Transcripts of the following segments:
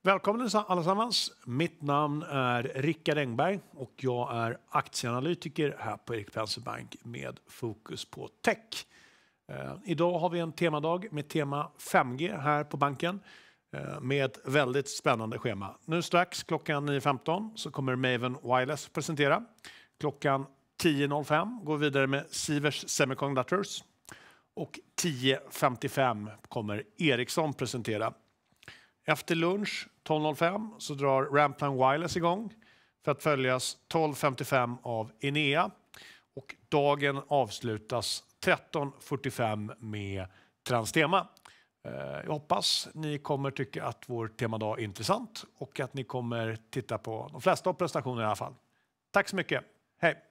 Välkommen allesammans. Mitt namn är Rickard Engberg och jag är aktieanalytiker här på Erik Bank med fokus på tech. Idag har vi en temadag med tema 5G här på banken med ett väldigt spännande schema. Nu strax klockan 9.15 så kommer Maven Wireless presentera. Klockan 10.05 går vi vidare med Sivers Semiconductors och 10.55 kommer Ericsson presentera. Efter lunch 12.05 så drar Ranplan Wireless igång för att följas 12.55 av Enea och dagen avslutas 13.45 med Transtema. Jag hoppas ni kommer tycka att vår temadag är intressant och att ni kommer titta på de flesta av prestationerna i alla fall. Tack så mycket. Hej!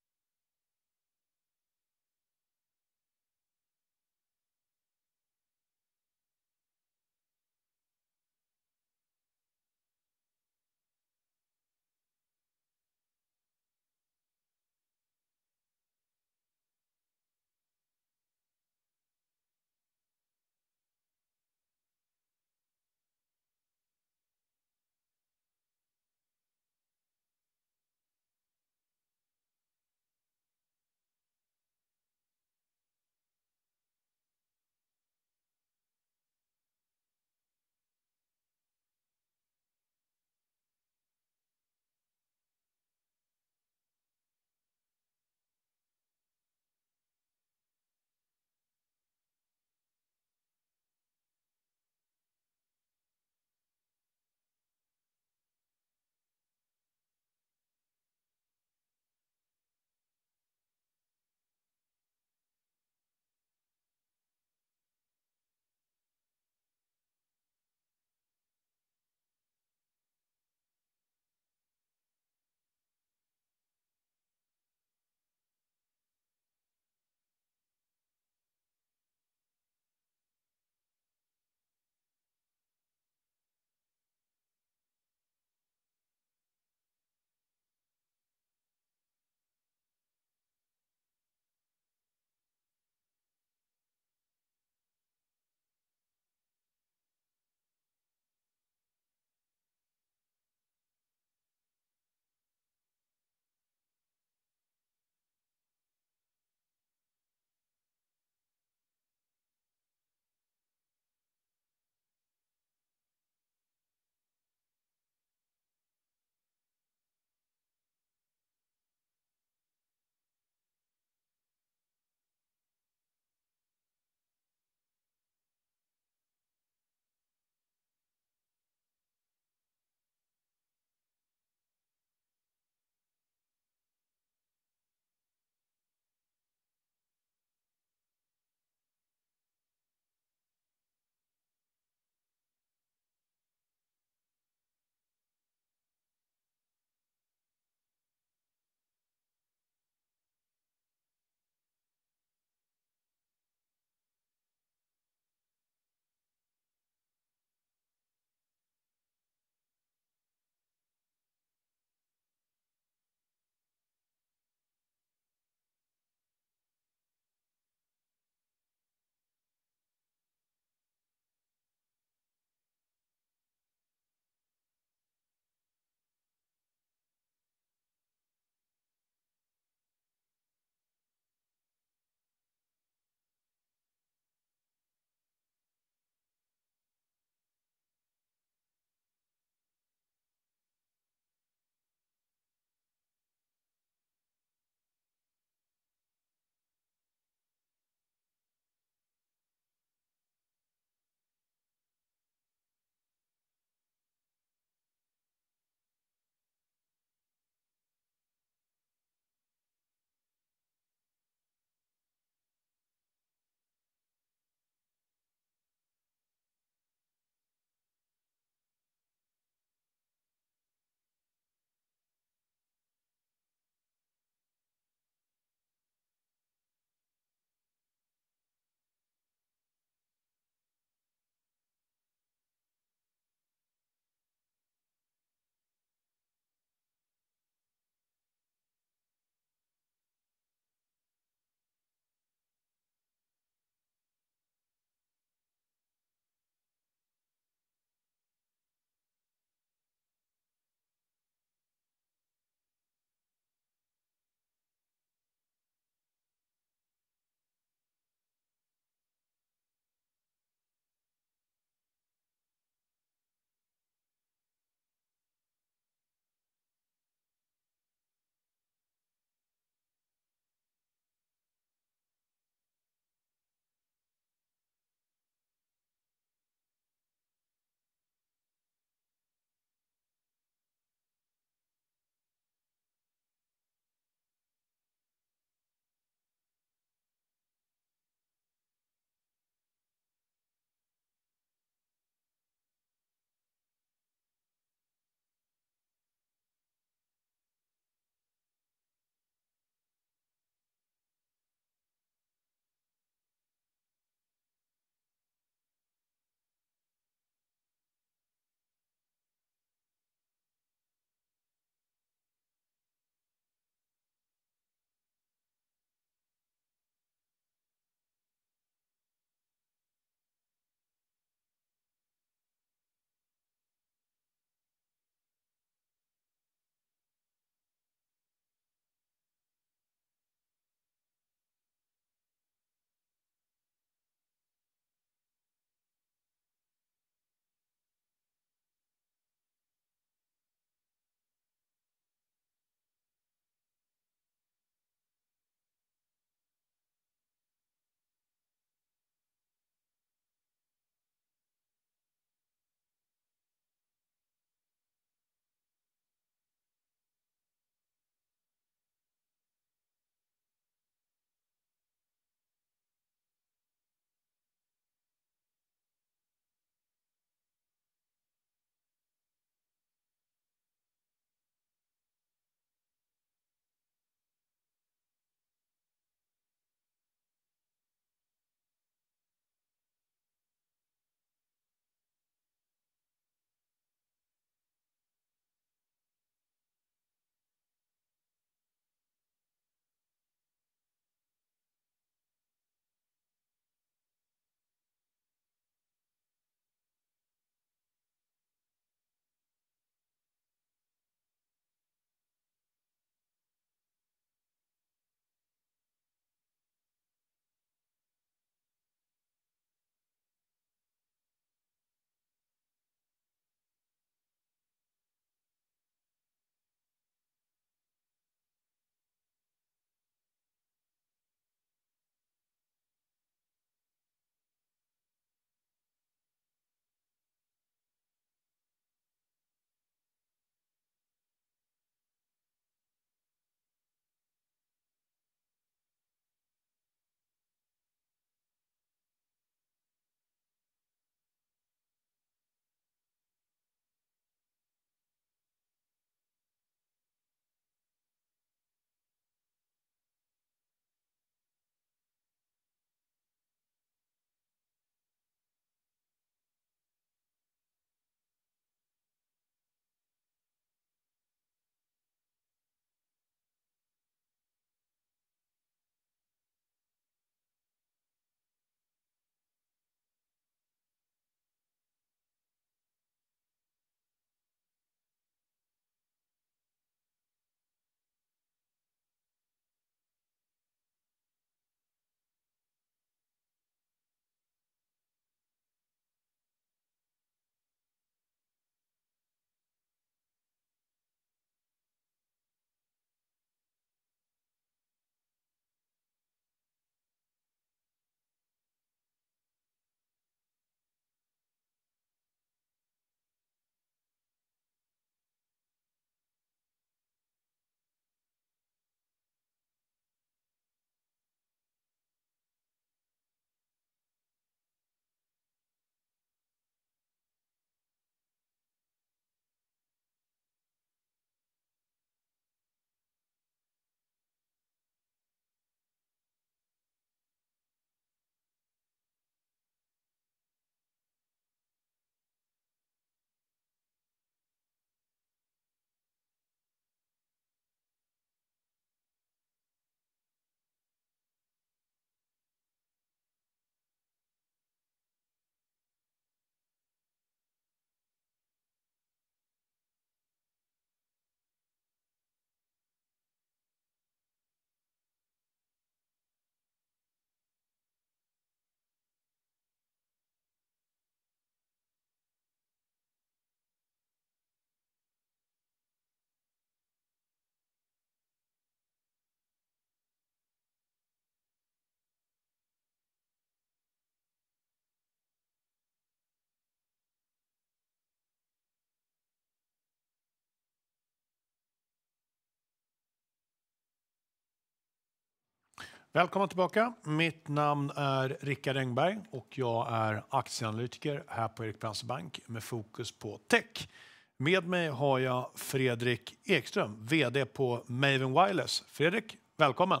Välkommen tillbaka. Mitt namn är Rickard Engberg och jag är aktieanalytiker här på Erik Penser Bank med fokus på tech. Med mig har jag Fredrik Ekström, vd på Maven Wireless. Fredrik, välkommen.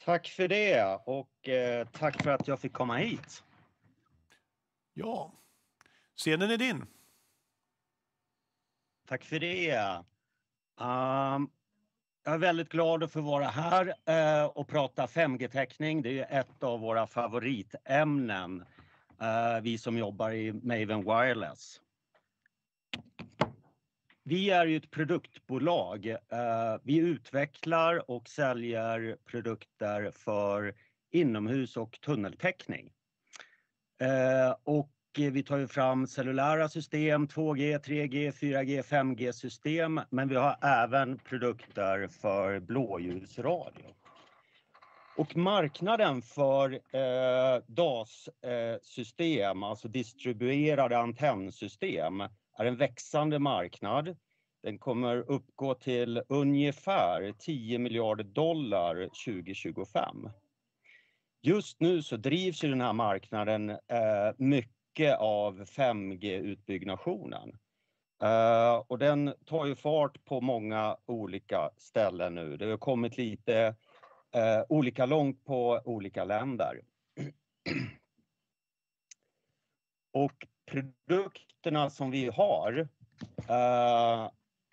Tack för det och tack för att jag fick komma hit. Ja, scenen är din. Tack för det. Jag är väldigt glad att få vara här och prata 5G-täckning. Det är ett av våra favoritämnen, vi som jobbar i Maven Wireless. Vi är ju ett produktbolag. Vi utvecklar och säljer produkter för inomhus- och tunneltäckning. Och vi tar ju fram cellulära system, 2G, 3G, 4G, 5G-system. Men vi har även produkter för blåljusradio. Och marknaden för DAS-system, alltså distribuerade antennsystem, är en växande marknad. Den kommer uppgå till ungefär $10 miljarder 2025. Just nu så drivs ju den här marknaden mycket av 5G-utbyggnationen. Och den tar ju fart på många olika ställen nu. Det har kommit lite olika långt på olika länder. Och produkterna som vi har,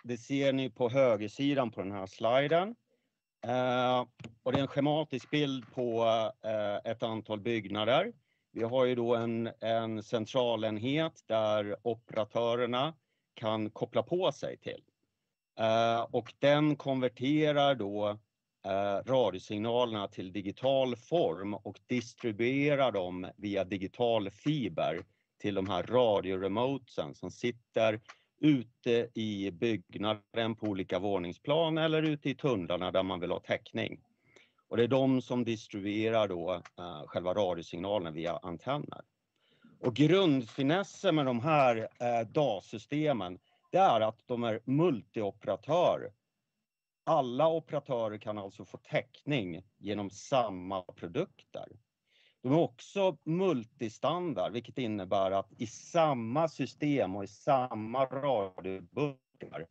det ser ni på högersidan på den här sliden. Och det är en schematisk bild på ett antal byggnader. Vi har ju då en centralenhet där operatörerna kan koppla på sig till. Och den konverterar då radiosignalerna till digital form och distribuerar dem via digital fiber till de här radioremotesen som sitter ute i byggnaden på olika våningsplan eller ute i tunnlarna där man vill ha täckning. Och det är de som distribuerar då själva radiosignalen via antenner. Och grundfinessen med de här DAS-systemen, det är att de är multioperatör. Alla operatörer kan alltså få täckning genom samma produkter. De är också multistandard, vilket innebär att i samma system och i samma radioburkar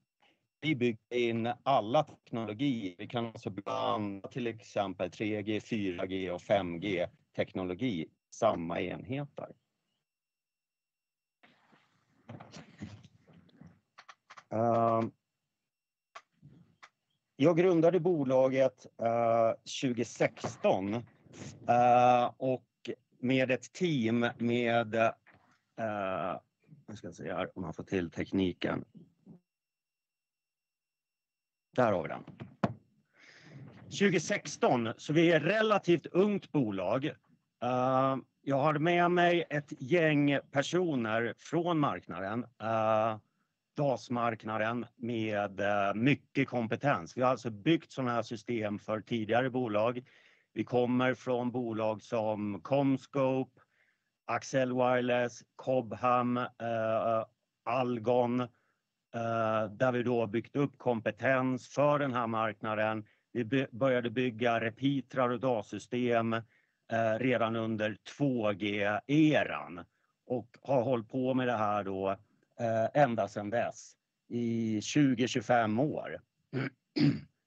vi bygger in alla teknologier. Vi kan alltså blanda till exempel 3G, 4G och 5G teknologi i samma enheter. Jag grundade bolaget 2016 och med ett team med, jag ska se här om man får till tekniken. Där har vi den. 2016, så vi är ett relativt ungt bolag. Jag har med mig ett gäng personer från marknaden, DAS-marknaden med mycket kompetens. Vi har alltså byggt sådana här system för tidigare bolag. Vi kommer från bolag som Comscope, Axel Wireless, Cobham, Algon, där vi då byggt upp kompetens för den här marknaden. Vi började bygga repeatrar och DAS-system redan under 2G-eran och har hållit på med det här då ända sedan dess i 20-25 år.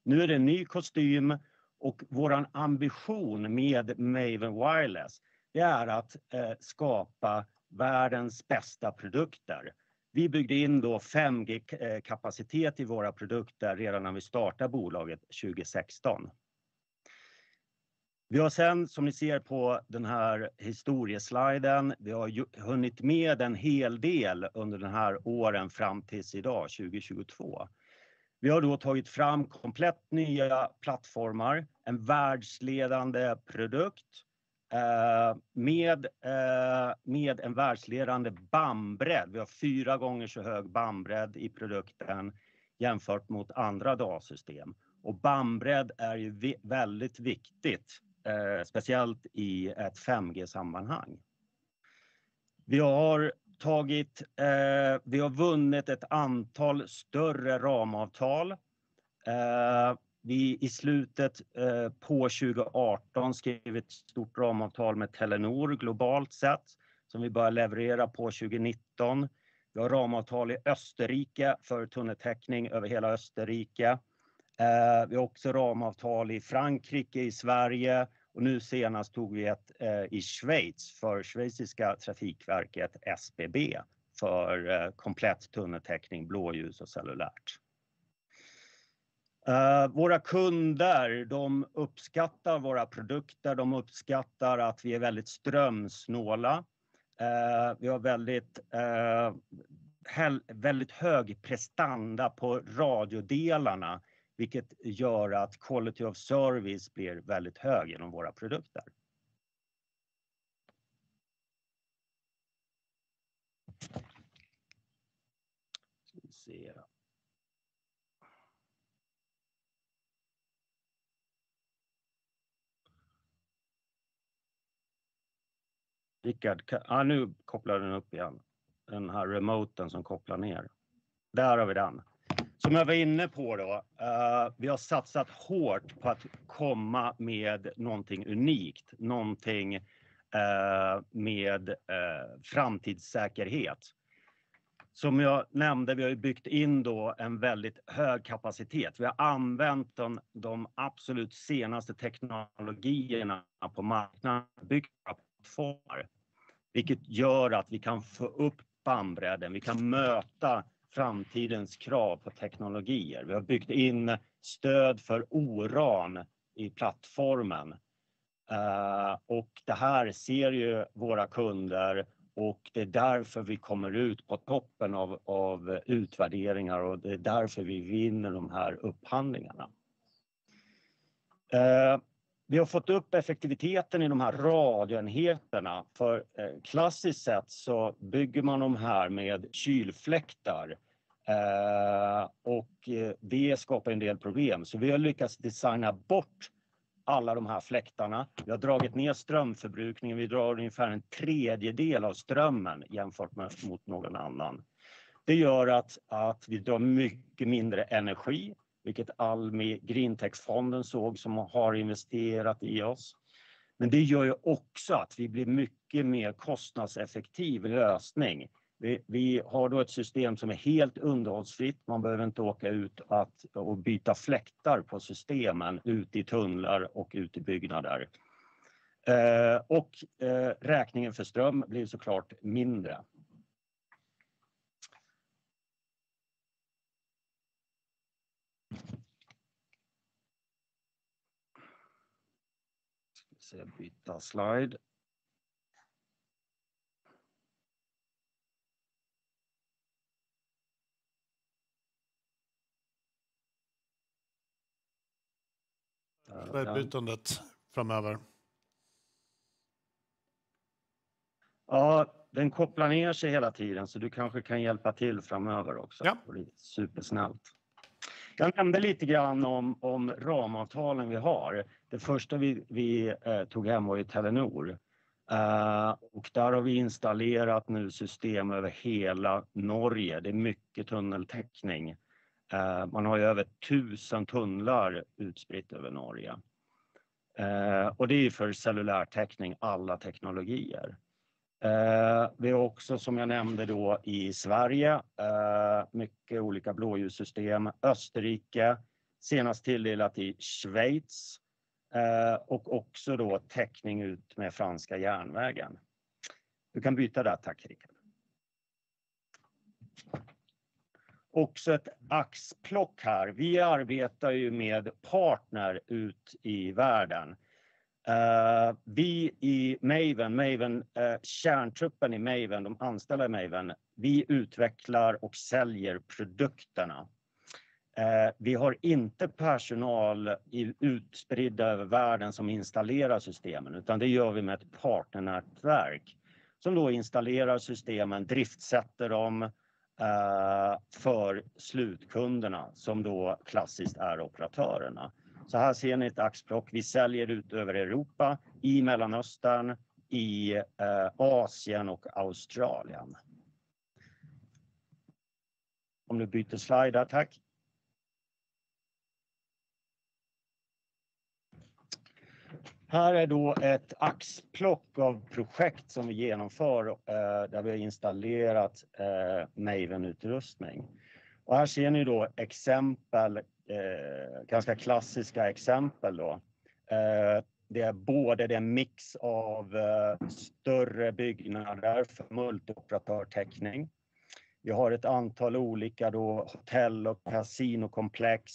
Nu är det en ny kostym och våran ambition med Maven Wireless, det är att skapa världens bästa produkter. Vi byggde in då 5G-kapacitet i våra produkter redan när vi startade bolaget 2016. Vi har sen, som ni ser på den här historiesliden, vi har hunnit med en hel del under den här åren fram tills idag, 2022. Vi har då tagit fram komplett nya plattformar, en världsledande produkt med en världsledande bandbredd. Vi har 4 gånger så hög bandbredd i produkten jämfört mot andra DAS-system. Och bandbredd är ju väldigt viktigt, speciellt i ett 5G-sammanhang. Vi har vunnit ett antal större ramavtal. vi i slutet på 2018 skrev ett stort ramavtal med Telenor globalt sett som vi börjar leverera på 2019. Vi har ramavtal i Österrike för tunneltäckning över hela Österrike. Vi har också ramavtal i Frankrike, i Sverige och nu senast tog vi ett i Schweiz för schweiziska trafikverket SBB för komplett tunneltäckning, blåljus och cellulärt. Våra kunder, de uppskattar våra produkter, de uppskattar att vi är väldigt strömsnåla. Vi har väldigt hög prestanda på radiodelarna, vilket gör att quality of service blir väldigt hög genom våra produkter. Ska vi se. Rickard, nu kopplar den upp igen. Den här remoten som kopplar ner. Där har vi den. Som jag var inne på då, vi har satsat hårt på att komma med någonting unikt. Någonting med framtidssäkerhet. Som jag nämnde, vi har ju byggt in då en väldigt hög kapacitet. Vi har använt de absolut senaste teknologierna på marknaden, byggt plattformar. Vilket gör att vi kan få upp bandbredden, vi kan möta framtidens krav på teknologier. Vi har byggt in stöd för ORAN i plattformen. Och det här ser ju våra kunder och det är därför vi kommer ut på toppen av utvärderingar och det är därför vi vinner de här upphandlingarna. Vi har fått upp effektiviteten i de här radioenheterna. För klassiskt sett så bygger man de här med kylfläktar. Och det skapar en del problem. Så vi har lyckats designa bort alla de här fläktarna. Vi har dragit ner strömförbrukningen. Vi drar ungefär 1/3 av strömmen jämfört mot någon annan. Det gör att vi drar mycket mindre energi. Vilket Almi Greentech-fonden såg som har investerat i oss. Men det gör ju också att vi blir mycket mer kostnadseffektiv lösning. Vi har då ett system som är helt underhållsfritt. Man behöver inte åka ut och byta fläktar på systemen ut i tunnlar och ut i byggnader. Och räkningen för ström blir såklart mindre. Ska vi se, byta slide. Bytandet framöver. Ja, den kopplar ner sig hela tiden så du kanske kan hjälpa till framöver också. Ja. Det är supersnällt. Jag nämnde lite grann om ramavtalen vi har. Det första vi tog hem var ju Telenor. Och där har vi installerat nu system över hela Norge. Det är mycket tunneltäckning. Man har ju över 1000 tunnlar utspritt över Norge. Och det är för cellulärtäckning alla teknologier. Vi har också som jag nämnde då i Sverige mycket olika blåljussystem. Österrike, senast tilldelat i Schweiz och också då täckning ut med franska järnvägen. Du kan byta där, tack Rickard. Också ett axplock här. Vi arbetar ju med partner ut i världen. Vi i Maven, kärntruppen i Maven, de anställda i Maven, vi utvecklar och säljer produkterna. Vi har inte personal utspridda över världen som installerar systemen, utan det gör vi med ett partnernätverk som då installerar systemen, driftsätter dem för slutkunderna som då klassiskt är operatörerna. Så här ser ni ett axplock. Vi säljer ut över Europa, i Mellanöstern, i Asien och Australien. Om du byter slide där, tack. Här är då ett axplock av projekt som vi genomför där vi har installerat Maven-utrustning. Och här ser ni då exempel, ganska klassiska exempel då. Det är både en mix av större byggnader för multioperatörtäckning. Vi har ett antal olika då hotell- och kasinokomplex.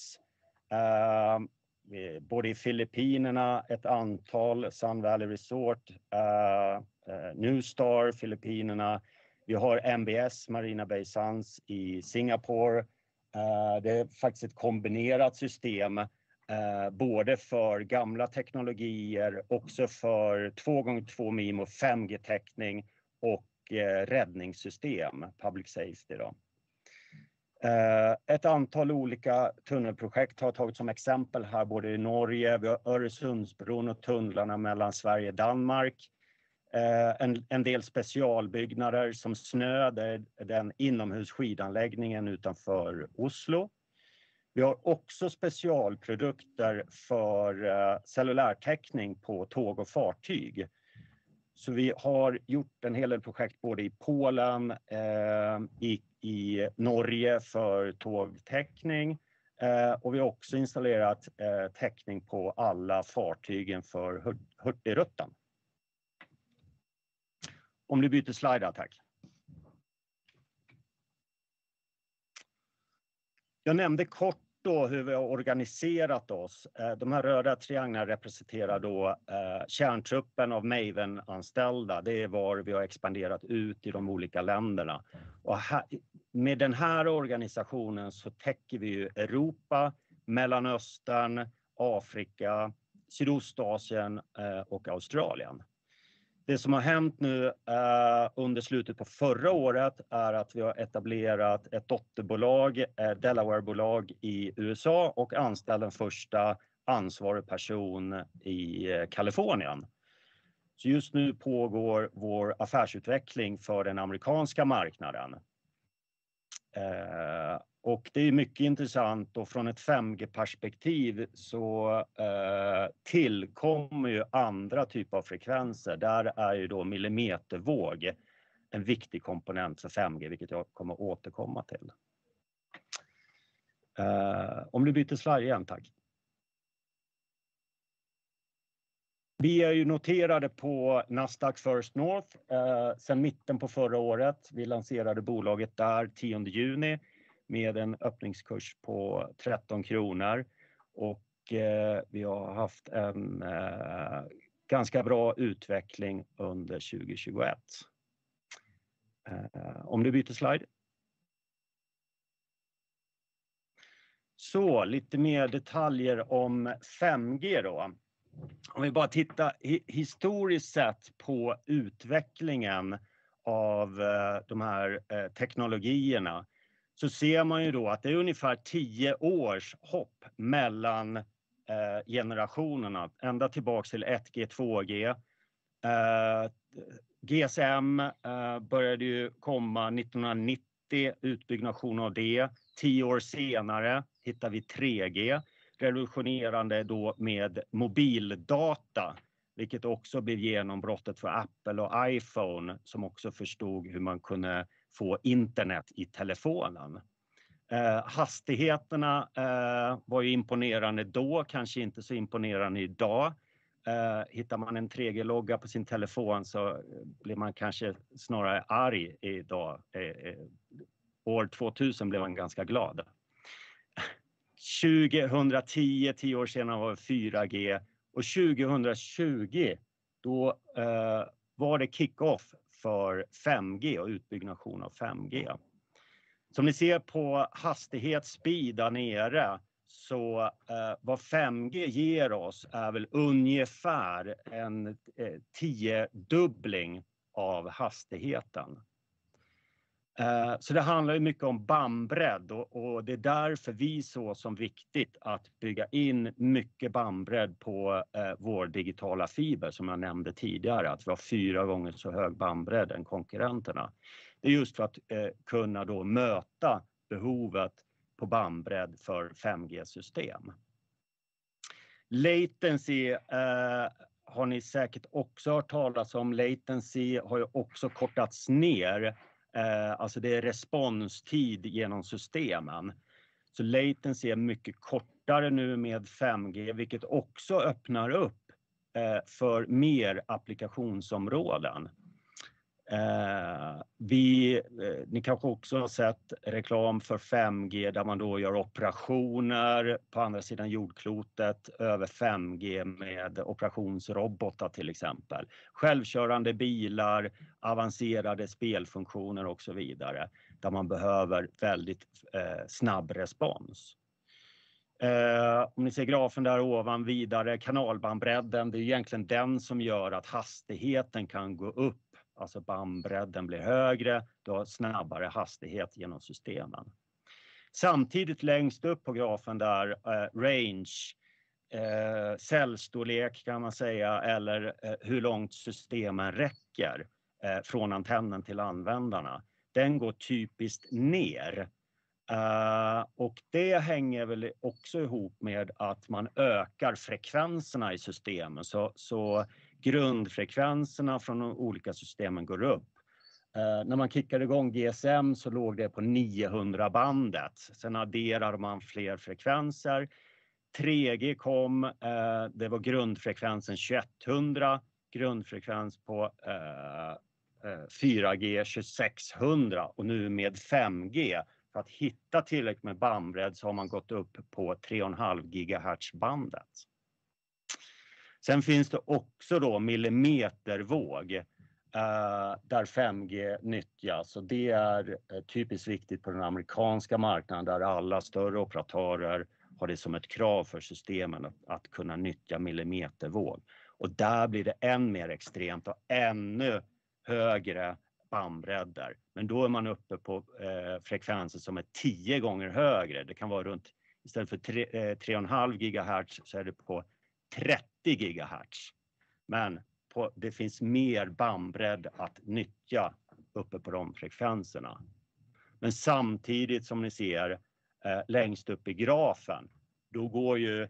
Både i Filippinerna ett antal, Sun Valley Resort, New Star, Filippinerna. Vi har MBS, Marina Bay Sands i Singapore. Det är faktiskt ett kombinerat system, både för gamla teknologier, också för 2x2 MIMO och 5G-täckning och räddningssystem, public safety då. Ett antal olika tunnelprojekt har tagit som exempel här, både i Norge, vi har Öresundsbron och tunnlarna mellan Sverige och Danmark. En del specialbyggnader som Snö, den inomhusskidanläggningen utanför Oslo. Vi har också specialprodukter för cellulärtäckning på tåg och fartyg. Så vi har gjort en hel del projekt både i Polen, i Norge för tågtäckning, och vi har också installerat täckning på alla fartygen för Hurtigruten. Om du byter slide, tack. Jag nämnde kort då hur vi har organiserat oss. De här röda trianglarna representerar då kärntruppen av Maven-anställda. Det är var vi har expanderat ut i de olika länderna. Och här, med den här organisationen så täcker vi ju Europa, Mellanöstern, Afrika, Sydostasien och Australien. Det som har hänt nu under slutet på förra året är att vi har etablerat ett dotterbolag, Delaware-bolag i USA, och anställt den första ansvarig person i Kalifornien. Så just nu pågår vår affärsutveckling för den amerikanska marknaden. Och det är mycket intressant, och från ett 5G-perspektiv så tillkommer ju andra typer av frekvenser. Där är ju då millimetervåg en viktig komponent för 5G, vilket jag kommer återkomma till. Om du byter slide igen, tack. Vi är ju noterade på Nasdaq First North sedan mitten på förra året. Vi lanserade bolaget där 10 juni med en öppningskurs på 13 kronor. Och vi har haft en ganska bra utveckling under 2021. Om du byter slide. Så lite mer detaljer om 5G då. Om vi bara tittar historiskt sett på utvecklingen av de här teknologierna, så ser man ju då att det är ungefär 10 års hopp mellan generationerna, ända tillbaka till 1G, 2G. GSM började ju komma 1990, utbyggnation av det. 10 år senare hittar vi 3G. Revolutionerande då med mobildata, vilket också blev genombrottet för Apple och iPhone, som också förstod hur man kunde få internet i telefonen. Hastigheterna var ju imponerande då, kanske inte så imponerande idag. Hittar man en 3G-logga på sin telefon så blir man kanske snarare arg idag. År 2000 blev man ganska glad. 2010, 10 år senare, var det 4G, och 2020 då var det kick-off för 5G och utbyggnation av 5G. Som ni ser på hastighetsspeed där nere, så vad 5G ger oss är väl ungefär en 10-dubbling av hastigheten. Så det handlar ju mycket om bandbredd, och det är därför vi så som viktigt att bygga in mycket bandbredd på vår digitala fiber, som jag nämnde tidigare, att vi har 4 gånger så hög bandbredd än konkurrenterna. Det är just för att kunna då möta behovet på bandbredd för 5G-system. Latency har ni säkert också hört talas om. Latency har ju också kortats ner. Alltså det är responstid genom systemen. Så latency är mycket kortare nu med 5G, vilket också öppnar upp för mer applikationsområden. Ni kanske också har sett reklam för 5G där man då gör operationer på andra sidan jordklotet över 5G med operationsrobotar till exempel. Självkörande bilar, avancerade spelfunktioner och så vidare där man behöver väldigt snabb respons. Om ni ser grafen där ovan vidare, kanalbandbredden, det är egentligen den som gör att hastigheten kan gå upp. Alltså bandbredden blir högre, då har snabbare hastighet genom systemen. Samtidigt längst upp på grafen där, range, cellstorlek kan man säga, eller hur långt systemen räcker från antennen till användarna. Den går typiskt ner. Och det hänger väl också ihop med att man ökar frekvenserna i systemen. Så grundfrekvenserna från de olika systemen går upp. När man kickade igång GSM så låg det på 900-bandet. Sen adderar man fler frekvenser. 3G kom, det var grundfrekvensen 2100. Grundfrekvens på 4G 2600 och nu med 5G. För att hitta tillräckligt med bandbredd så har man gått upp på 3,5 GHz bandet. Sen finns det också då millimetervåg där 5G nyttjas. Och det är typiskt viktigt på den amerikanska marknaden där alla större operatörer har det som ett krav för systemen att kunna nyttja millimetervåg. Och där blir det än mer extremt och ännu högre bandbredder. Men då är man uppe på frekvenser som är 10 gånger högre. Det kan vara runt, istället för 3,5 GHz så är det på 30 GHz. Men det finns mer bandbredd att nyttja uppe på de frekvenserna. Men samtidigt som ni ser längst upp i grafen, då går ju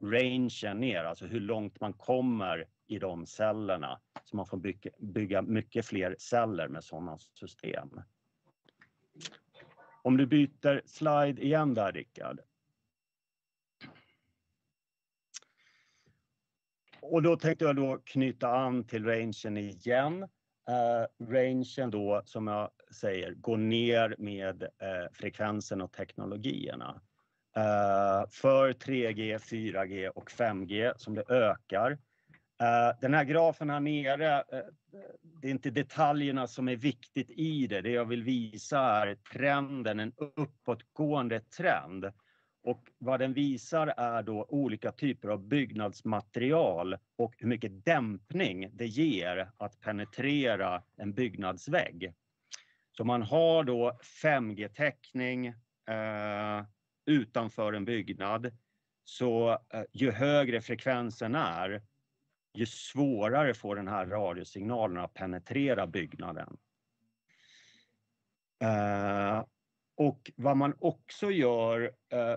rangen ner, alltså hur långt man kommer i de cellerna. Så man får bygga mycket fler celler med sådana system. Om du byter slide igen där, Rickard. Och då tänkte jag då knyta an till rangen igen. Rangen då, som jag säger, går ner med frekvensen och teknologierna. För 3G, 4G och 5G som det ökar. Den här grafen här nere, det är inte detaljerna som är viktigt i det. Det jag vill visa är trenden, en uppåtgående trend. Och vad den visar är då olika typer av byggnadsmaterial och hur mycket dämpning det ger att penetrera en byggnadsvägg. Så man har då 5G-täckning utanför en byggnad. Så ju högre frekvensen är, ju svårare får den här radiosignalen att penetrera byggnaden. Och vad man också gör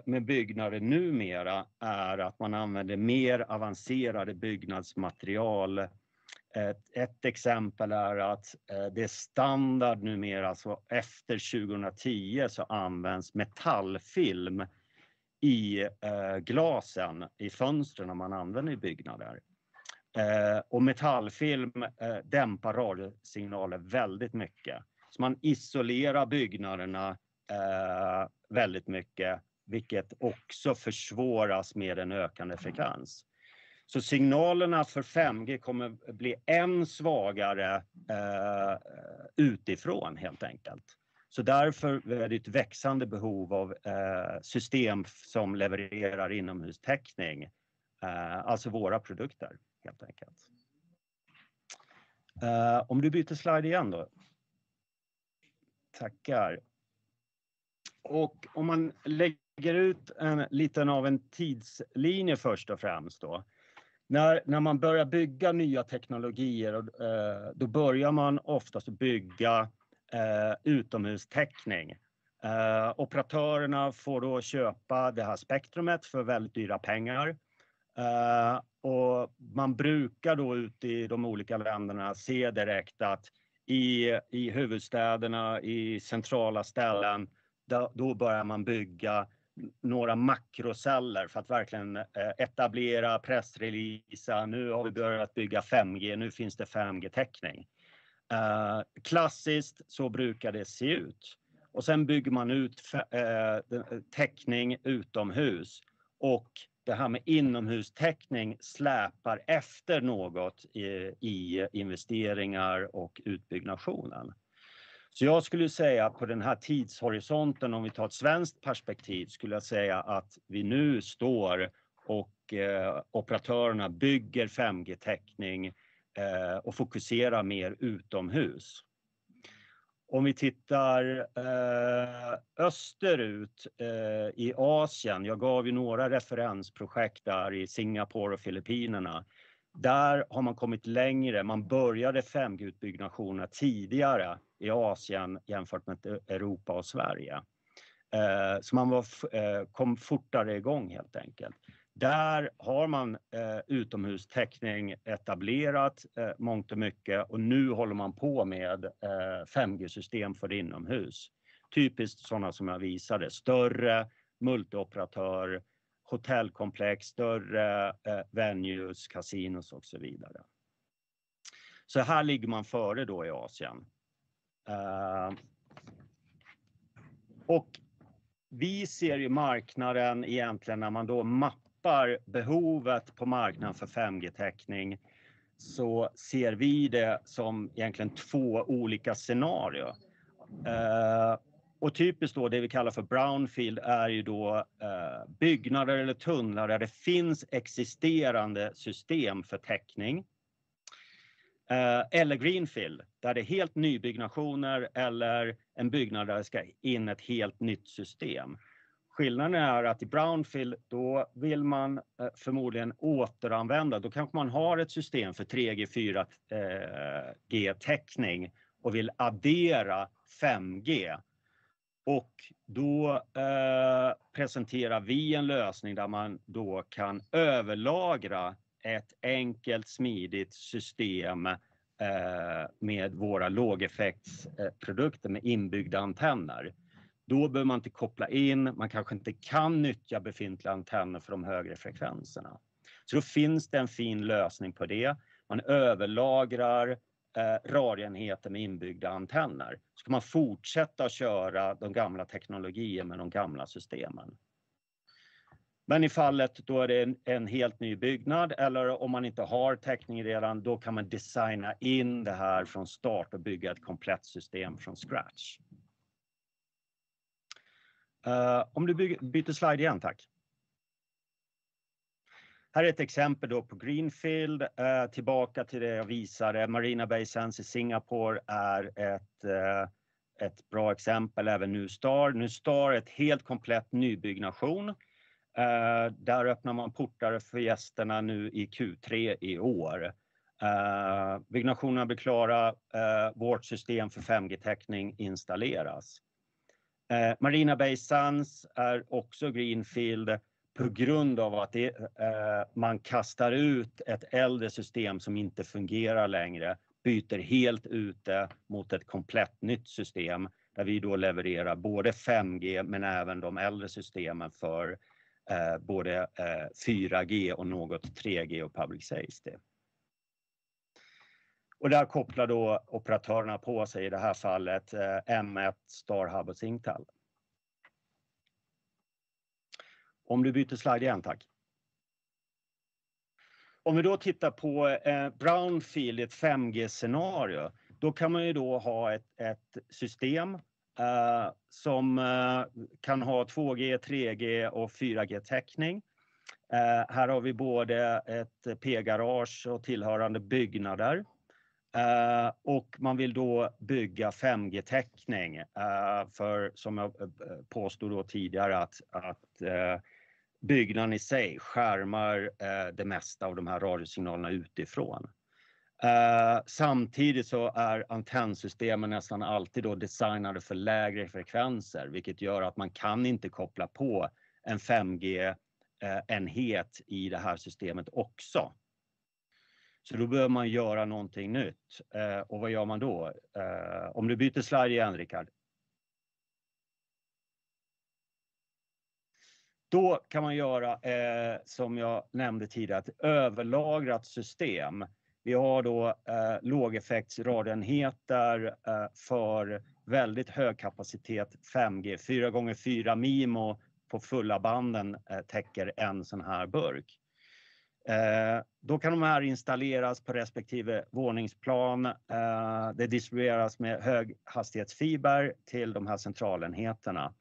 med byggnader numera är att man använder mer avancerade byggnadsmaterial. Ett exempel är att det är standard numera, så efter 2010 så används metallfilm i glasen, i fönstren man använder i byggnader. Och metallfilm dämpar radiosignaler väldigt mycket. Så man isolerar byggnaderna väldigt mycket, vilket också försvåras med en ökande frekvens. Så signalerna för 5G kommer bli än svagare utifrån helt enkelt. Så därför är det ett växande behov av system som levererar inomhustäckning, alltså våra produkter helt enkelt. Om du byter slide igen då. Tackar. Och om man lägger ut lite av en tidslinje först och främst då. När man börjar bygga nya teknologier, då börjar man oftast bygga utomhustäckning. Operatörerna får då köpa det här spektrumet för väldigt dyra pengar. Och man brukar då ute i de olika länderna se direkt att i huvudstäderna, i centrala ställen, då börjar man bygga några makroceller för att verkligen etablera, pressreleasa. Nu har vi börjat bygga 5G, nu finns det 5G-täckning. Klassiskt så brukar det se ut. Och sen bygger man ut täckning utomhus. Och det här med inomhustäckning släpar efter något i investeringar och utbyggnationen. Så jag skulle säga på den här tidshorisonten, om vi tar ett svenskt perspektiv, skulle jag säga att vi nu står och operatörerna bygger 5G-täckning och fokuserar mer utomhus. Om vi tittar österut i Asien, jag gav ju några referensprojekt där i Singapore och Filippinerna. Där har man kommit längre, man började 5G-utbyggnationer tidigare i Asien jämfört med Europa och Sverige. Så man kom fortare igång helt enkelt. Där har man utomhustäckning etablerat mångt och mycket och nu håller man på med 5G-system för inomhus. Typiskt sådana som jag visade, större multioperatör, hotellkomplex, större venues, casinos och så vidare. Så här ligger man före då i Asien. Och vi ser ju marknaden egentligen när man då mappar behovet på marknaden för 5G-täckning, så ser vi det som egentligen två olika scenarier. Och typiskt då det vi kallar för brownfield är ju då byggnader eller tunnlar där det finns existerande system för täckning. Eller greenfield där det är helt nybyggnationer eller en byggnad där det ska in ett helt nytt system. Skillnaden är att i brownfield då vill man förmodligen återanvända. Då kanske man har ett system för 3G, 4G-täckning och vill addera 5G. Och då presenterar vi en lösning där man då kan överlagra ett enkelt, smidigt system med våra lågeffektsprodukter med inbyggda antenner. Då behöver man inte koppla in, man kanske inte kan nyttja befintliga antenner för de högre frekvenserna. Så då finns det en fin lösning på det. Man överlagrar radioenheter med inbyggda antenner. Så kan man fortsätta köra de gamla teknologierna med de gamla systemen. Men i fallet då är det en helt ny byggnad, eller om man inte har täckning redan, då kan man designa in det här från start och bygga ett komplett system från scratch. Om du byter slide igen, tack. Här är ett exempel då på greenfield. Tillbaka till det jag visade. Marina Bay Sands i Singapore är ett bra exempel. Även Nustar. Nustar är ett helt komplett nybyggnation. Där öppnar man portar för gästerna nu i Q3 i år. Byggnationerna blir klara. Vårt system för 5G-täckning installeras. Marina Bay Sands är också greenfield på grund av att man kastar ut ett äldre system som inte fungerar längre, byter helt ute mot ett komplett nytt system där vi då levererar både 5G men även de äldre systemen för både 4G och något 3G och public safety. Och där kopplar då operatörerna på sig i det här fallet M1, Starhub och Singtel. Om du byter slide igen, tack. Om vi då tittar på brownfield, ett 5G-scenario, då kan man ju då ha ett system som kan ha 2G, 3G och 4G-täckning. Här har vi både ett P-garage och tillhörande byggnader. Och man vill då bygga 5G-täckning för, som jag påstod då tidigare, att byggnaden i sig skärmar det mesta av de här radiosignalerna utifrån. Samtidigt så är antennsystemen nästan alltid då designade för lägre frekvenser, vilket gör att man kan inte koppla på en 5G enhet i det här systemet också. Så då behöver man göra någonting nytt. Och vad gör man då? Om du byter slide igen, Rickard. Då kan man göra, som jag nämnde tidigare, ett överlagrat system. Vi har då lågeffektsradioenheter för väldigt hög kapacitet 5G. 4x4 MIMO på fulla banden täcker en sån här burk. Då kan de här installeras på respektive våningsplan. Det distribueras med höghastighetsfiber till de här centralenheterna.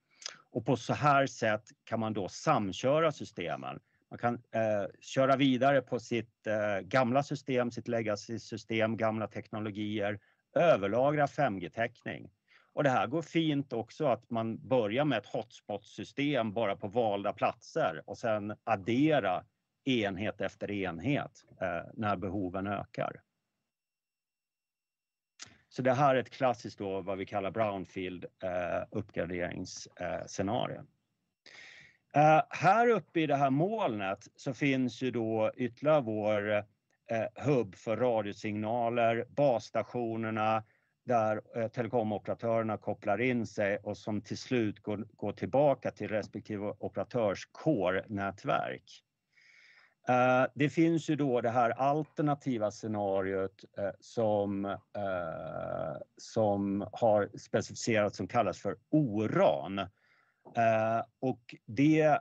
Och på så här sätt kan man då samköra systemen. Man kan köra vidare på sitt gamla system, sitt legacy-system, gamla teknologier, överlagra 5G-täckning. Och det här går fint också att man börjar med ett hotspot-system bara på valda platser och sen addera enhet efter enhet när behoven ökar. Så det här är ett klassiskt då vad vi kallar brownfield uppgraderingsscenario. Här uppe i det här molnet så finns ju då ytterligare vår hubb för radiosignaler, basstationerna där telekomoperatörerna kopplar in sig och som till slut går tillbaka till respektive operatörs core-nätverk. Det finns ju då det här alternativa scenariot som har specificerats som kallas för ORAN. Och det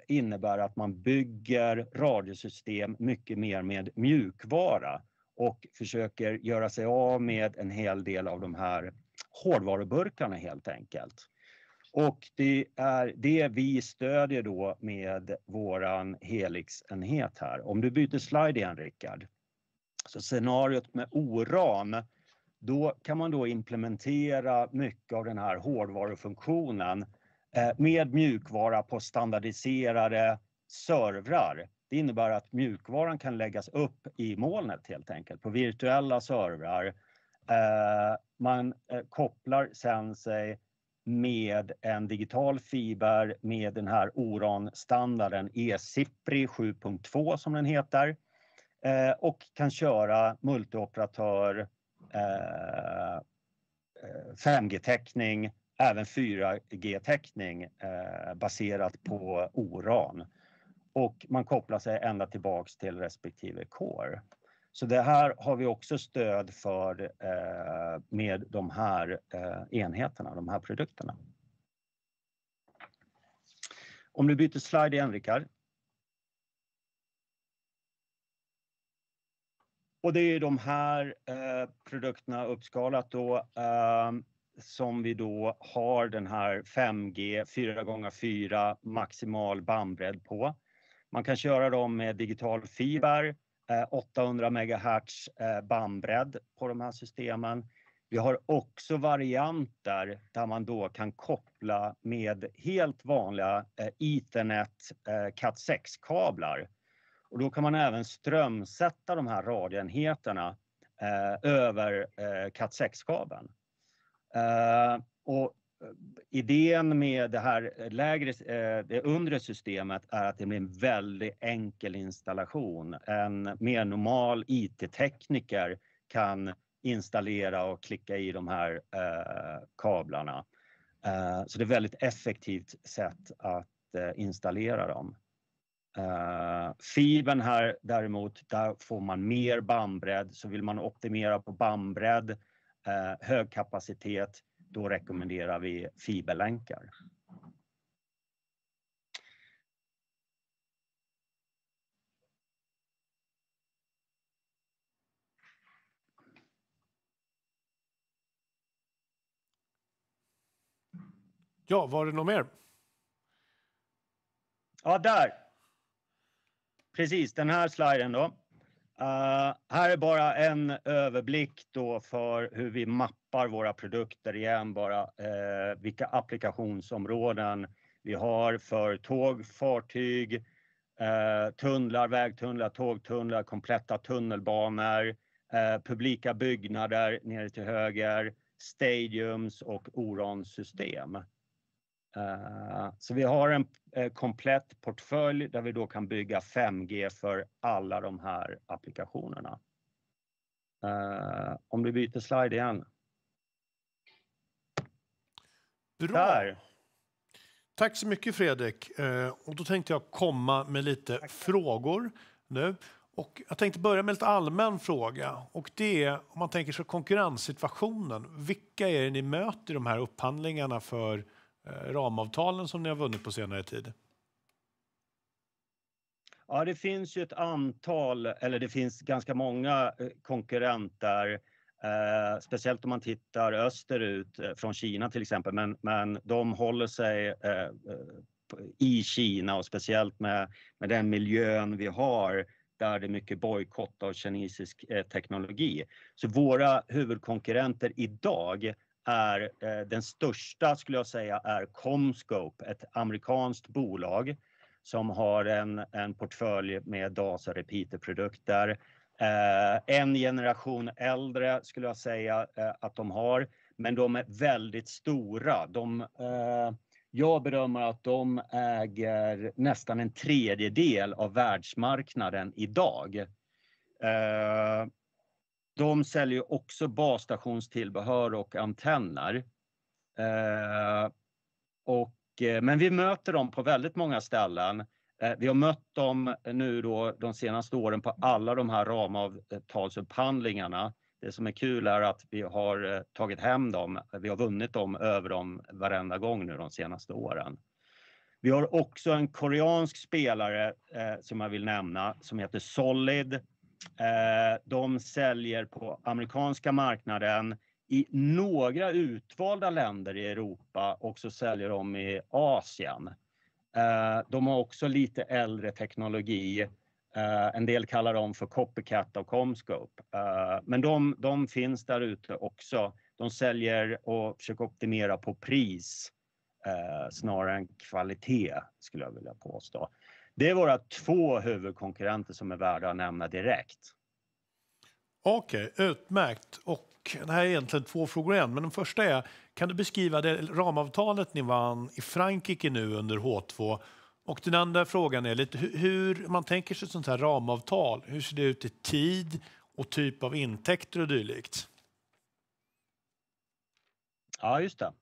innebär att man bygger radiosystem mycket mer med mjukvara och försöker göra sig av med en hel del av de här hårdvaruburkarna helt enkelt. Och det är det vi stödjer då med våran Helix-enhet här. Om du byter slide igen, Rickard. Så scenariot med ORAN, då kan man då implementera mycket av den här hårdvarufunktionen med mjukvara på standardiserade servrar. Det innebär att mjukvaran kan läggas upp i molnet helt enkelt på virtuella servrar. Man kopplar sen sig med en digital fiber med den här ORAN-standarden eSIPRI 7.2 som den heter. Och kan köra multioperatör 5G-täckning, även 4G-täckning baserat på ORAN. Och man kopplar sig ända tillbaks till respektive core. Så det här har vi också stöd för med de här enheterna, de här produkterna. Om du byter slide igen, Rickard. Och det är de här produkterna uppskalat då som vi då har den här 5G 4x4 maximal bandbredd på. Man kan köra dem med digital fiber, 800 MHz bandbredd på de här systemen. Vi har också varianter där man då kan koppla med helt vanliga Ethernet Cat6-kablar. Och då kan man även strömsätta de här radioenheterna över Cat6-kabeln. Och idén med det här det undre systemet är att det blir en väldigt enkel installation. En mer normal IT-tekniker kan installera och klicka i de här kablarna. Så det är ett väldigt effektivt sätt att installera dem. Fibern här däremot, där får man mer bandbredd. Så vill man optimera på bandbredd, hög kapacitet, då rekommenderar vi fiberlänkar. Ja, var det något mer? Ja, där. Precis, den här sliden då. Här är bara en överblick då för hur vi mappar våra produkter igen. Bara vilka applikationsområden vi har för tåg, fartyg, tunnlar, vägtunnlar, tågtunnlar, kompletta tunnelbanor, publika byggnader nere till höger, stadiums och ORAN-system. Så vi har en komplett portfölj där vi då kan bygga 5G för alla de här applikationerna. Om du byter slide igen. Bra. Där. Tack så mycket Fredrik. Och då tänkte jag komma med lite frågor nu. Och jag tänkte börja med lite allmän fråga. Och det är, om man tänker sig konkurrenssituationen. Vilka är det ni möter i de här upphandlingarna för ramavtalen som ni har vunnit på senare tid? Ja, det finns ju ett antal, eller det finns ganska många konkurrenter. Speciellt om man tittar österut från Kina till exempel. Men de håller sig i Kina och speciellt med den miljön vi har. Där det är mycket bojkott av kinesisk teknologi. Så våra huvudkonkurrenter idag är den största skulle jag säga är Comscope, ett amerikanskt bolag som har en portfölj med DAS och repeaterprodukter. En generation äldre skulle jag säga att de har, men de är väldigt stora. Jag bedömer att de äger nästan en tredjedel av världsmarknaden idag. De säljer också basstationstillbehör och antenner. Men vi möter dem på väldigt många ställen. Vi har mött dem nu då de senaste åren på alla de här ramavtalsupphandlingarna. Det som är kul är att vi har tagit hem dem. Vi har vunnit dem över dem varenda gång nu de senaste åren. Vi har också en koreansk spelare som jag vill nämna som heter Solid. De säljer på amerikanska marknaden i några utvalda länder i Europa och så säljer de i Asien. De har också lite äldre teknologi. En del kallar dem för copycat och Comscope. Men de finns där ute också. De säljer och försöker optimera på pris snarare än kvalitet skulle jag vilja påstå. Det är våra två huvudkonkurrenter som är värda att nämna direkt. Okej, utmärkt. Och det här är egentligen två frågor igen. Men den första är, kan du beskriva det ramavtalet ni vann i Frankrike nu under H2? Och den andra frågan är lite hur man tänker sig ett sånt här ramavtal. Hur ser det ut i tid och typ av intäkter och dylikt? Ja, just det.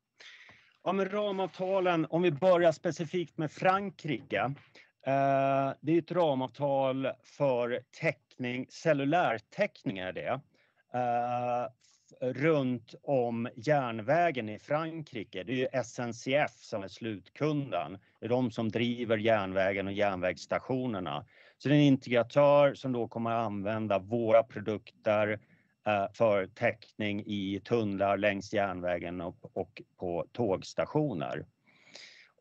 Ja, men ramavtalen, om vi börjar specifikt med Frankrike. Det är ett ramavtal för täckning, cellulärtäckning är det. Runt om järnvägen i Frankrike. Det är ju SNCF som är slutkunden. Det är de som driver järnvägen och järnvägsstationerna. Så det är en integratör som då kommer att använda våra produkter för täckning i tunnlar längs järnvägen och på tågstationer.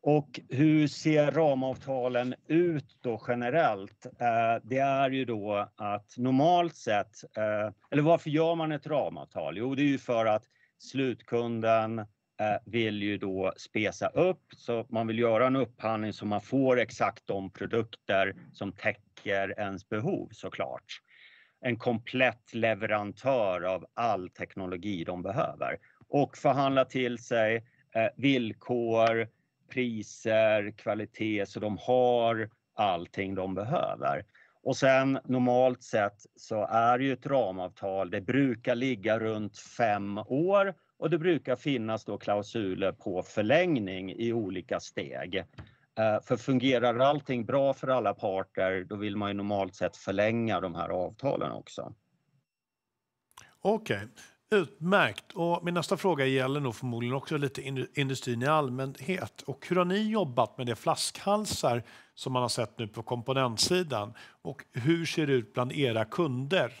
Och hur ser ramavtalen ut då generellt? Det är ju då att normalt sett, eller varför gör man ett ramavtal? Jo, det är ju för att slutkunden vill ju då spesa upp, så man vill göra en upphandling så man får exakt de produkter som täcker ens behov såklart. En komplett leverantör av all teknologi de behöver. Och förhandla till sig villkor, priser, kvalitet så de har allting de behöver. Och sen normalt sett så är det ju ett ramavtal. Det brukar ligga runt 5 år och det brukar finnas då klausuler på förlängning i olika steg. För fungerar allting bra för alla parter då vill man ju normalt sett förlänga de här avtalen också. Okej, utmärkt. Och min nästa fråga gäller nog förmodligen också lite industrin i allmänhet. Och hur har ni jobbat med de flaskhalsar som man har sett nu på komponentsidan? Och hur ser det ut bland era kunder,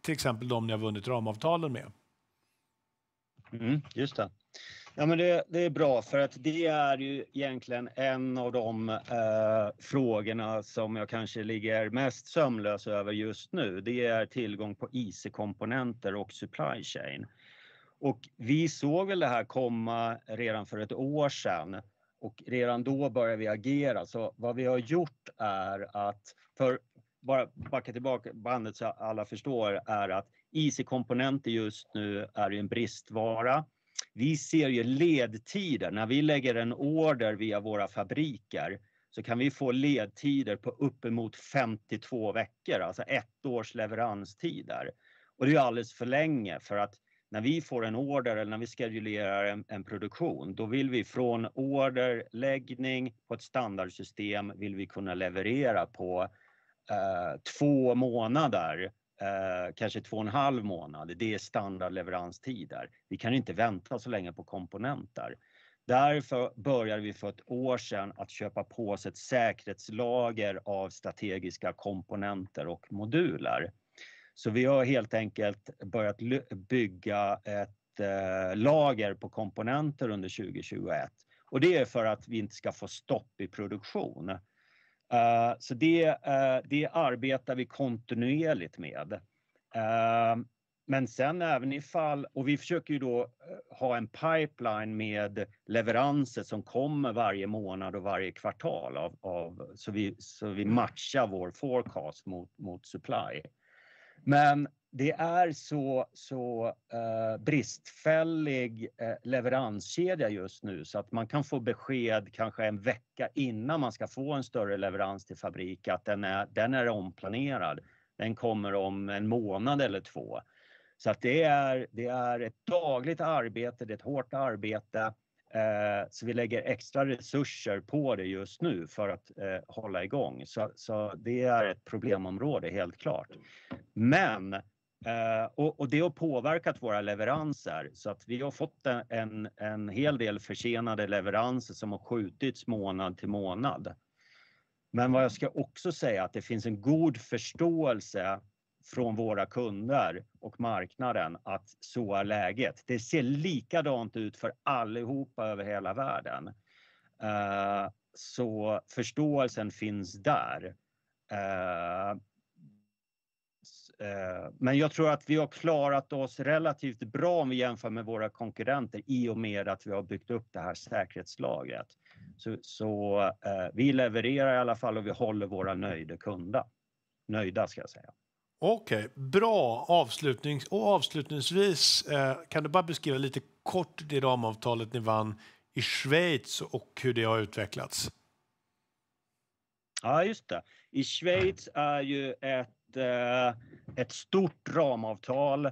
till exempel de ni har vunnit ramavtalen med? Just det. Ja, men det är bra för att det är ju egentligen en av de frågorna som jag kanske ligger mest sömnlös över just nu. Det är tillgång på IC-komponenter och supply chain. Och vi såg väl det här komma redan för ett år sedan och redan då började vi agera. Så vad vi har gjort är att, för bara backa tillbaka bandet så alla förstår, är att IC-komponenter just nu är en bristvara. Vi ser ju ledtider. När vi lägger en order via våra fabriker så kan vi få ledtider på uppemot 52 veckor, alltså 1 års leveranstider. Och det är alldeles för länge, för att när vi får en order eller när vi schedulerar en produktion, då vill vi från orderläggning på ett standardsystem vill vi kunna leverera på 2 månader, kanske 2,5 månader. Det är standardleveranstider. Vi kan inte vänta så länge på komponenter. Därför började vi för ett år sedan att köpa på oss ett säkerhetslager av strategiska komponenter och moduler. Så vi har helt enkelt börjat bygga ett lager på komponenter under 2021. Och det är för att vi inte ska få stopp i produktion. Så det arbetar vi kontinuerligt med. Men sen även ifall, och vi försöker ju då ha en pipeline med leveranser som kommer varje månad och varje kvartal så vi matchar vår forecast mot supply. Men det är så bristfällig leveranskedja just nu så att man kan få besked kanske en vecka innan man ska få en större leverans till fabrik att den är omplanerad. Den kommer om en månad eller 2. Så att det är ett dagligt arbete, det är ett hårt arbete. Så vi lägger extra resurser på det just nu för att hålla igång. Så det är ett problemområde helt klart. Men, och det har påverkat våra leveranser så att vi har fått en hel del försenade leveranser som har skjutits månad till månad. Men vad jag ska också säga att det finns en god förståelse från våra kunder och marknaden att så är läget. Det ser likadant ut för allihopa över hela världen. Så förståelsen finns där. Men jag tror att vi har klarat oss relativt bra om vi jämför med våra konkurrenter i och med att vi har byggt upp det här säkerhetslagret. Så vi levererar i alla fall och vi håller våra nöjda ska jag säga. Okej, bra avslutning. Och avslutningsvis kan du bara beskriva lite kort det ramavtalet ni vann i Schweiz och hur det har utvecklats? Ja, just det. I Schweiz är ju ett stort ramavtal.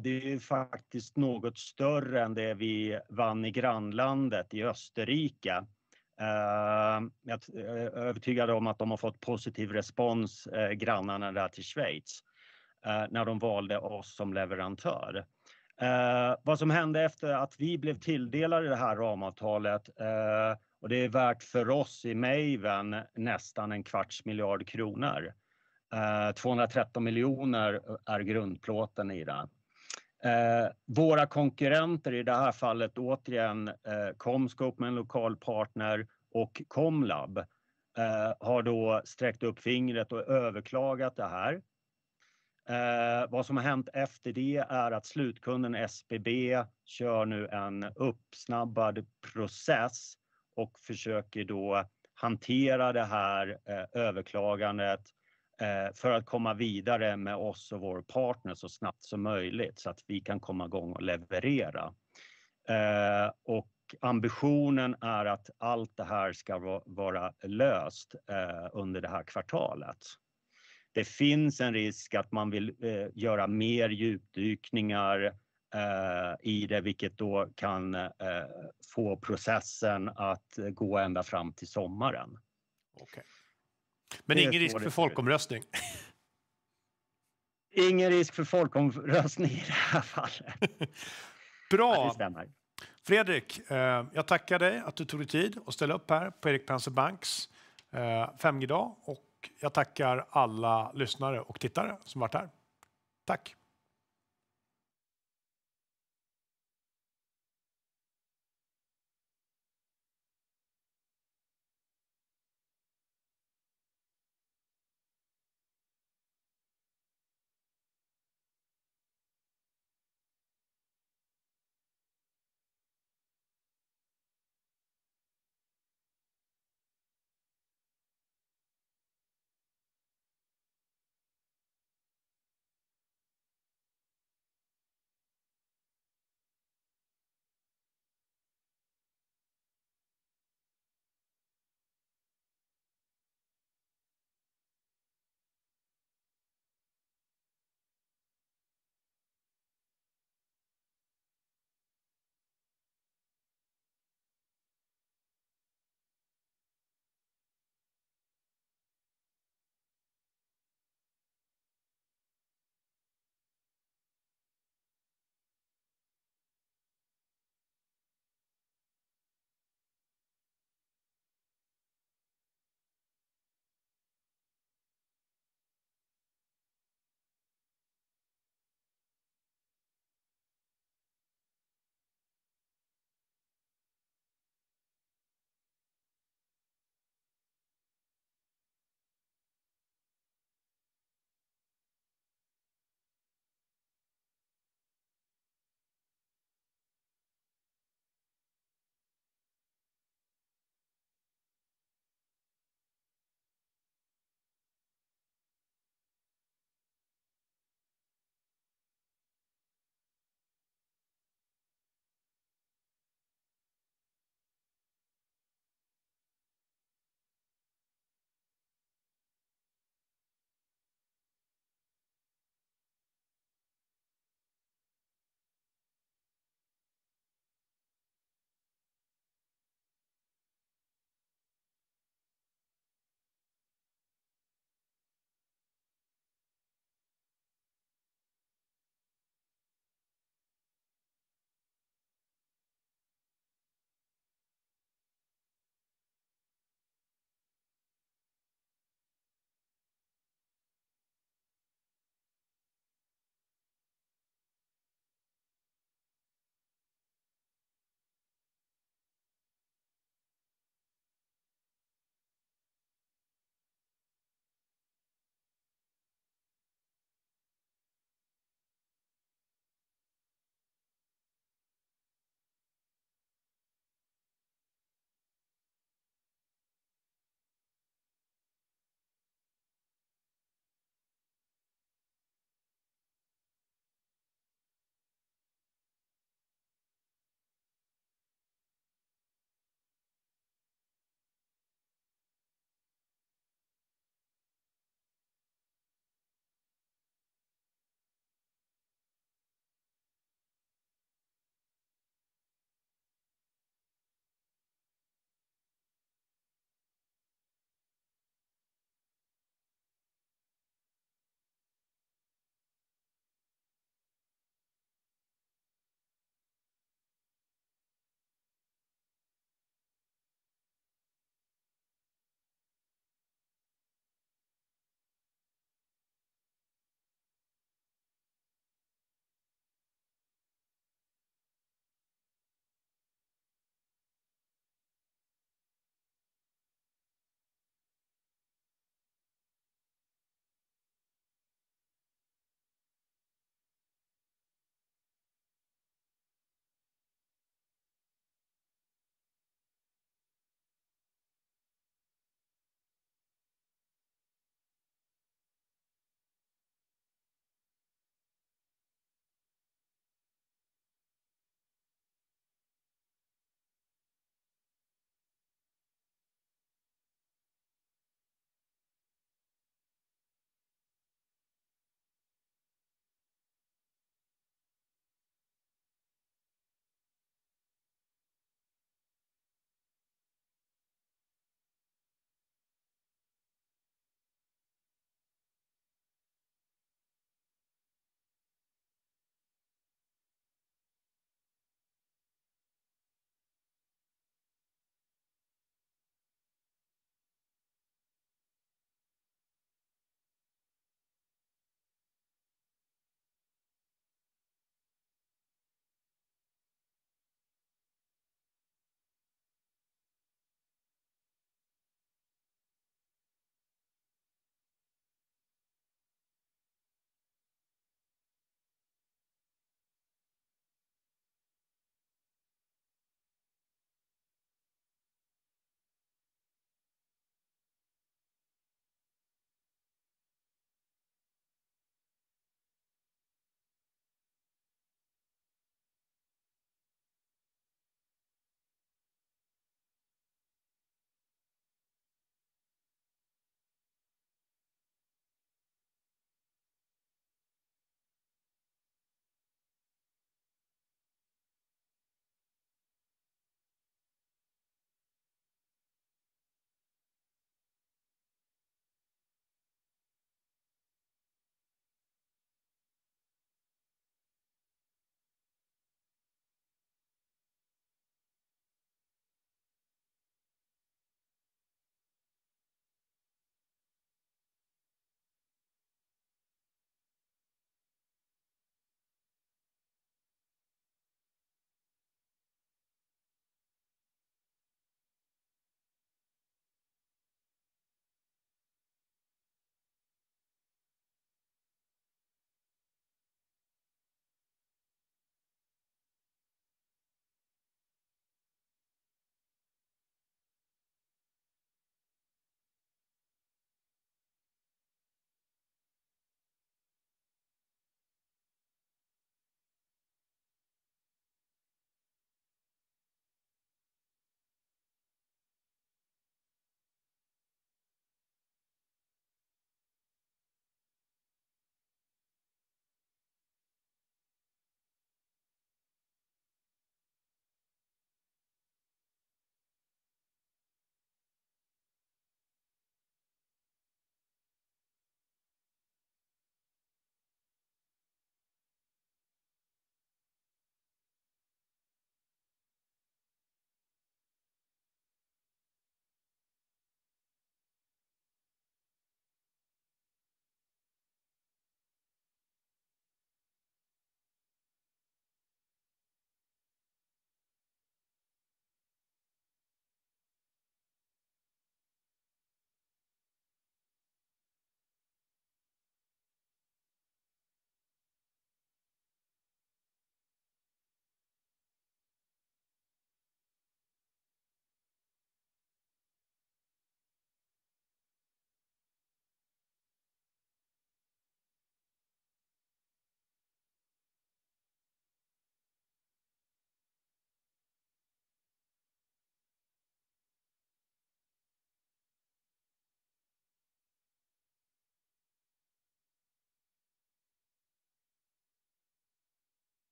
Det är faktiskt något större än det vi vann i grannlandet i Österrike. Jag är övertygad om att de har fått positiv respons, grannarna där till Schweiz, när de valde oss som leverantör. Vad som hände efter att vi blev tilldelade det här ramavtalet, och det är värt för oss i Maven nästan 250 miljoner kronor. 213 miljoner är grundplåten i det. Våra konkurrenter i det här fallet återigen Comscope med en lokal partner och Comlab har då sträckt upp fingret och överklagat det här. Vad som har hänt efter det är att slutkunden SBB kör nu en uppsnabbad process och försöker då hantera det här överklagandet för att komma vidare med oss och vår partner så snabbt som möjligt så att vi kan komma igång och leverera. Och ambitionen är att allt det här ska vara löst under det här kvartalet. Det finns en risk att man vill göra mer djupdykningar i det, vilket då kan få processen att gå ända fram till sommaren. Okay. Men ingen risk för folkomröstning? Ingen risk för folkomröstning i det här fallet. Bra. Ja, det stämmer. Fredrik, jag tackar dig att du tog dig tid att ställa upp här på Erik Penser Banks 5G-dag. Och jag tackar alla lyssnare och tittare som varit här. Tack.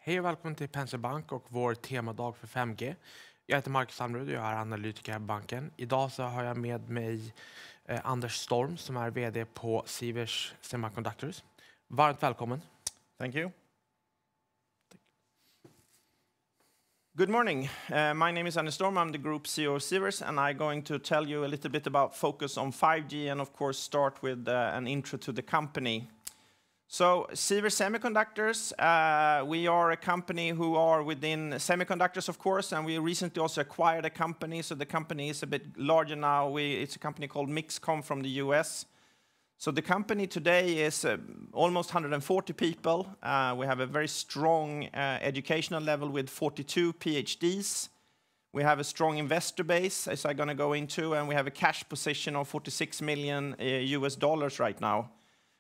Hej och välkommen till Penser Bank och vår temadag för 5G. Jag heter Marcus Sandrud och jag är analytiker här på banken. Idag så har jag med mig Anders Storm som är vd på Sivers Semiconductors. Varmt välkommen. Thank you. Good morning. My name is Anders Storm. I'm the Group CEO of Sivers, and I'm going to tell you a little bit about focus on 5G and, of course, start with an intro to the company. So, Sivers Semiconductors, we are a company who are within semiconductors, of course, and we recently also acquired a company, so the company is a bit larger now. It's a company called Mixcom from the US. So the company today is almost 140 people. We have a very strong educational level with 42 PhDs. We have a strong investor base, as I'm going to go into, and we have a cash position of $46 million right now.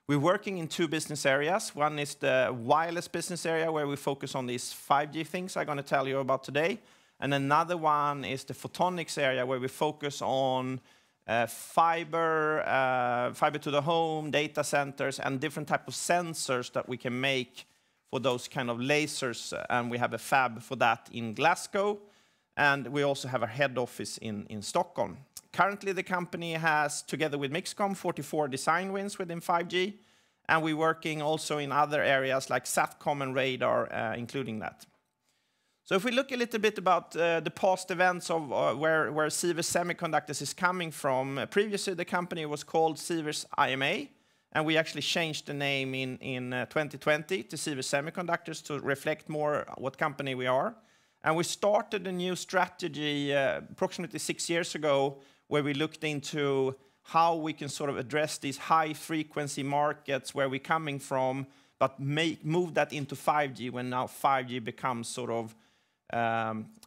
We're working in two business areas. One is the wireless business area, where we focus on these 5G things I'm going to tell you about today. And another one is the photonics area, where we focus on fiber to the home, data centers, and different type of sensors that we can make for those kind of lasers. And we have a fab for that in Glasgow. And we also have a head office in Stockholm. Currently, the company has, together with Mixcom, 44 design wins within 5G. And we're working also in other areas like SATCOM and radar, including that. So if we look a little bit about the past events of where Sivers Semiconductors is coming from, previously the company was called Sivers IMA, and we actually changed the name in 2020 to Sivers Semiconductors to reflect more what company we are. And we started a new strategy approximately 6 years ago, where we looked into how we can sort of address these high-frequency markets where we're coming from, but move that into 5G when now 5G becomes sort of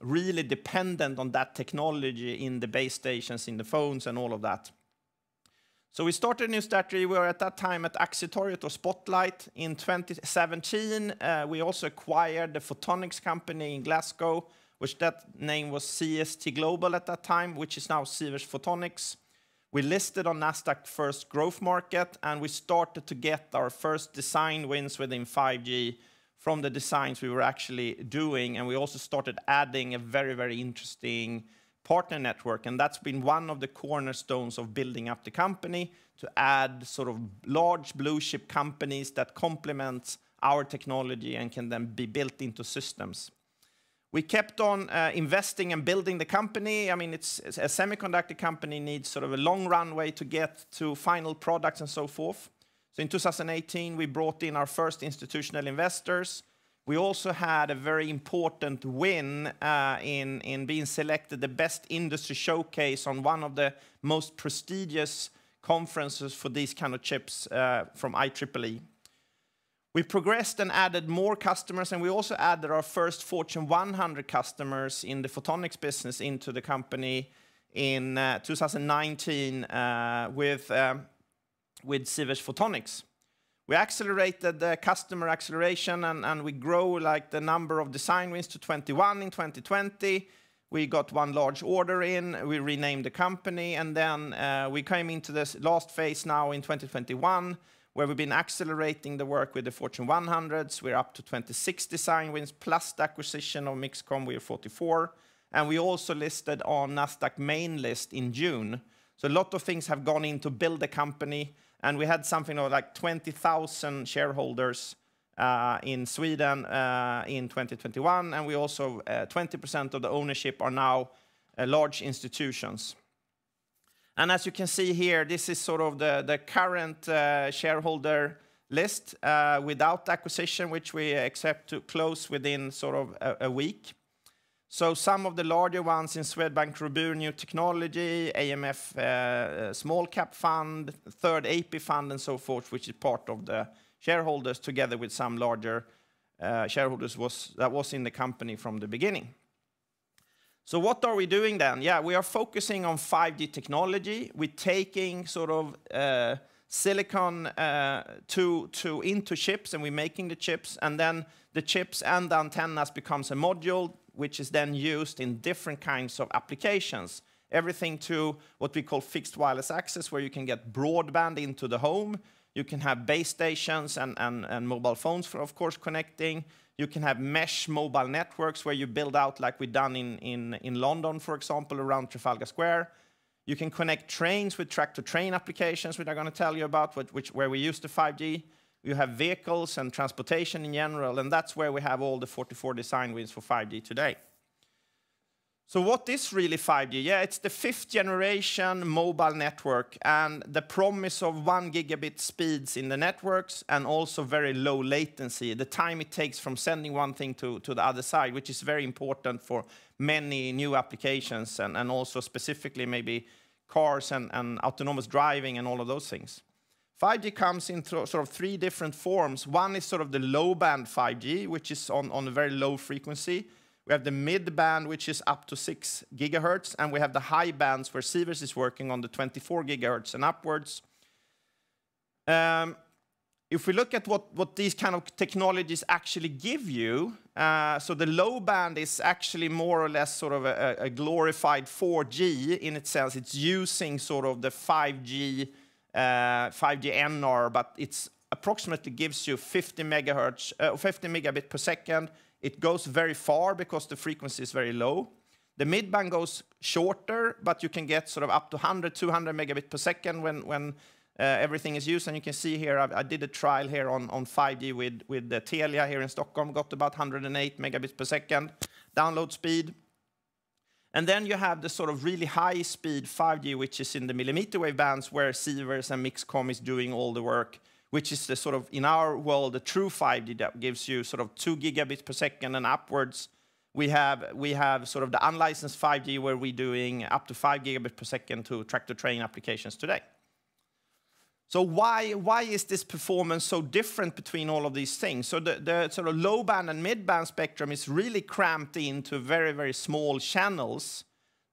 really dependent on that technology in the base stations, in the phones, and all of that. So we started a new strategy. We were at that time at Accetoriet or Spotlight. In 2017, we also acquired the photonics company in Glasgow, which that name was CST Global at that time, which is now Sivers Photonics. We listed on Nasdaq First Growth Market, and we started to get our first design wins within 5G from the designs we were actually doing, and we also started adding a very, very interesting partner network, and that's been one of the cornerstones of building up the company, to add sort of large blue chip companies that complement our technology and can then be built into systems. We kept on investing and building the company. I mean, it's a semiconductor company needs sort of a long runway to get to final products and so forth. So in 2018, we brought in our first institutional investors. We also had a very important win in being selected the best industry showcase on one of the most prestigious conferences for these kind of chips from IEEE. We progressed and added more customers, and we also added our first Fortune 100 customers in the photonics business into the company in 2019 with Sivers Photonics. We accelerated the customer acceleration, and we grow like the number of design wins to 21 in 2020. We got one large order in, we renamed the company, and then we came into this last phase now in 2021, where we've been accelerating the work with the Fortune 100s. We're up to 26 design wins, plus the acquisition of Mixcom, we're 44. And we also listed on Nasdaq main list in June. So a lot of things have gone in to build the company, and we had something like 20,000 shareholders in Sweden in 2021, and we also 20% of the ownership are now large institutions. And as you can see here, this is sort of the current shareholder list without acquisition, which we expect to close within sort of a week. So some of the larger ones in Swedbank Robur New Technology, AMF Small Cap Fund, Third AP Fund, and so forth, which is part of the shareholders, together with some larger shareholders that was in the company from the beginning. So what are we doing then? Yeah, we are focusing on 5G technology. We're taking sort of silicon into chips, and we're making the chips, and then the chips and the antennas becomes a module, which is then used in different kinds of applications. everything to what we call fixed wireless access, where you can get broadband into the home. You can have base stations and mobile phones, of course, connecting. You can have mesh mobile networks where you build out like we've done in London, for example, around Trafalgar Square. You can connect trains with track-to-train applications, which I'm going to tell you about, where we use the 5G. You have vehicles and transportation in general, and that's where we have all the 44 design wins for 5G today. So what is really 5G? Yeah, it's the 5th generation mobile network, and the promise of 1 gigabit speeds in the networks, and also very low latency, the time it takes from sending one thing to the other side, which is very important for many new applications, and also specifically maybe cars and autonomous driving and all of those things. 5G comes in sort of 3 different forms. One is sort of the low-band 5G, which is on a very low frequency. We have the mid-band, which is up to 6 gigahertz, and we have the high bands where Sivers is working on the 24 gigahertz and upwards. If we look at what these kind of technologies actually give you, so the low band is actually more or less sort of a glorified 4G in its sense. It's using sort of the 5G NR, but it's approximately gives you 50 megahertz, 50 megabit per second. It goes very far because the frequency is very low. The mid-band goes shorter, but you can get sort of up to 100, 200 megabit per second when everything is used. And you can see here, I did a trial here on 5G with the Telia here in Stockholm, got about 108 megabits per second download speed. And then you have the sort of really high-speed 5G, which is in the millimeter wave bands, where Sivers and Mixcom is doing all the work, which is the sort of, in our world, the true 5G that gives you sort of 2 gigabits per second and upwards. We have sort of the unlicensed 5G, where we're doing up to 5 gigabits per second to track-to-train applications today. So why is this performance so different between all of these things? So the sort of low band and mid band spectrum is really cramped into very, very small channels,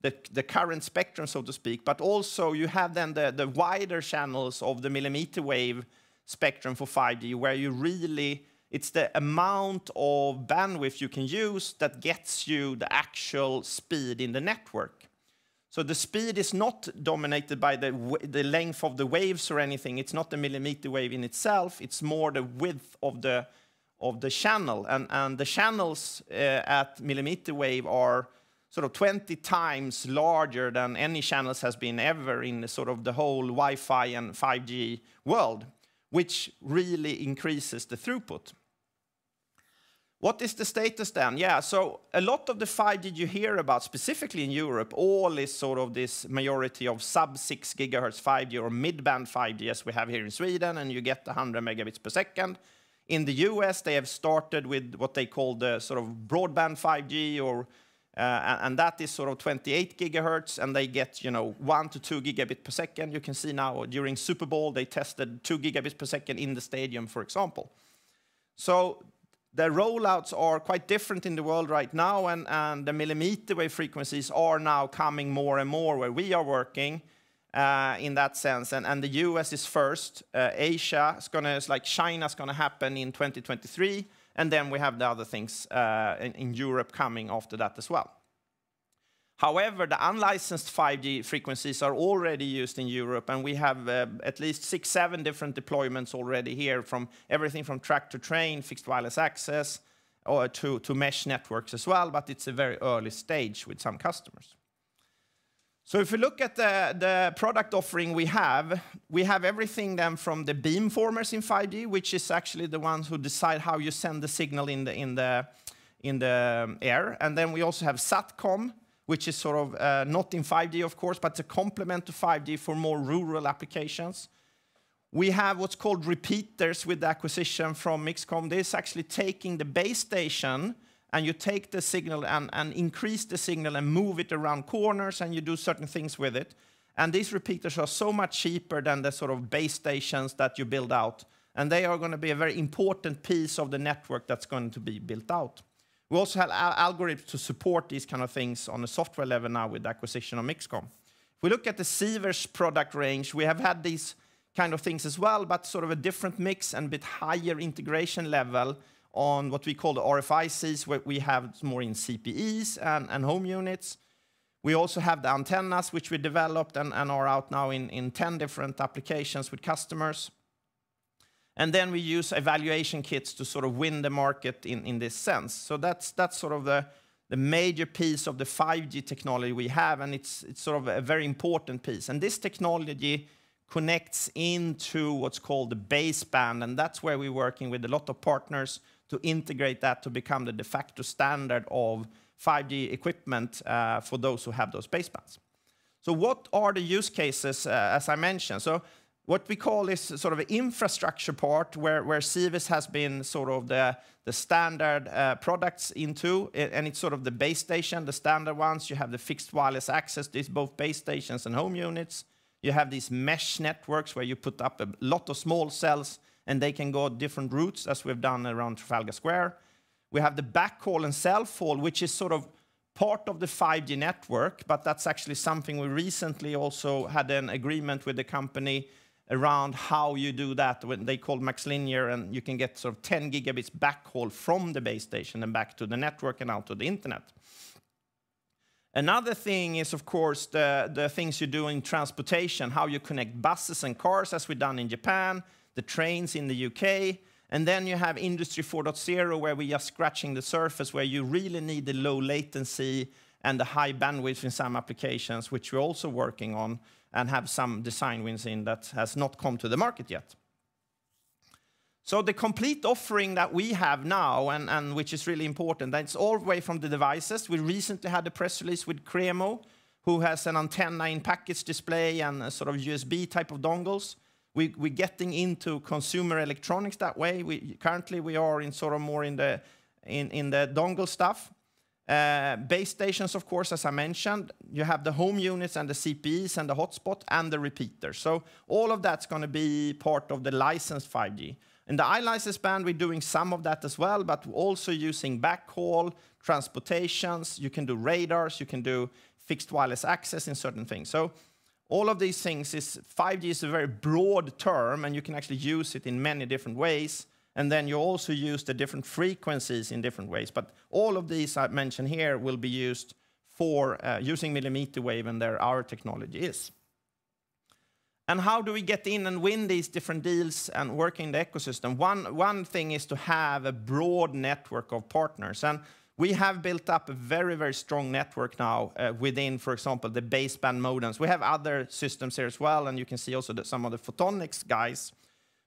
the current spectrum, so to speak, but also you have then the wider channels of the millimeter wave spectrum for 5G, where you really, it's the amount of bandwidth you can use that gets you the actual speed in the network. So the speed is not dominated by the length of the waves or anything. It's not the millimeter wave in itself. It's more the width of the channel. And the channels at millimeter wave are sort of 20 times larger than any channels has been ever in the sort of the whole Wi-Fi and 5G world, which really increases the throughput. What is the status then? Yeah, so a lot of the 5G you hear about, specifically in Europe, all is sort of this majority of sub-6 gigahertz 5G or mid-band 5G, as we have here in Sweden, and you get 100 megabits per second. In the US, they have started with what they call the sort of broadband 5G, and that is sort of 28 gigahertz, and they get, 1 to 2 gigabit per second. You can see now during Super Bowl, they tested 2 gigabits per second in the stadium, for example. So the rollouts are quite different in the world right now, and the millimeter wave frequencies are now coming more and more where we are working in that sense. And the US is first. Asia is like China's going to happen in 2023. And then we have the other things in Europe coming after that as well. However, the unlicensed 5G frequencies are already used in Europe, and we have at least 6, 7 different deployments already here, from everything from track-to-train, fixed wireless access, or to mesh networks as well, but it's a very early stage with some customers. So if we look at the product offering we have everything then from the beamformers in 5G, which is actually the ones who decide how you send the signal in the air. And then we also have SATCOM, which is sort of not in 5G, of course, but it's a complement to 5G for more rural applications. We have what's called repeaters with the acquisition from Mixcom. This is actually taking the base station, and you take the signal and increase the signal and move it around corners, and you do certain things with it. And these repeaters are so much cheaper than the sort of base stations that you build out. And they are going to be a very important piece of the network that's going to be built out. We also have algorithms to support these kind of things on a software level now with the acquisition of Mixcom. If we look at the Sivers product range, we have had these kind of things as well, but sort of a different mix and a bit higher integration level on what we call the RFICs, where we have more in CPEs and home units. We also have the antennas, which we developed and are out now in 10 different applications with customers. And then we use evaluation kits to sort of win the market in this sense. So that's sort of the major piece of the 5G technology we have, and it's sort of a very important piece. And this technology connects into what's called the baseband, and that's where we're working with a lot of partners to integrate that to become the de facto standard of 5G equipment for those who have those basebands. So what are the use cases, as I mentioned? So what we call is sort of an infrastructure part where Sivers has been sort of the standard products into, and it's sort of the base station, the standard ones. You have the fixed wireless access, these both base stations and home units. You have these mesh networks where you put up a lot of small cells and they can go different routes, as we've done around Trafalgar Square. We have the backhaul and self-haul, which is sort of part of the 5G network, but that's actually something we recently also had an agreement with the company around how you do that. When they call MaxLinear, and you can get sort of 10 gigabits backhaul from the base station and back to the network and out to the internet. Another thing is, of course, the things you do in transportation, how you connect buses and cars, as we've done in Japan, the trains in the UK, and then you have Industry 4.0, where we're just scratching the surface, where you really need the low latency and the high bandwidth in some applications, which we're also working on and have some design wins in that has not come to the market yet. So the complete offering that we have now, and which is really important, that's all the way from the devices. We recently had a press release with Cremo, who has an antenna in package display and a sort of USB type of dongles. We're getting into consumer electronics that way. Currently we are in sort of more in the dongle stuff. Base stations, of course, as I mentioned, you have the home units and the CPEs and the hotspot and the repeater. So all of that's going to be part of the licensed 5G. In the iLicense band, we're doing some of that as well, but also using backhaul, transportations, you can do radars, you can do fixed wireless access in certain things. So all of these things 5G is a very broad term, and you can actually use it in many different ways. And then you also use the different frequencies in different ways. But all of these I mentioned here will be used for using millimeter wave, and there our technology is. And how do we get in and win these different deals and work in the ecosystem? One thing is to have a broad network of partners. And we have built up a very, very strong network now within, for example, the baseband modems. We have other systems here as well, and you can see also that some of the photonics guys.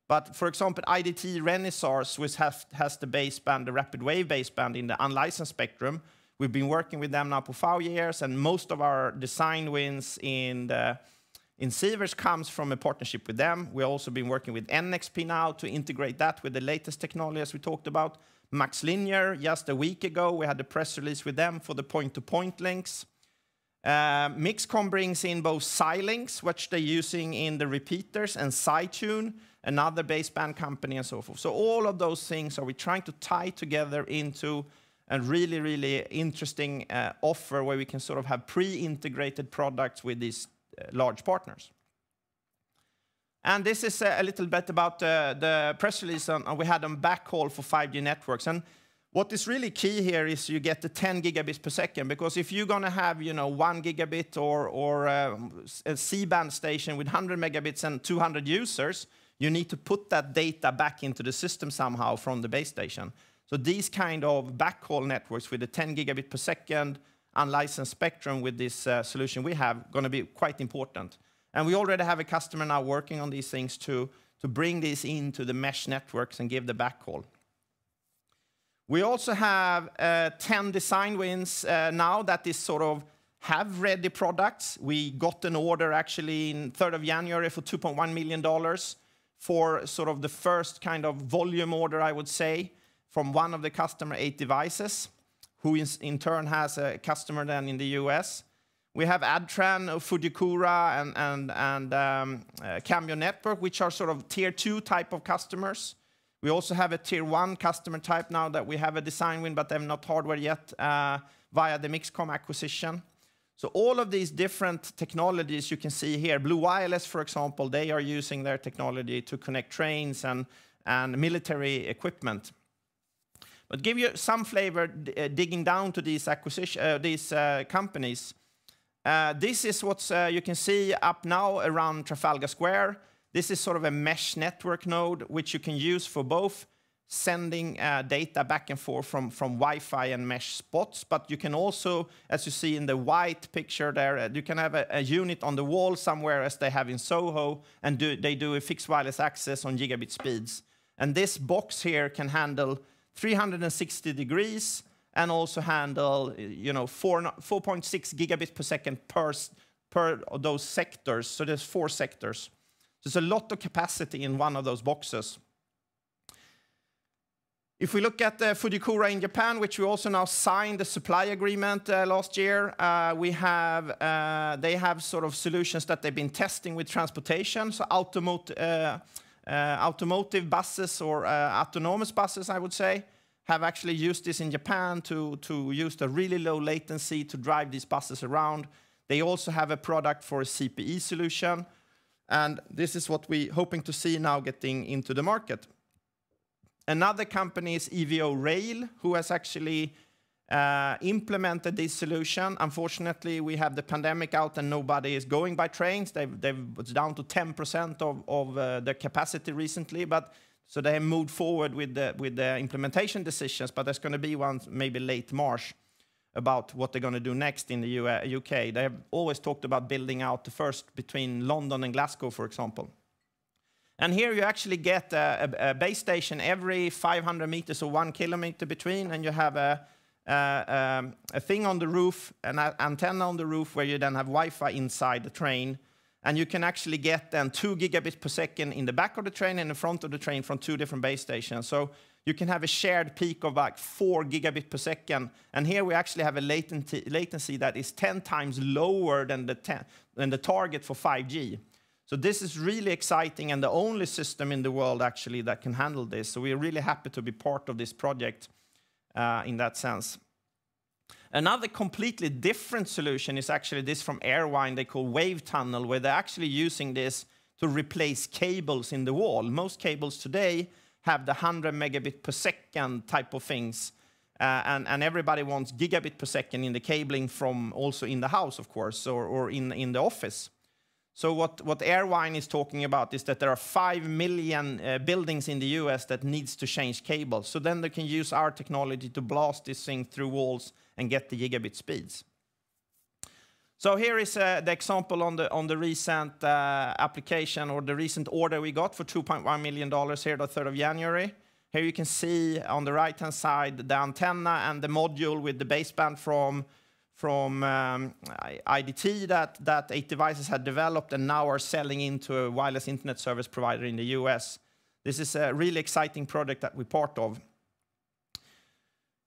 But for example, IDT Renesas, which has the baseband, the rapid wave baseband in the unlicensed spectrum. We've been working with them now for 5 years, and most of our design wins in Sivers comes from a partnership with them. We've also been working with NXP now to integrate that with the latest technology, as we talked about. MaxLinear, just a week ago, we had a press release with them for the point-to-point links. Mixcom brings in both Xilinx, which they're using in the repeaters, and SiTune, another baseband company, and so forth. So all of those things are we trying to tie together into a really, really interesting offer where we can sort of have pre-integrated products with these large partners. And this is a little bit about the press release we had on backhaul for 5G networks. And what is really key here is you get the 10 gigabits per second, because if you're going to have 1 gigabit or a C-band station with 100 megabits and 200 users, you need to put that data back into the system somehow from the base station. So these kind of backhaul networks with the 10 gigabit per second unlicensed spectrum with this solution we have going to be quite important. And we already have a customer now working on these things to bring these into the mesh networks and give the backhaul. We also have 10 design wins now that is sort of have ready products. We got an order actually in 3rd of January for $2.1 million for sort of the first kind of volume order, I would say, from one of the customer 8 devices, who in turn has a customer then in the US. We have Adtran, Fujikura, and Cambio Network, which are sort of tier 2 type of customers. We also have a tier 1 customer type now that we have a design win, but they're not hardware yet, via the Mixcom acquisition. So all of these different technologies you can see here. Blue Wireless, for example, they are using their technology to connect trains and military equipment. But give you some flavor digging down to these companies. This is what you can see up now around Trafalgar Square. This is sort of a mesh network node, which you can use for both sending data back and forth from Wi-Fi and mesh spots. But you can also, as you see in the white picture there, you can have a unit on the wall somewhere, as they have in Soho, and they do a fixed wireless access on gigabit speeds. And this box here can handle 360 degrees and also handle 4.6 gigabit per second per of those sectors. So there's 4 sectors. There's a lot of capacity in one of those boxes. If we look at Fujikura in Japan, which we also now signed a supply agreement last year, they have sort of solutions that they've been testing with transportation, so automotive buses or autonomous buses, I would say, have actually used this in Japan to use the really low latency to drive these buses around. They also have a product for a CPE solution, and this is what we're hoping to see now getting into the market. Another company is EVO Rail, who has actually implemented this solution. Unfortunately, we have the pandemic out and nobody is going by trains. It's down to 10% of their capacity recently, so they have moved forward with the implementation decisions, but there's going to be one maybe late March about what they're going to do next in the UK. They have always talked about building out the first between London and Glasgow, for example. And here you actually get a base station every 500 meters or 1 kilometer between, and you have a thing on the roof, an antenna on the roof, where you then have Wi-Fi inside the train. And you can actually get then 2 gigabits per second in the back of the train and in the front of the train from 2 different base stations. So you can have a shared peak of like 4 gigabits per second. And here we actually have a latency that is 10 times lower than the target for 5G. So this is really exciting, and the only system in the world actually that can handle this. So we're really happy to be part of this project in that sense. Another completely different solution is actually this from Airvine they call Wave Tunnel, where they're actually using this to replace cables in the wall. Most cables today have the 100 megabit per second type of things, and everybody wants gigabit per second in the cabling from also in the house, of course, or in the office. So what Airvine is talking about is that there are 5 million buildings in the US that needs to change cables. So then they can use our technology to blast this thing through walls and get the gigabit speeds. So here is the example on the recent application, or the recent order we got for $2.1 million here the 3rd of January. Here you can see on the right-hand side the antenna and the module with the baseband from IDT that 8 Devices had developed and now are selling into a wireless internet service provider in the US. This is a really exciting project that we're part of.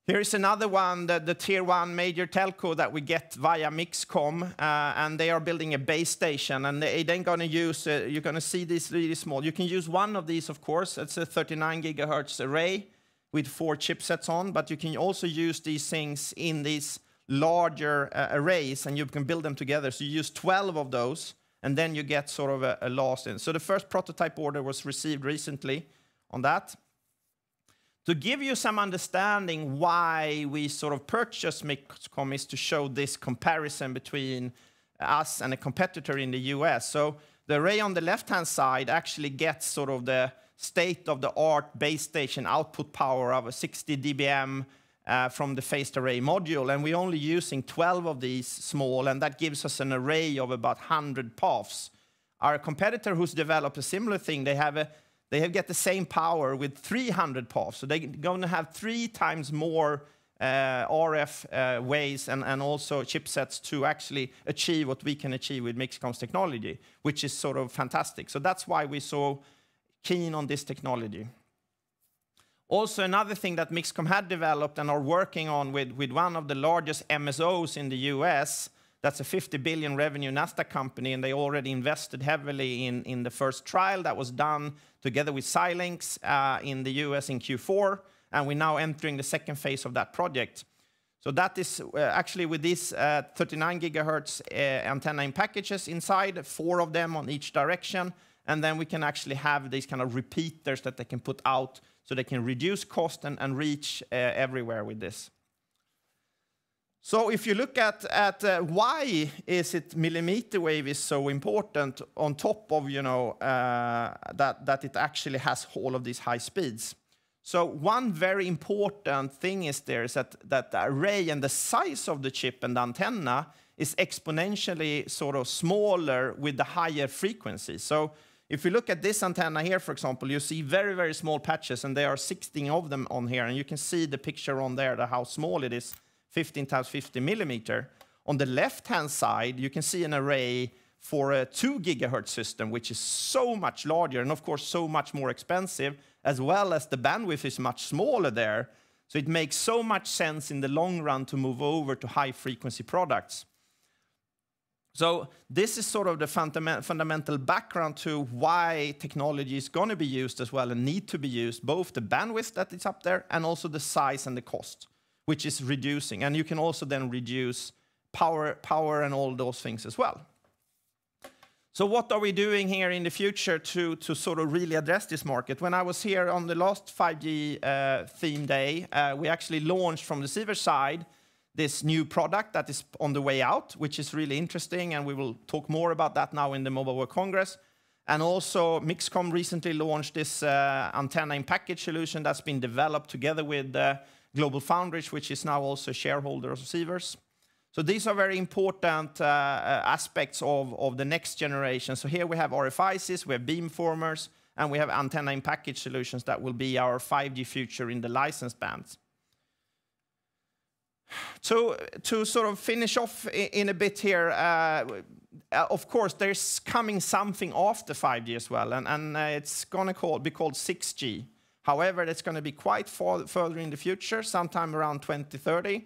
Here is another one, the tier 1 major telco that we get via Mixcom, and they are building a base station, and they're then going to use, you're going to see this really small. You can use one of these, of course. It's a 39 gigahertz array with 4 chipsets on, but you can also use these things in these larger arrays, and you can build them together. So you use 12 of those, and then you get sort of a last in. So the first prototype order was received recently on that. To give you some understanding why we sort of purchased Mixcom is to show this comparison between us and a competitor in the US. So the array on the left-hand side actually gets sort of the state-of-the-art base station output power of a 60 dBm from the phased array module, and we're only using 12 of these small, and that gives us an array of about 100 Paus. Our competitor who's developed a similar thing, they get the same power with 300 Paus, so they're going to have 3 times more RF ways and also chipsets to actually achieve what we can achieve with Mixcom's technology, which is sort of fantastic. So that's why we're so keen on this technology. Also, another thing that Mixcom had developed and are working on with one of the largest MSOs in the US, that's a 50 billion revenue Nasdaq company, and they already invested heavily in the first trial that was done together with Xilinx in the US in Q4, and we're now entering the second phase of that project. So that is actually with these 39 gigahertz antenna in packages inside, 4 of them on each direction, and then we can actually have these kind of repeaters that they can put out so they can reduce cost and reach everywhere with this. So if you look at why is it millimeter wave is so important on top of, you know, that it actually has all of these high speeds. So one very important thing is that the array and the size of the chip and the antenna is exponentially sort of smaller with the higher frequency. So if you look at this antenna here, for example, you see very, very small patches, and there are 16 of them on here, and you can see the picture on there, how small it is, 15 times 50 millimeter. On the left-hand side, you can see an array for a 2 gigahertz system, which is so much larger and, of course, so much more expensive, as well as the bandwidth is much smaller there. So it makes so much sense in the long run to move over to high-frequency products. So this is sort of the fundamental background to why technology is going to be used as well and need to be used, both the bandwidth that is up there and also the size and the cost, which is reducing. And you can also then reduce power and all those things as well. So what are we doing here in the future to sort of really address this market? When I was here on the last 5G theme day, we actually launched from the Sivers side this new product that is on the way out, which is really interesting, and we will talk more about that now in the Mobile World Congress. And also, Mixcom recently launched this antenna in package solution that's been developed together with Global Foundries, which is now also a shareholder of Sivers. So these are very important aspects of the next generation. So here we have RFICs, we have beamformers, and we have antenna in package solutions that will be our 5G future in the licensed bands. To sort of finish off in a bit here, of course, there's coming something after 5G as well, and it's going to be called 6G. However, it's going to be quite further in the future, sometime around 2030.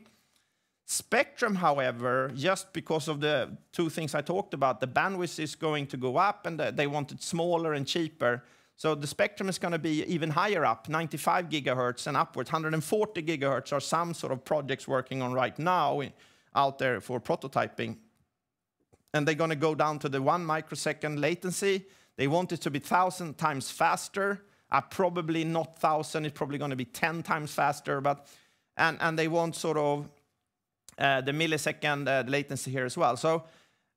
Spectrum, however, just because of the two things I talked about, the bandwidth is going to go up, and they want it smaller and cheaper. So the spectrum is going to be even higher up, 95 gigahertz and upwards. 140 gigahertz are some sort of projects working on right now out there for prototyping. And they're going to go down to the 1 microsecond latency. They want it to be 1,000 times faster. Probably not 1,000, it's probably going to be 10 times faster. And they want sort of the millisecond latency here as well.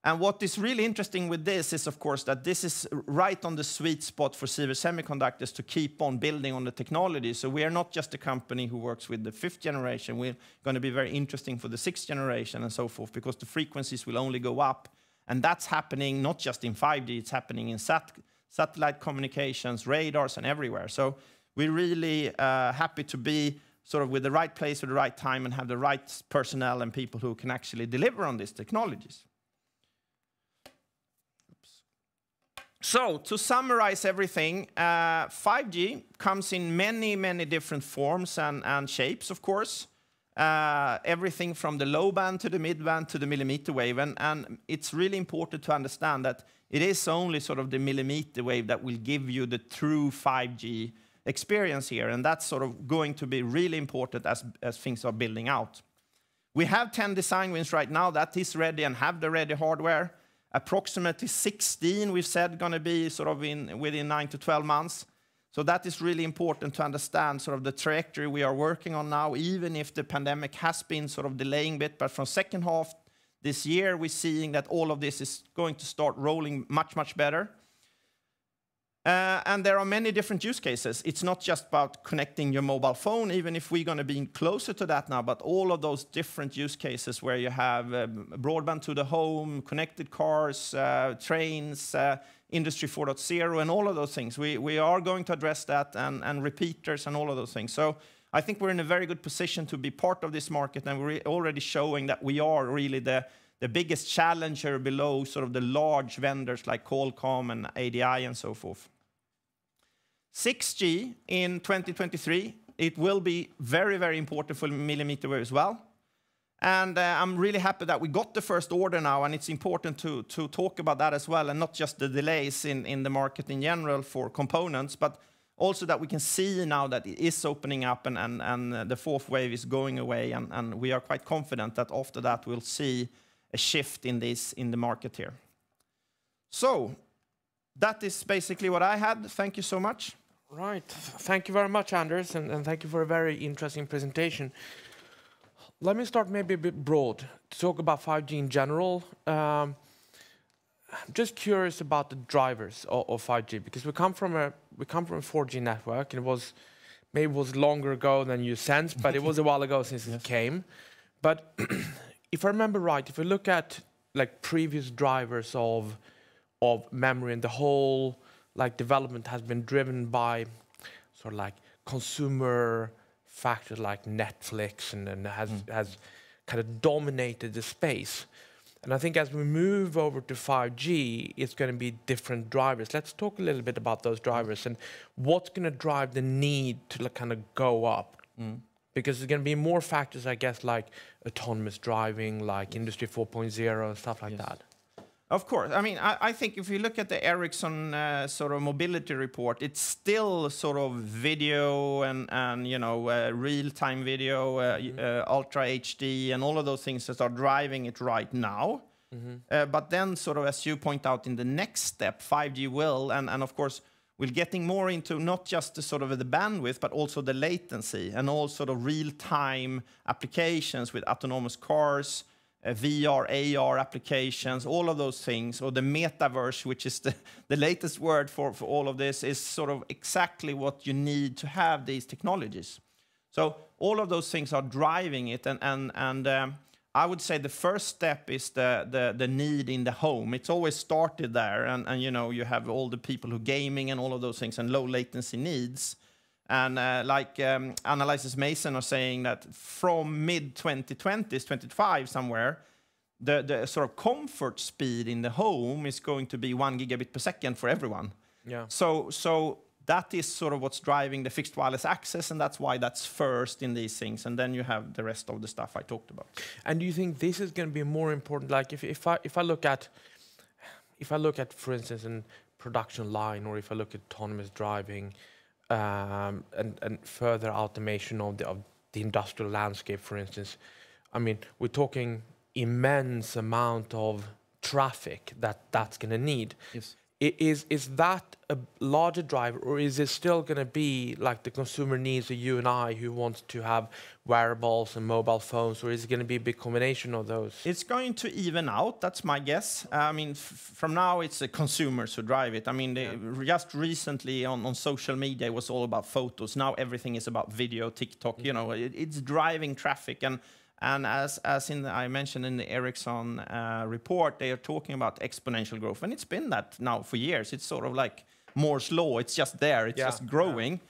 And what is really interesting with this is, of course, that this is right on the sweet spot for Sivers Semiconductors to keep on building on the technology. So we are not just a company who works with the 5th generation. We're going to be very interesting for the 6th generation and so forth, because the frequencies will only go up. And that's happening not just in 5G, it's happening in satellite communications, radars, and everywhere. So we're really happy to be sort of with the right place at the right time and have the right personnel and people who can actually deliver on these technologies. So, to summarize everything, 5G comes in many, many different forms and shapes, of course. Everything from the low band to the mid band to the millimeter wave. And it's really important to understand that it is only sort of the millimeter wave that will give you the true 5G experience here. And that's sort of going to be really important as things are building out. We have 10 design wins right now that is ready and have the ready hardware. Approximately 16, we've said, going to be sort of within 9 to 12 months. So that is really important to understand sort of the trajectory we are working on now, even if the pandemic has been sort of delaying a bit. But from second half this year, we're seeing that all of this is going to start rolling much, much better. And there are many different use cases. It's not just about connecting your mobile phone, even if we're going to be closer to that now, but all of those different use cases where you have broadband to the home, connected cars, trains, Industry 4.0, and all of those things. We are going to address that, and repeaters and all of those things. So I think we're in a very good position to be part of this market, and we're already showing that we are really the biggest challenger below sort of the large vendors like Qualcomm and ADI and so forth. 6G in 2023, it will be very, very important for millimeter wave as well. And I'm really happy that we got the first order now, and it's important to talk about that as well, and not just the delays in the market in general for components, but also that we can see now that it is opening up and the 4th wave is going away, and we are quite confident that after that we'll see a shift in the market here. So that is basically what I had. Thank you so much. Right. Thank you very much, Anders, and thank you for a very interesting presentation. Let me start maybe a bit broad to talk about 5G in general. I'm just curious about the drivers of 5G, because we come from a 4G network, and it was longer ago than you sense, but it was a while ago since it came. But if I remember right, if we look at like previous drivers of memory, and the whole like development has been driven by sort of like consumer factors like Netflix, and has kind of dominated the space. And I think as we move over to 5G, it's going to be different drivers. Let's talk a little bit about those drivers and what's going to drive the need to like kind of go up. Because there's going to be more factors, I guess, like autonomous driving, like Industry 4.0 and stuff like that. Of course. I mean, I think if you look at the Ericsson sort of mobility report, it's still sort of video and you know, real-time video, Ultra HD, and all of those things that are driving it right now. But then sort of, as you point out, in the next step, 5G will, and of course, we're getting more into not just the sort of the bandwidth, but also the latency and all sort of real-time applications with autonomous cars, VR, AR applications, all of those things, or the metaverse, which is the latest word for all of this, is sort of exactly what you need to have these technologies. So all of those things are driving it, and I would say the first step is the need in the home. It's always started there, and you know, you have all the people who gaming and all of those things and low latency needs. And like Analysis Mason are saying that from mid-2020s, 25 somewhere, the sort of comfort speed in the home is going to be 1 gigabit per second for everyone. Yeah. So that is sort of what's driving the fixed wireless access, and that's why that's first in these things. And then you have the rest of the stuff I talked about. And do you think this is going to be more important? Like if I look at, for instance, a production line, or if I look at autonomous driving, and further automation of the industrial landscape, for instance. I mean, we're talking immense amount of traffic that's going to need. Yes. Is that a larger driver, or is it still going to be like the consumer needs of you and I who wants to have wearables and mobile phones, or is it going to be a big combination of those? It's going to even out, that's my guess. I mean, from now it's the consumers who drive it. I mean, just recently on social media it was all about photos. Now everything is about video, TikTok, you know, it's driving traffic. And as I mentioned in the Ericsson report, they are talking about exponential growth, and it's been that now for years. It's sort of like Moore's law. It's just there. It's just growing.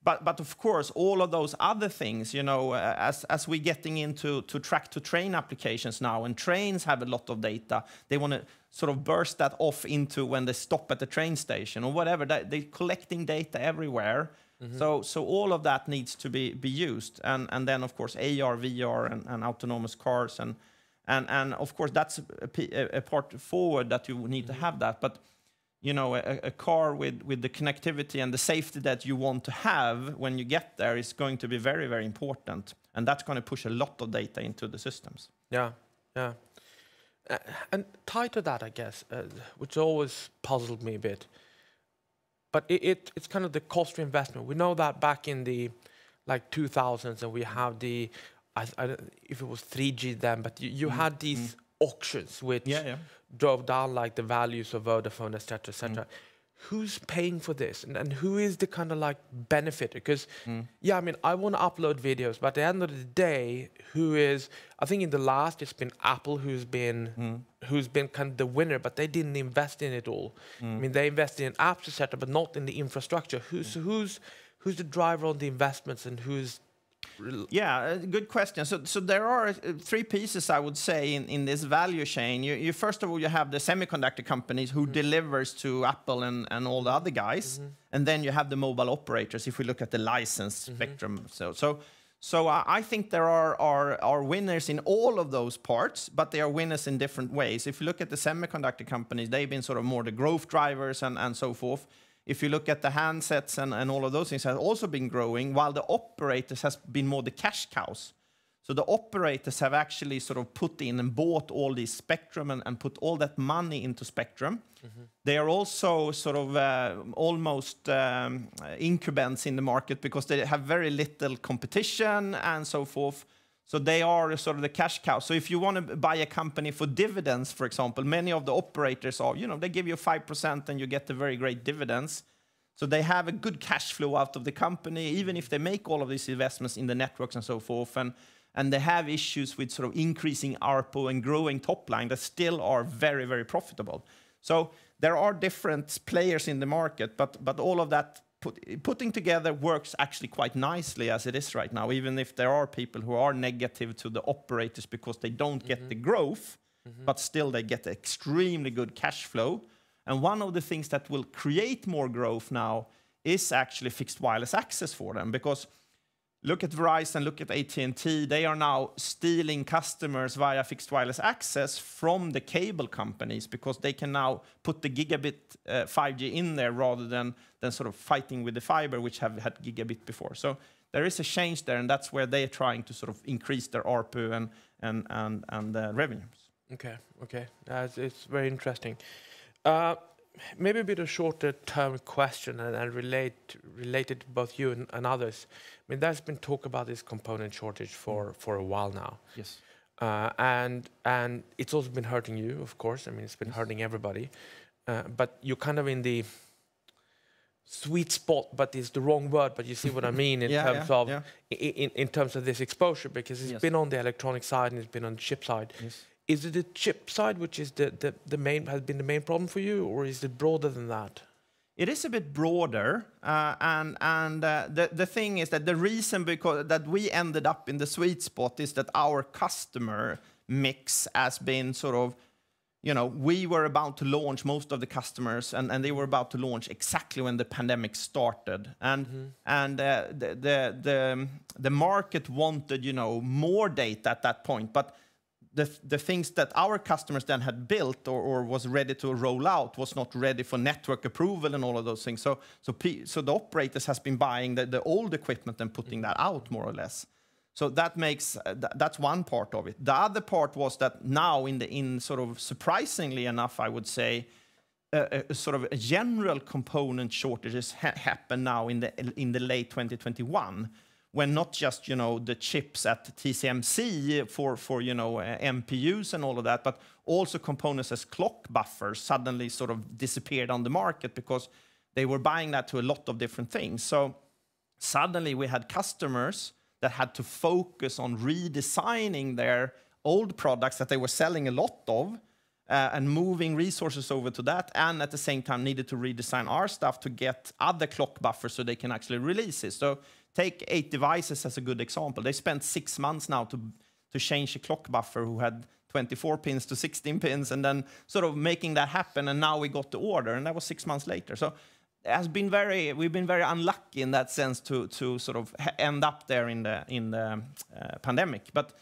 Yeah. But of course, all of those other things, you know, as we're getting into track-to-train applications now, and trains have a lot of data, they want to sort of burst that off into when they stop at the train station or whatever. They're collecting data everywhere. So all of that needs to be used, and then of course AR, VR, and autonomous cars, and of course that's a part forward that you need to have that. But you know, a car with the connectivity and the safety that you want to have when you get there is going to be very, very important, and that's going to push a lot of data into the systems. Yeah. And tied to that, I guess, which always puzzled me a bit. But it's kind of the cost of investment. We know that back in the like 2000s, and we have the, I don't, if it was 3G then, but you had these auctions which drove down like the values of Vodafone, etc., etc. Who's paying for this, and who is the kind of like benefit? Because I mean, I want to upload videos, but at the end of the day, who is? I think in the last it's been Apple who's been kind of the winner, but they didn't invest in it all. I mean, they invested in apps, etc., but not in the infrastructure. Who's the driver on the investments, and who's? Yeah, good question. So there are three pieces, I would say, in this value chain. You first of all, you have the semiconductor companies who delivers to Apple and all the other guys, and then you have the mobile operators. If we look at the license spectrum, so I think there are winners in all of those parts, but they are winners in different ways. If you look at the semiconductor companies, they've been sort of more the growth drivers and so forth. If you look at the handsets and all of those things have also been growing, while the operators has been more the cash cows. So the operators have actually sort of put in and bought all these spectrum and put all that money into spectrum. They are also sort of almost incumbents in the market because they have very little competition and so forth. So they are sort of the cash cow. So if you want to buy a company for dividends, for example, many of the operators are, they give you 5% and you get the very great dividends. So they have a good cash flow out of the company, even if they make all of these investments in the networks and so forth. And they have issues with sort of increasing ARPU and growing top line that still are very, very profitable. So there are different players in the market, but all of that putting together works actually quite nicely as it is right now, even if there are people who are negative to the operators because they don't get the growth, but still they get extremely good cash flow. And one of the things that will create more growth now is actually fixed wireless access for them, because look at Verizon, look at AT&T. They are now stealing customers via fixed wireless access from the cable companies because they can now put the gigabit 5G in there rather than sort of fighting with the fiber, which have had gigabit before. So there is a change there, and that's where they are trying to sort of increase their ARPU and revenues. Okay. It's very interesting. Maybe a bit of shorter-term question and related to both you and others. I mean, there's been talk about this component shortage for a while now. Yes. And it's also been hurting you, of course. I mean, it's been hurting everybody. But you're kind of in the sweet spot, but it's the wrong word. But you see what I mean in terms of this exposure, because it's been on the electronic side and it's been on the chip side. Yes. Is it the chip side which is the main has been the main problem for you, or is it broader than that? It is a bit broader, the thing is that the reason that we ended up in the sweet spot is that our customer mix has been sort of, we were about to launch most of the customers, and they were about to launch exactly when the pandemic started, the market wanted more data at that point, but the things that our customers then had built or was ready to roll out was not ready for network approval and all of those things. So the operators has been buying the old equipment and putting that out more or less. So that makes that's one part of it. The other part was that now in sort of surprisingly enough, I would say, sort of a general component shortages happen now in the late 2021. When not just the chips at TSMC for MPUs and all of that, but also components as clock buffers suddenly sort of disappeared on the market because they were buying that to a lot of different things. So suddenly we had customers that had to focus on redesigning their old products that they were selling a lot of, and moving resources over to that, and at the same time needed to redesign our stuff to get other clock buffers so they can actually release it. So take 8 devices as a good example. They spent 6 months now to change a clock buffer who had 24 pins to 16 pins, and then sort of making that happen, and now we got the order, and that was 6 months later. So we've been very unlucky in that sense to sort of end up there in the pandemic. But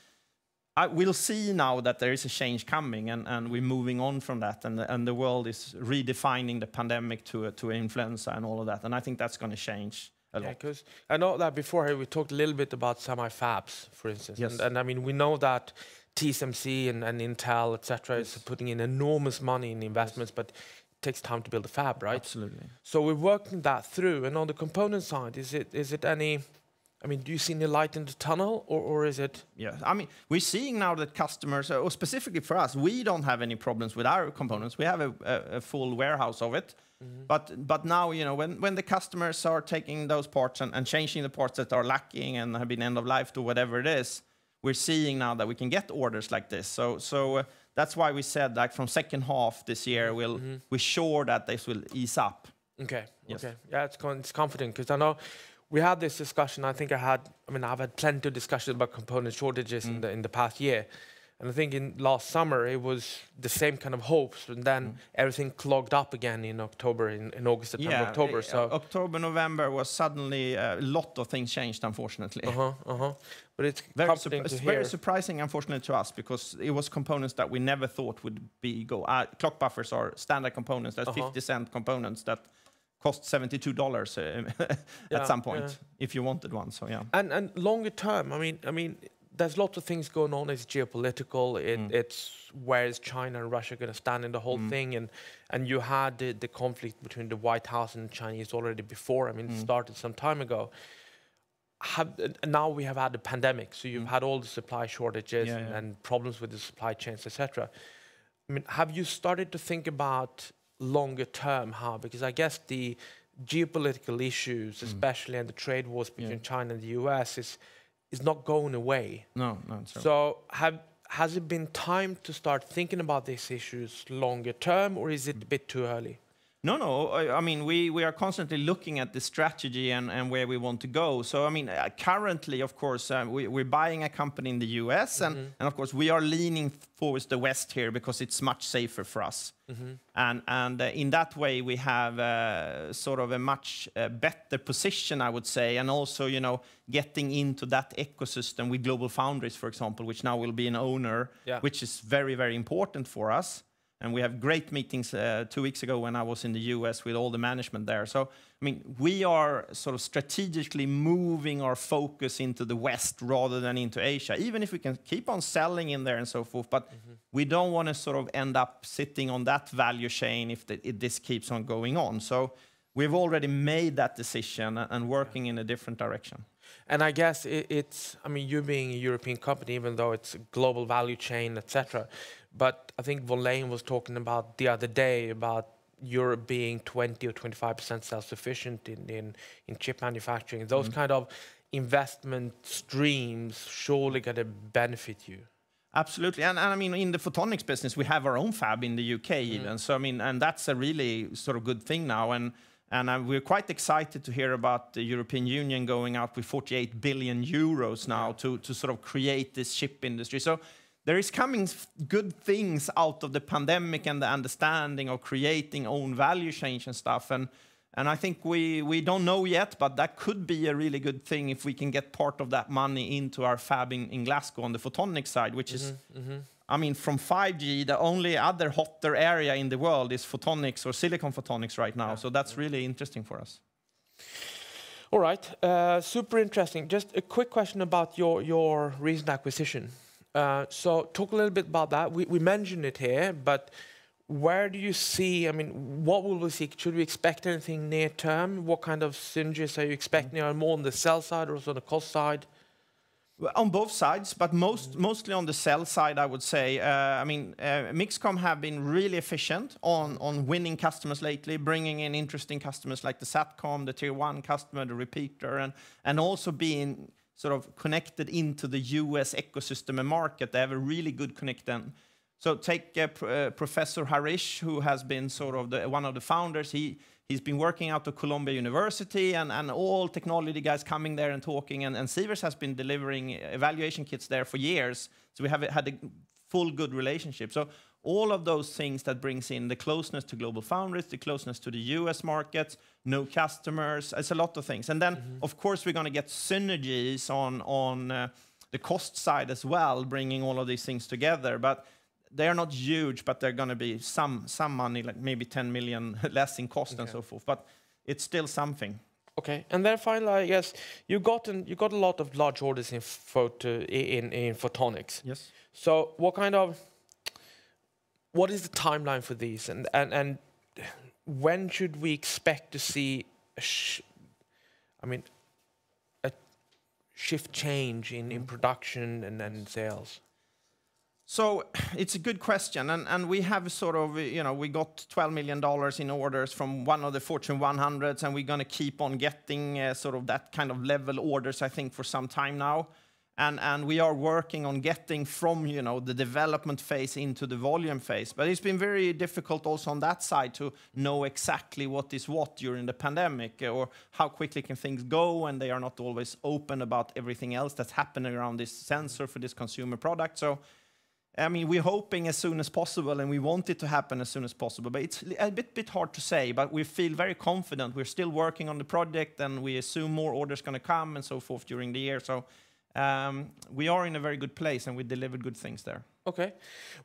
we'll see now that there is a change coming, and we're moving on from that, and the world is redefining the pandemic to influenza and all of that, and I think that's going to change a lot. Because I know that before we talked a little bit about semi-fabs, for instance, yes. and I mean we know that TSMC and Intel, etc., is putting in enormous money in investments, but it takes time to build a fab, right? Absolutely. So we're working that through, and on the component side, is it any? I mean, do you see any light in the tunnel, or is it? Yeah, I mean, we're seeing now that customers, or specifically for us, we don't have any problems with our components. We have a full warehouse of it. But now, when the customers are taking those parts and changing the parts that are lacking and have been end of life to whatever it is, we're seeing now that we can get orders like this. So that's why we said that from second half this year, we're sure that this will ease up. Okay. Yes. Okay. Yeah, it's comforting, because I know we had this discussion. I've had plenty of discussions about component shortages in the past year. And I think in last summer, it was the same kind of hopes. And then everything clogged up again in October, in August, September, October. So October, November was suddenly a lot of things changed, unfortunately. But it's comforting to hear. Very surprising, unfortunately, to us, because it was components that we never thought would clock buffers are standard components. That's 50-cent components that cost $72 at some point if you wanted one. So yeah. And longer term, I mean, there's lots of things going on. It's geopolitical. It's where is China and Russia going to stand in the whole thing? And you had the conflict between the White House and the Chinese already before. I mean, it started some time ago. now we have had a pandemic, so you've had all the supply shortages and problems with the supply chains, etc. I mean, have you started to think about longer term how? Because I guess the geopolitical issues, especially and the trade wars between China and the US, is not going away. No. So has it been time to start thinking about these issues longer term, or is it a bit too early? No. I mean, we are constantly looking at the strategy and where we want to go. So, I mean, currently, of course, we're buying a company in the US, and of course, we are leaning towards the West here because it's much safer for us. And in that way, we have sort of a much better position, I would say, and also, you know, getting into that ecosystem with Global Foundries, for example, which now will be an owner, which is very, very important for us. And we have great meetings 2 weeks ago when I was in the US with all the management there. So, I mean, we are sort of strategically moving our focus into the West rather than into Asia, even if we can keep on selling in there and so forth. But we don't want to sort of end up sitting on that value chain if this keeps on going on. So we've already made that decision and working in a different direction. And I guess it's, I mean, you being a European company, even though it's a global value chain, etc. But I think Von Leyen was talking about the other day about Europe being 20 or 25% self-sufficient in chip manufacturing. Those kind of investment streams surely going to benefit you. Absolutely, and I mean, in the photonics business, we have our own fab in the UK even. So I mean, and that's a really sort of good thing now. And we're quite excited to hear about the European Union going out with 48 billion euros now to sort of create this chip industry. So there is coming good things out of the pandemic and the understanding of creating own value chains and stuff. And I think we don't know yet, but that could be a really good thing if we can get part of that money into our fab in Glasgow on the photonics side, which is, I mean, from 5G, the only other hotter area in the world is photonics or silicon photonics right now. So that's really interesting for us. All right, super interesting. Just a quick question about your recent acquisition. So talk a little bit about that. We mentioned it here, but where do you see, I mean, what will we see? Should we expect anything near term? What kind of synergies are you expecting? Are more on the sell side or on the cost side? Well, on both sides, but mostly on the sell side, I would say. I mean, Mixcom have been really efficient on winning customers lately, bringing in interesting customers like the Satcom, the Tier 1 customer, the repeater, and also being sort of connected into the US ecosystem and market. They have a really good connection. So take Professor Harish, who has been sort of one of the founders. He's been working out of Columbia University, and all technology guys coming there and talking. And Sivers has been delivering evaluation kits there for years. So we have had a full good relationship. So all of those things that brings in the closeness to Global Foundries, the closeness to the US markets, no customers, it's a lot of things. And then, of course, we're going to get synergies on the cost side as well, bringing all of these things together. But they are not huge, but they're going to be some money, like maybe 10 million less in cost and so forth. But it's still something. Okay, and then finally, I guess you got a lot of large orders in photonics. Yes. So what is the timeline for these, and when should we expect to see a shift change in production and then sales? So it's a good question, and we have sort of, you know, we got $12 million in orders from one of the Fortune 100s, and we're going to keep on getting sort of that kind of level orders, I think, for some time now. And we are working on getting from, you know, the development phase into the volume phase. But it's been very difficult also on that side to know exactly what is what during the pandemic, or how quickly can things go, and they are not always open about everything else that's happening around this sensor for this consumer product. So I mean, we're hoping as soon as possible, and we want it to happen as soon as possible. But it's a bit hard to say, but we feel very confident. We're still working on the project, and we assume more orders going to come and so forth during the year. So we are in a very good place, and we delivered good things there. Okay.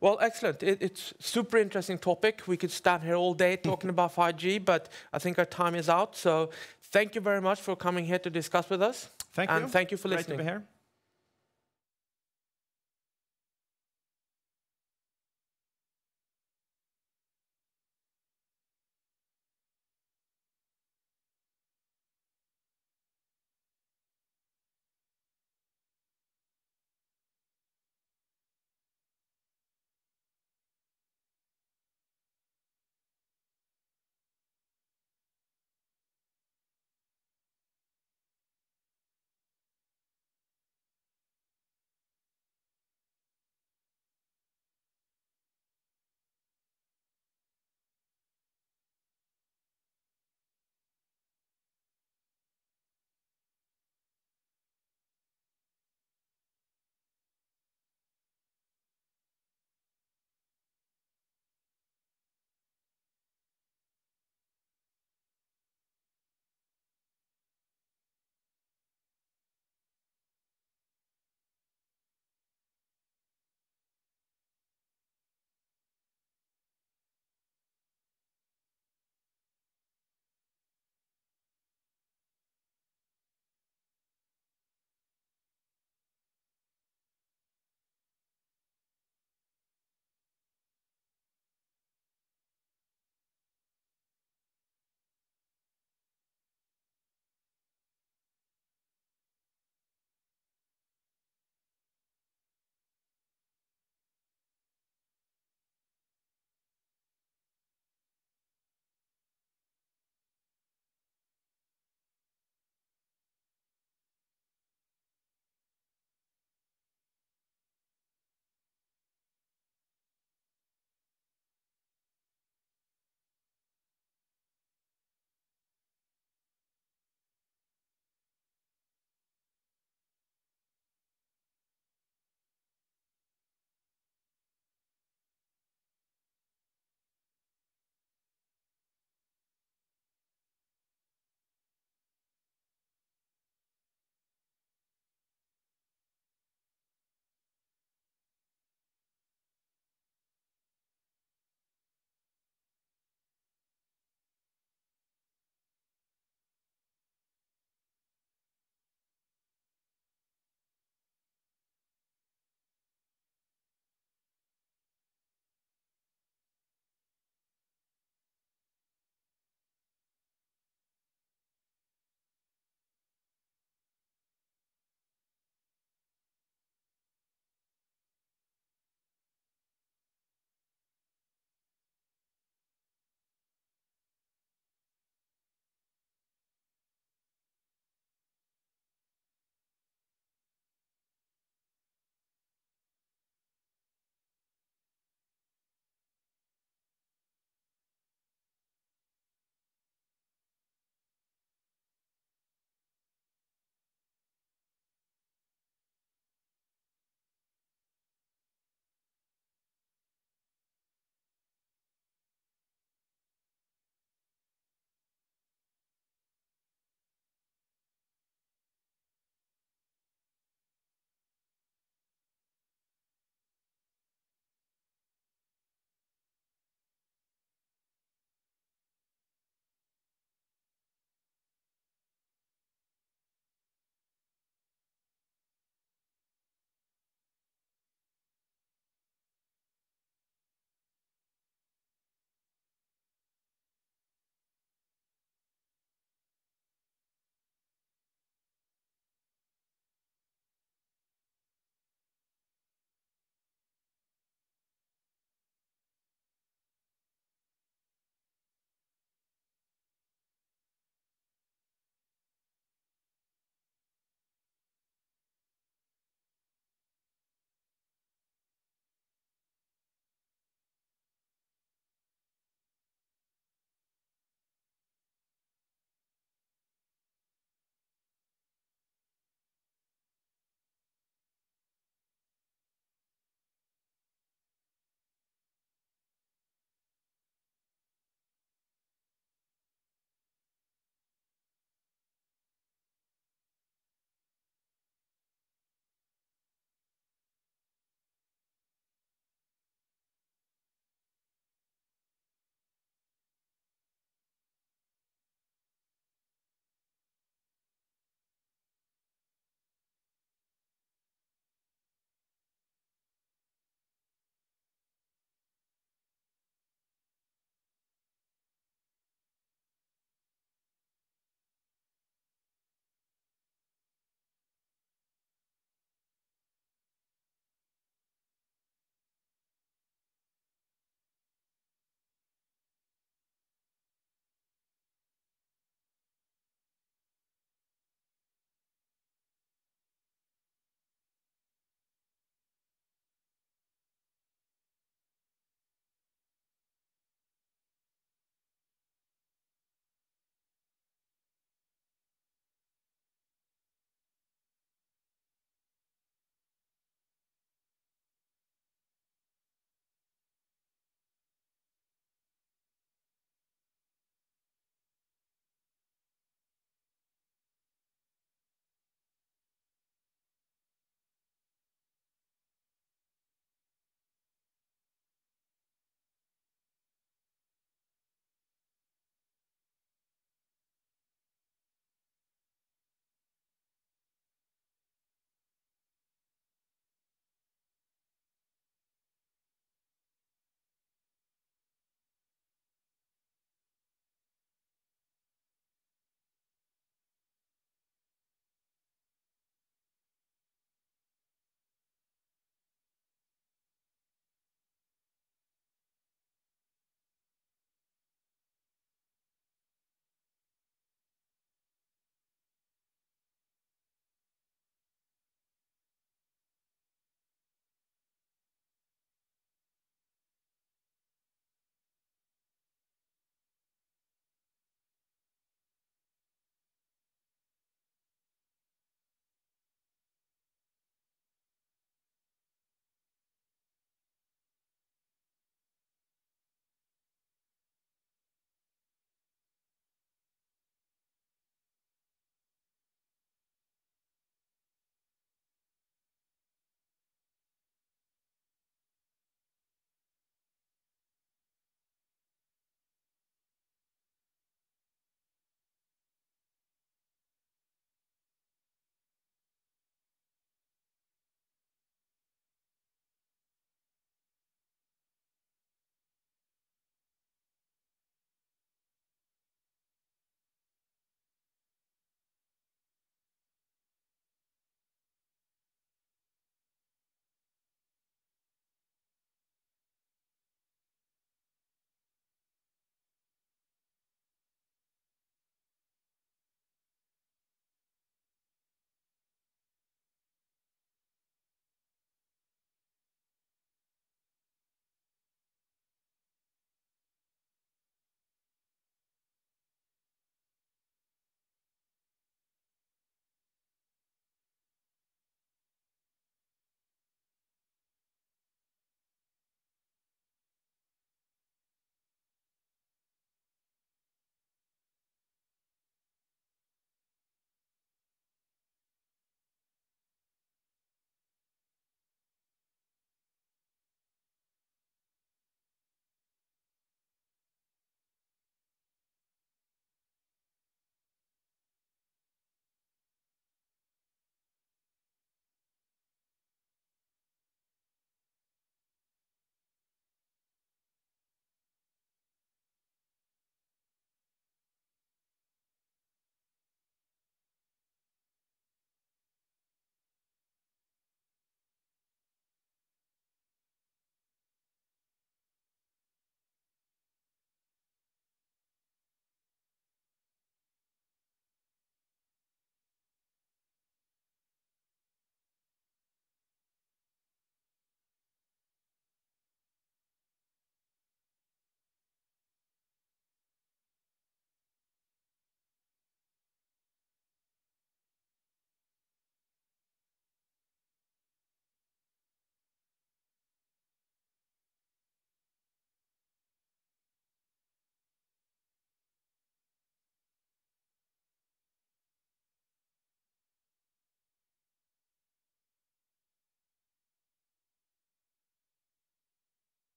Well, excellent. It's super interesting topic. We could stand here all day talking about 5G, but I think our time is out. So thank you very much for coming here to discuss with us. Thank you. And thank you for Great listening. to be here.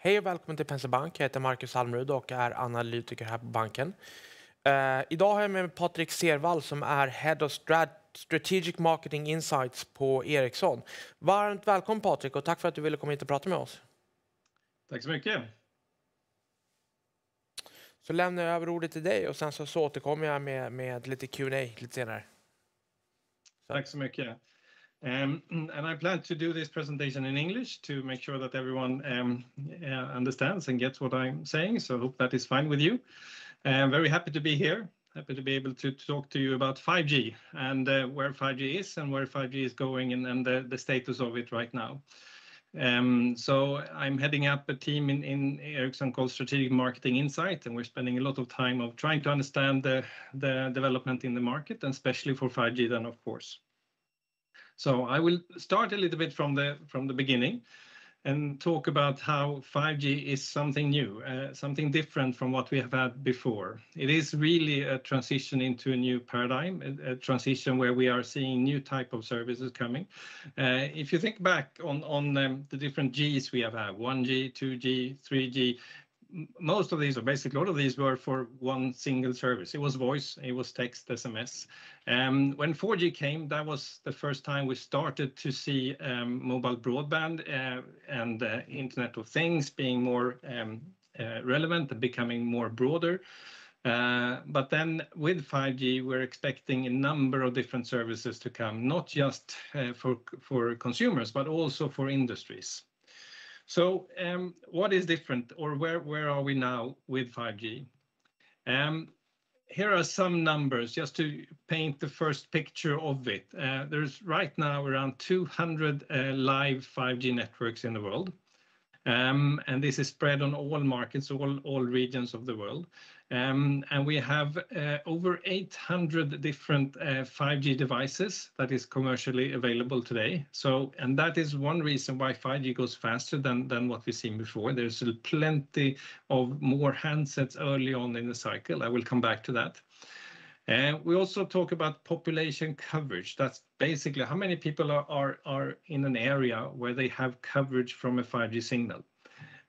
Hej och välkommen till Penser Bank. Jag heter Marcus Almrud och är analytiker här på banken. Idag har jag med mig Patrik Servall som är Head of Strategic Marketing Insights på Ericsson. Varmt välkommen Patrik och tack för att du ville komma hit och prata med oss. Tack så mycket. Så lämnar jag över ordet till dig och sen så återkommer jag med lite Q&A lite senare. Tack så mycket. And I plan to do this presentation in English to make sure that everyone understands and gets what I'm saying. So I hope that is fine with you. I'm very happy to be here. Happy to be able to talk to you about 5G and where 5G is and where 5G is going and the status of it right now. So I'm heading up a team in Ericsson called Strategic Marketing Insight, and we're spending a lot of time of trying to understand the development in the market, and especially for 5G then, of course. So I will start a little bit from the beginning and talk about how 5G is something new, something different from what we have had before. It is really a transition into a new paradigm, a transition where we are seeing new type of services coming. If you think back on the different Gs we have had, 1G, 2G, 3G, most of these, or basically all of these, were for one single service. It was voice, it was text, SMS. When 4G came, that was the first time we started to see mobile broadband and Internet of Things being more relevant and becoming more broader. But then with 5G, we're expecting a number of different services to come, not just for consumers, but also for industries. So what is different, or where are we now with 5G? Here are some numbers just to paint the first picture of it. There's right now around 200 live 5G networks in the world. And this is spread on all markets, all regions of the world. And we have over 800 different 5G devices that is commercially available today. So, and that is one reason why 5G goes faster than what we've seen before. There's plenty of more handsets early on in the cycle. I will come back to that. We also talk about population coverage. That's basically how many people are in an area where they have coverage from a 5G signal.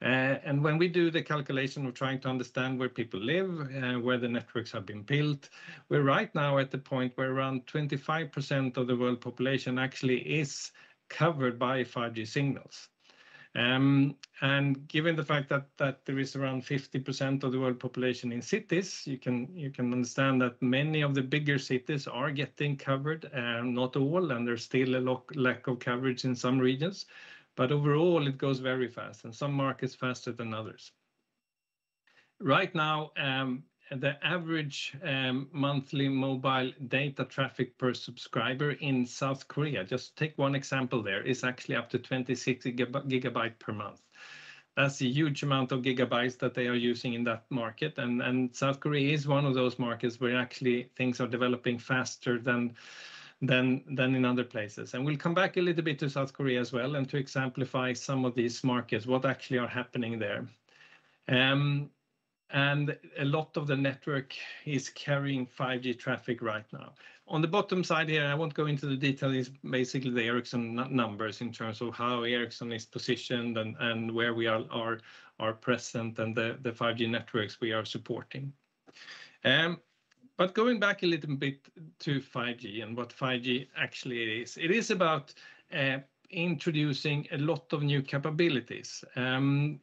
And when we do the calculation of trying to understand where people live, where the networks have been built, we're right now at the point where around 25% of the world population actually is covered by 5G signals. And given the fact that there is around 50% of the world population in cities, you can understand that many of the bigger cities are getting covered, not all, and there's still a lack of coverage in some regions. But overall, it goes very fast, and some markets faster than others. Right now, the average monthly mobile data traffic per subscriber in South Korea, just take one example there, is actually up to 26 gigabyte per month. That's a huge amount of gigabytes that they are using in that market. And South Korea is one of those markets where actually things are developing faster than in other places. And we'll come back a little bit to South Korea as well, and to exemplify some of these markets, what actually are happening there. And a lot of the network is carrying 5G traffic right now. On the bottom side here, I won't go into the detail, is basically the Ericsson numbers in terms of how Ericsson is positioned and where we are present, and the 5G networks we are supporting. But going back a little bit to 5G and what 5G actually is, it is about introducing a lot of new capabilities. On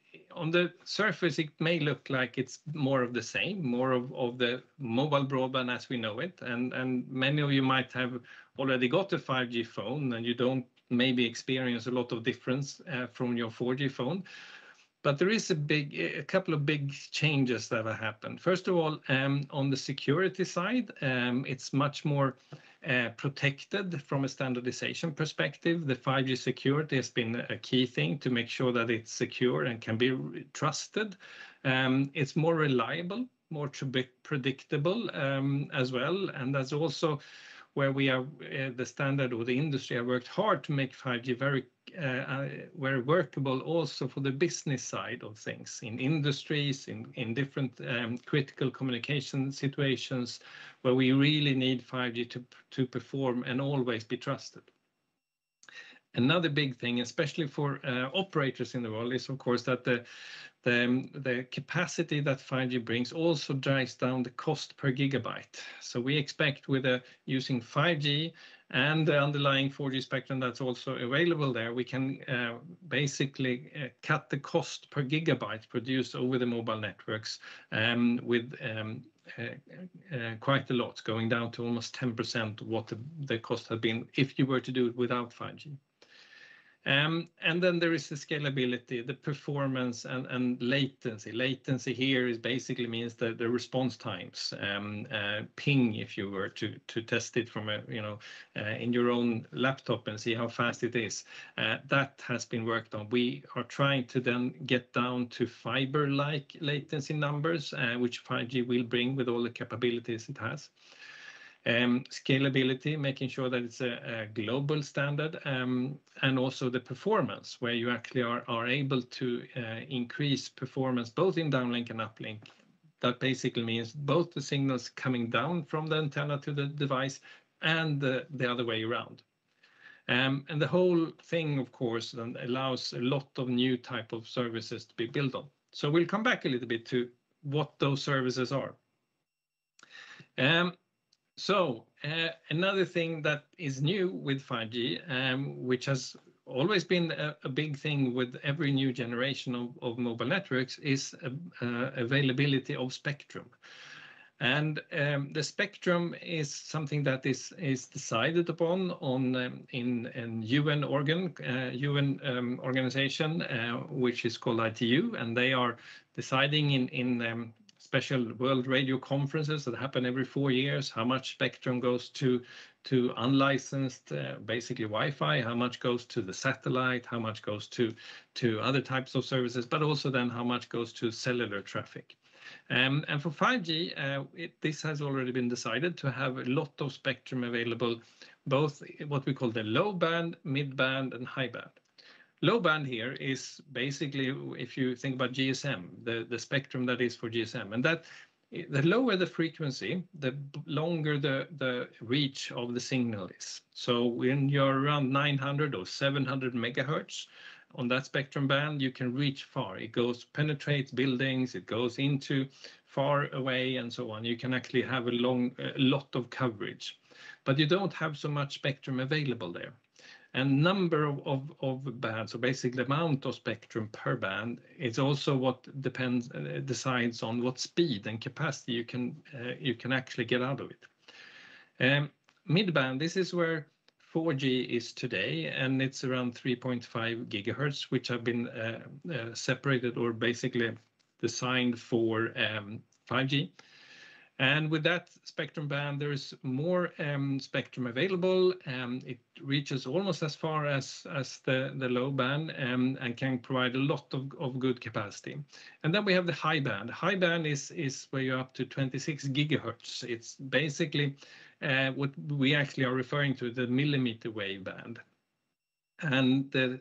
the surface, it may look like it's more of the same, more of the mobile broadband as we know it. And many of you might have already got a 5G phone, and you don't maybe experience a lot of difference from your 4G phone. But there is a couple of big changes that have happened. First of all, on the security side, it's much more protected from a standardization perspective. The 5G security has been a key thing to make sure that it's secure and can be trusted. It's more reliable, more predictable as well. And that's also where we are, the standard or the industry have worked hard to make 5G very workable also for the business side of things, in industries, in different critical communication situations where we really need 5G to perform and always be trusted. Another big thing, especially for operators in the world, is of course that the capacity that 5G brings also drives down the cost per gigabyte. So we expect with using 5G and the underlying 4G spectrum that's also available there, we can basically cut the cost per gigabyte produced over the mobile networks with quite a lot, going down to almost 10% of what the cost had been if you were to do it without 5G. And then there is the scalability, the performance, and latency. Latency here is basically means that the response times, ping, if you were to test it from in your own laptop and see how fast it is. That has been worked on. We are trying to then get down to fiber-like latency numbers, which 5G will bring with all the capabilities it has. Scalability, making sure that it's a global standard, and also the performance, where you actually are able to increase performance both in downlink and uplink. That basically means both the signals coming down from the antenna to the device and the other way around. And the whole thing, of course, then allows a lot of new type of services to be built on. So we'll come back a little bit to what those services are. So another thing that is new with 5G, which has always been a big thing with every new generation of mobile networks, is availability of spectrum. And the spectrum is something that is decided upon in UN organization, which is called ITU, and they are deciding in special world radio conferences that happen every 4 years, how much spectrum goes to unlicensed, basically Wi-Fi, how much goes to the satellite, how much goes to other types of services, but also then how much goes to cellular traffic. And for 5G, this has already been decided to have a lot of spectrum available, both what we call the low band, mid band, and high band. Low band here is basically, if you think about GSM, the spectrum that is for GSM, and that the lower the frequency, the longer the reach of the signal is. So when you're around 900 or 700 megahertz on that spectrum band, you can reach far. It penetrates buildings, it goes into far away, and so on. You can actually have a lot of coverage, but you don't have so much spectrum available there. And number of bands, so basically the amount of spectrum per band, is also what decides on what speed and capacity you can actually get out of it. Mid-band, this is where 4G is today, and it's around 3.5 gigahertz, which have been separated or basically designed for 5G. And with that spectrum band, there is more spectrum available. It reaches almost as far as the low band, and can provide a lot of good capacity. And then we have the high band. High band is where you're up to 26 gigahertz. It's basically what we actually are referring to, the millimeter wave band. And there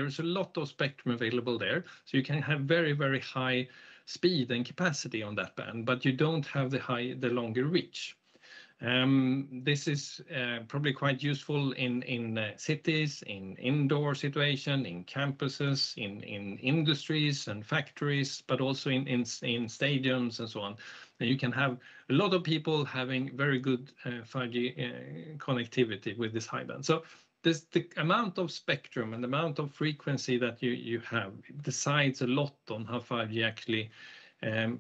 is a lot of spectrum available there, so you can have very, very high speed and capacity on that band, but you don't have the longer reach. This is probably quite useful in cities, in indoor situation, in campuses, in industries and factories, but also in stadiums and so on. And you can have a lot of people having very good 5G connectivity with this high band. So the amount of spectrum and the amount of frequency that you have decides a lot on how 5G actually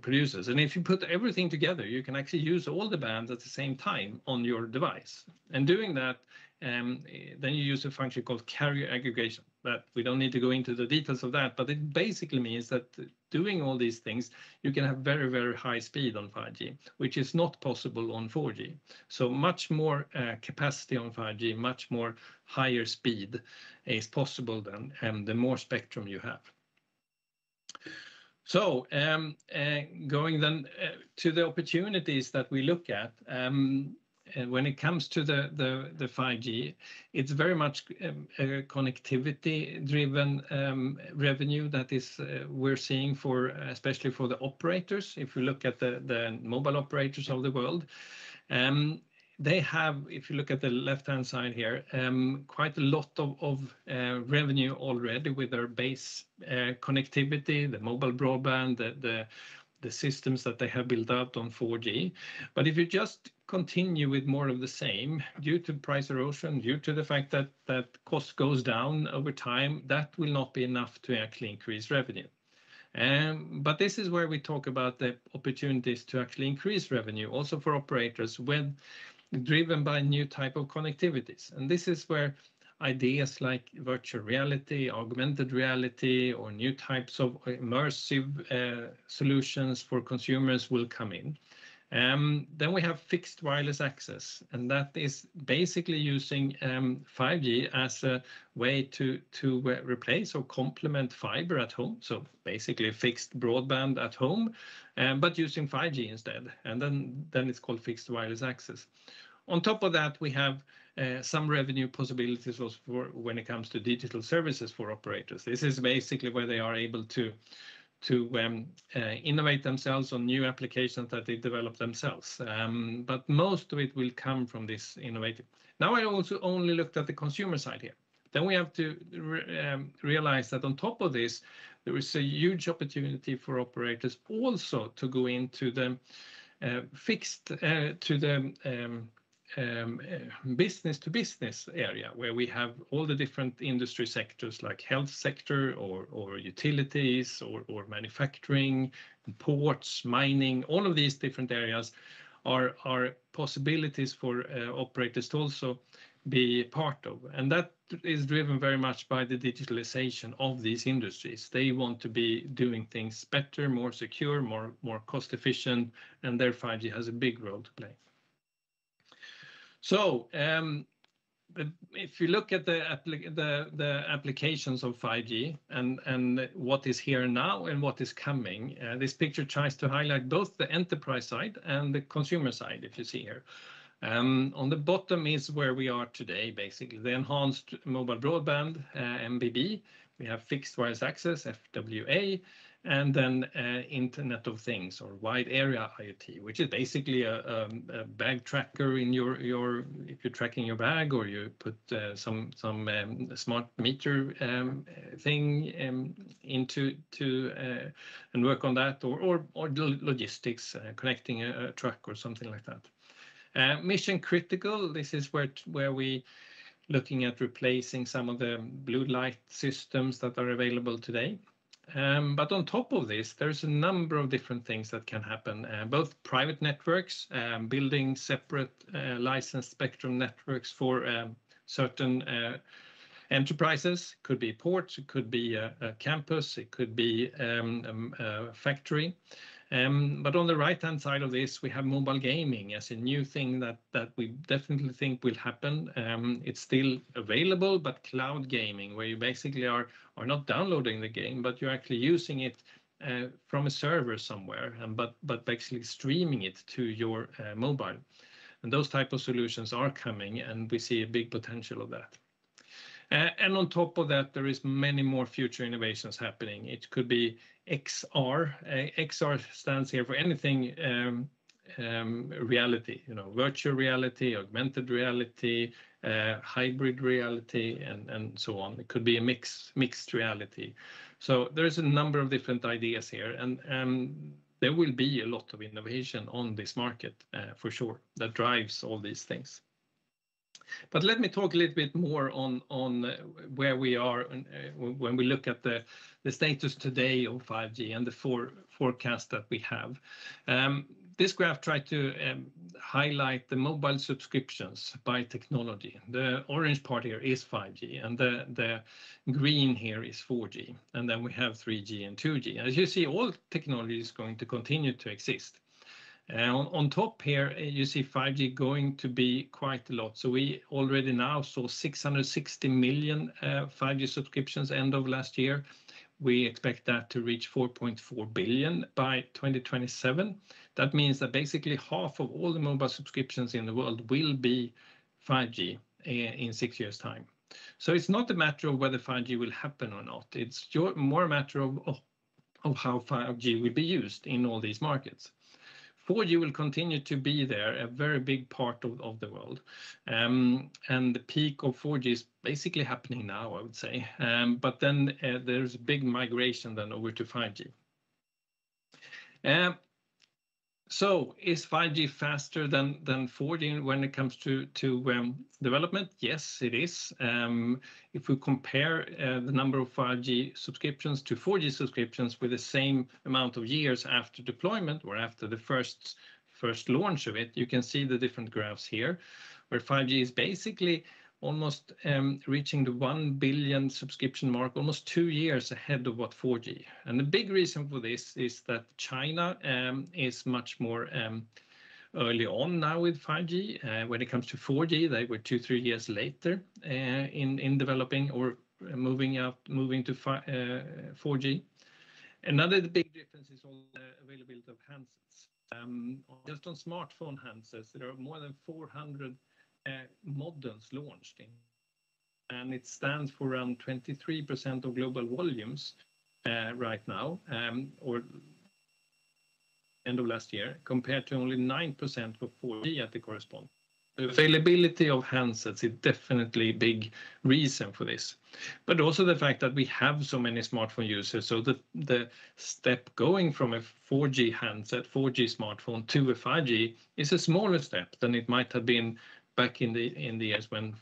produces. And if you put everything together, you can actually use all the bands at the same time on your device. And doing that, then you use a function called carrier aggregation. But we don't need to go into the details of that, but it basically means that doing all these things, you can have very, very high speed on 5G, which is not possible on 4G. So much more capacity on 5G, much more higher speed is possible then, and the more spectrum you have. So going then to the opportunities that we look at, when it comes to the 5G, it's very much a connectivity-driven revenue that is we're seeing for, especially for the operators. If you look at the mobile operators of the world, they have, if you look at the left-hand side here, quite a lot of revenue already with their base connectivity, the mobile broadband, the systems that they have built out on 4G. But if you just continue with more of the same, due to price erosion, due to the fact that cost goes down over time, that will not be enough to actually increase revenue. But this is where we talk about the opportunities to actually increase revenue, also for operators, when driven by new type of connectivities. And this is where ideas like virtual reality, augmented reality, or new types of immersive solutions for consumers will come in. Then we have fixed wireless access, and that is basically using 5G as a way to replace or complement fiber at home. So basically fixed broadband at home, but using 5G instead. And then it's called fixed wireless access. On top of that, we have some revenue possibilities also for when it comes to digital services for operators. This is basically where they are able to innovate themselves on new applications that they develop themselves. But most of it will come from this innovative. Now I also only looked at the consumer side here. Then we have to realize that on top of this, there is a huge opportunity for operators also to go into the fixed to the business to business area, where we have all the different industry sectors like health sector or utilities or manufacturing, ports, mining. All of these different areas are possibilities for operators to also be part of, and that is driven very much by the digitalization of these industries. They want to be doing things better, more secure, more cost efficient, and their 5G has a big role to play. So if you look at the applications of 5G and what is here now and what is coming, this picture tries to highlight both the enterprise side and the consumer side, if you see here. On the bottom is where we are today, basically the enhanced mobile broadband, MBB. We have fixed wireless access, FWA, and then Internet of Things or wide area IoT, which is basically a bag tracker in your if you're tracking your bag, or you put some smart meter thing into and work on that, or logistics, connecting a truck or something like that. Mission critical. This is where we looking at replacing some of the blue light systems that are available today. But on top of this, there's a number of different things that can happen, both private networks, building separate licensed spectrum networks for certain enterprises. Could be ports, it could be a campus, it could be a factory. But on the right-hand side of this, we have mobile gaming as a new thing that we definitely think will happen. It's still available, but cloud gaming, where you basically are not downloading the game, but you're actually using it from a server somewhere, but basically streaming it to your mobile. And those type of solutions are coming, and we see a big potential of that. And on top of that, there is many more future innovations happening. It could be XR. XR stands here for anything reality, virtual reality, augmented reality, hybrid reality, and so on. It could be a mixed reality. So there's a number of different ideas here, and there will be a lot of innovation on this market for sure that drives all these things. But let me talk a little bit more on where we are when we look at the status today of 5G and the forecast that we have. This graph tried to highlight the mobile subscriptions by technology. The orange part here is 5G, and the green here is 4G. And then we have 3G and 2G. As you see, all technology is going to continue to exist. On top here, you see 5G going to be quite a lot. So we already now saw 660 million 5G subscriptions end of last year. We expect that to reach 4.4 billion by 2027. That means that basically half of all the mobile subscriptions in the world will be 5G in 6 years' time. So it's not a matter of whether 5G will happen or not. It's more a matter of how 5G will be used in all these markets. 4G will continue to be there, a very big part of the world. And the peak of 4G is basically happening now, I would say. But then there's a big migration then over to 5G. So is 5G faster than 4G when it comes to development? Yes, it is. If we compare the number of 5G subscriptions to 4G subscriptions with the same amount of years after deployment or after the first launch of it, you can see the different graphs here, where 5G is basically almost reaching the 1 billion subscription mark almost 2 years ahead of what 4G. And the big reason for this is that China is much more early on now with 5G. When it comes to 4G, they were 2-3 years later in developing or moving to 4G. Another big difference is all the availability of handsets. Just on smartphone handsets, there are more than 400 models launched, and it stands for around 23% of global volumes right now, or end of last year, compared to only 9% for 4G at the corresponding. The availability of handsets is definitely a big reason for this, but also the fact that we have so many smartphone users. So the step going from a 4G handset, 4G smartphone to a 5G is a smaller step than it might have been back in the years when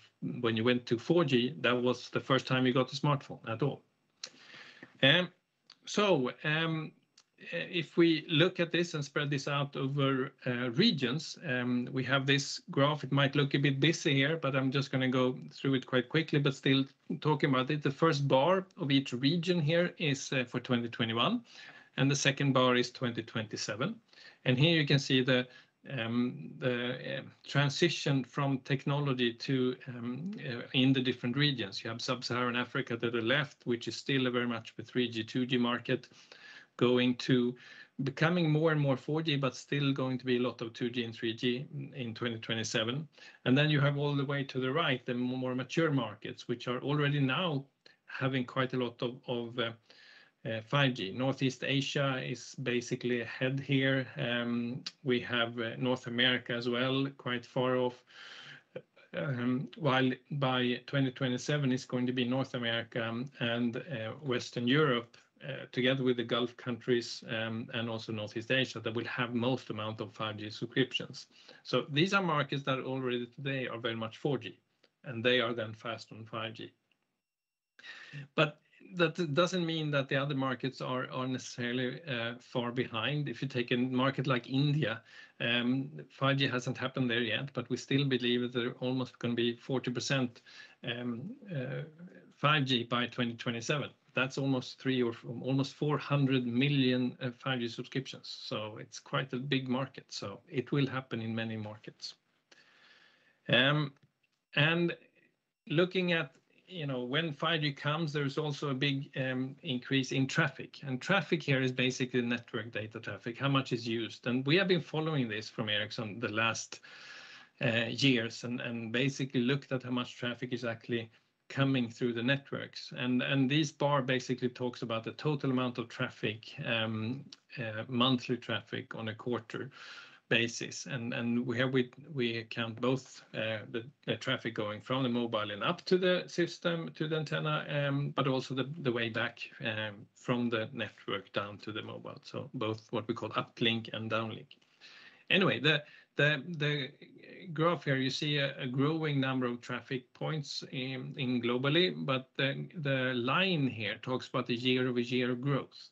you went to 4G. That was the first time you got a smartphone at all. If we look at this and spread this out over regions, we have this graph. It might look a bit busy here, but I'm just going to go through it quite quickly, but still talking about it. The first bar of each region here is for 2021, and the second bar is 2027. And here you can see the transition from technology to in the different regions. You have sub-Saharan Africa to the left, which is still a very much a 3G, 2G market, going to becoming more and more 4G, but still going to be a lot of 2G and 3G in 2027. And then you have all the way to the right, the more mature markets, which are already now having quite a lot of 5G. Northeast Asia is basically ahead here. We have North America as well, quite far off. While by 2027 it's going to be North America and Western Europe, together with the Gulf countries and also Northeast Asia, that will have most amount of 5G subscriptions. So these are markets that already today are very much 4G, and they are then fast on 5G. But that doesn't mean that the other markets are necessarily far behind. If you take a market like India, 5G hasn't happened there yet, but we still believe that they're almost going to be 40% 5G by 2027. That's almost 400 million 5G subscriptions. So it's quite a big market. So it will happen in many markets. And looking at, when 5G comes, there's also a big increase in traffic. And traffic here is basically network data traffic, how much is used. And we have been following this from Ericsson the last years and basically looked at how much traffic is actually coming through the networks. And this bar basically talks about the total amount of traffic, monthly traffic on a quarter basis. And we count both the traffic going from the mobile and up to the system, to the antenna, but also the way back from the network down to the mobile. So both what we call uplink and downlink. Anyway, the graph here, you see a growing number of traffic points in globally, but the line here talks about the year-over-year growth.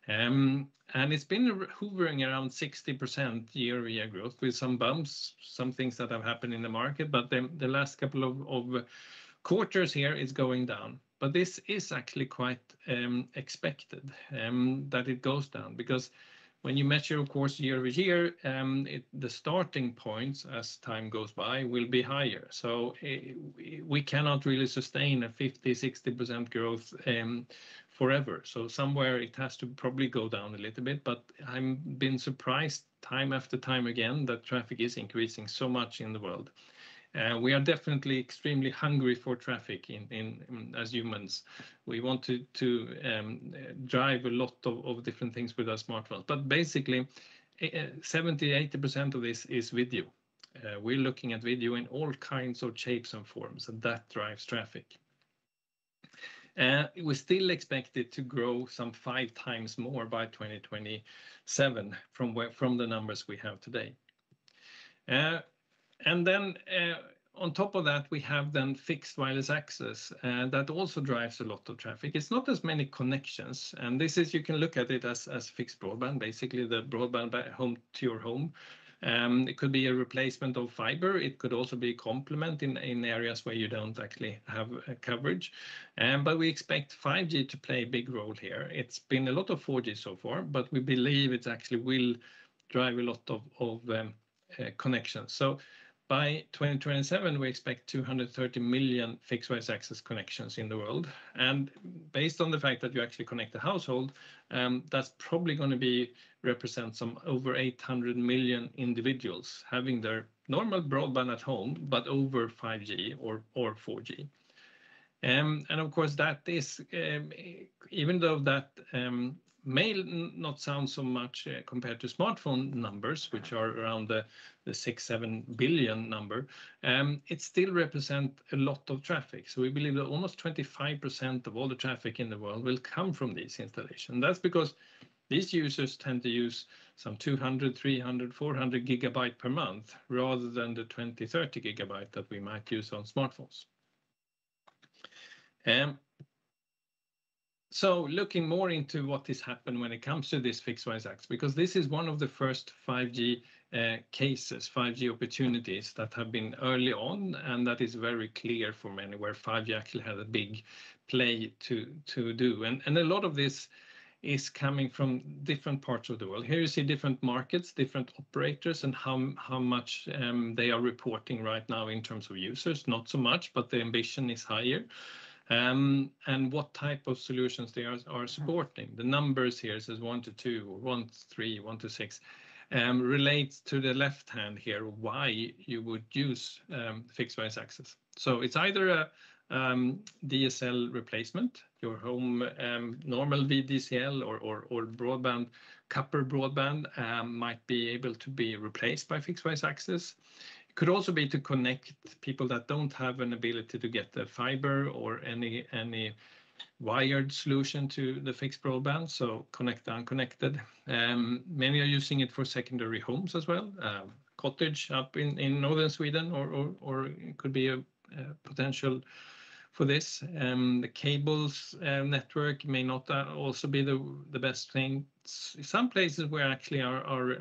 And it's been hovering around 60% year-over-year growth with some bumps, some things that have happened in the market, but the last couple of quarters here is going down. But this is actually quite expected that it goes down, because when you measure, of course, year-over-year, the starting points as time goes by will be higher. So we cannot really sustain a 50-60% growth forever. So somewhere it has to probably go down a little bit, but I've been surprised time after time again that traffic is increasing so much in the world. We are definitely extremely hungry for traffic as humans. We want to drive a lot of different things with our smartphones. But basically, 70-80% of this is video. We're looking at video in all kinds of shapes and forms, and that drives traffic. We still expect it to grow some 5 times more by 2027 from the numbers we have today. And then on top of that, we have then fixed wireless access, and that also drives a lot of traffic. It's not as many connections, and this is, you can look at it as fixed broadband, basically the broadband home to your home. It could be a replacement of fiber. It could also be a complement in areas where you don't actually have coverage. But we expect 5G to play a big role here. It's been a lot of 4G so far, but we believe it actually will drive a lot of connections. So by 2027, we expect 230 million fixed wireless access connections in the world. And based on the fact that you actually connect a household, that's probably going to represent some over 800 million individuals having their normal broadband at home, but over 5G or 4G. And of course, that is, even though that may not sound so much compared to smartphone numbers, which are around the 6-7 billion number, it still represents a lot of traffic. So we believe that almost 25% of all the traffic in the world will come from these installations. That's because these users tend to use some 200, 300, 400 gigabyte per month, rather than the 20, 30 gigabyte that we might use on smartphones. So looking more into what has happened when it comes to this fixed wireless access, because this is one of the first 5G cases, 5G opportunities that have been early on, and that is very clear for many, where 5G actually had a big play to do. And a lot of this is coming from different parts of the world. Here you see different markets, different operators, and how much they are reporting right now in terms of users. Not so much, but the ambition is higher. And what type of solutions they are supporting. The numbers here says 1 to 2, or 1 to 3, 1 to 6, relates to the left hand here, why you would use fixed wireless access. So it's either a DSL replacement, your home normal VDSL or broadband, copper broadband might be able to be replaced by fixed wireless access. It could also be to connect people that don't have an ability to get the fiber or any wired solution to the fixed broadband, so connect the unconnected. Many are using it for secondary homes as well, cottage up in northern Sweden, or it could be a potential for this. The cables network may not also be the best thing. Some places where actually are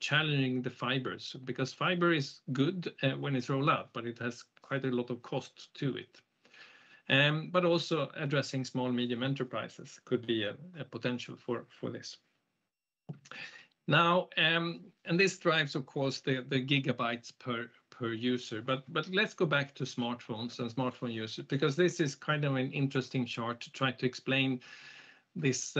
challenging the fibers, because fiber is good when it's rolled out, but it has quite a lot of cost to it. But also addressing small, medium enterprises could be a potential for this. Now, and this drives, of course, the gigabytes per user. But let's go back to smartphones and smartphone users, because this is kind of an interesting chart to try to explain this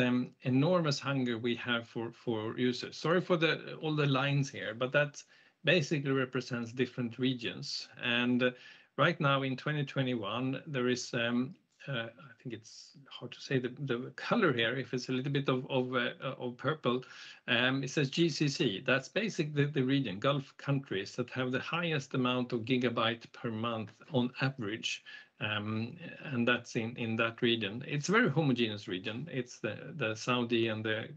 enormous hunger we have for users. Sorry for all the lines here, but that basically represents different regions. And right now in 2021, there is I think it's hard to say the color here, if it's a little bit of purple. It says GCC. That's basically the region, Gulf countries, that have the highest amount of gigabyte per month on average. And that's in that region. It's a very homogeneous region. It's the Saudi and the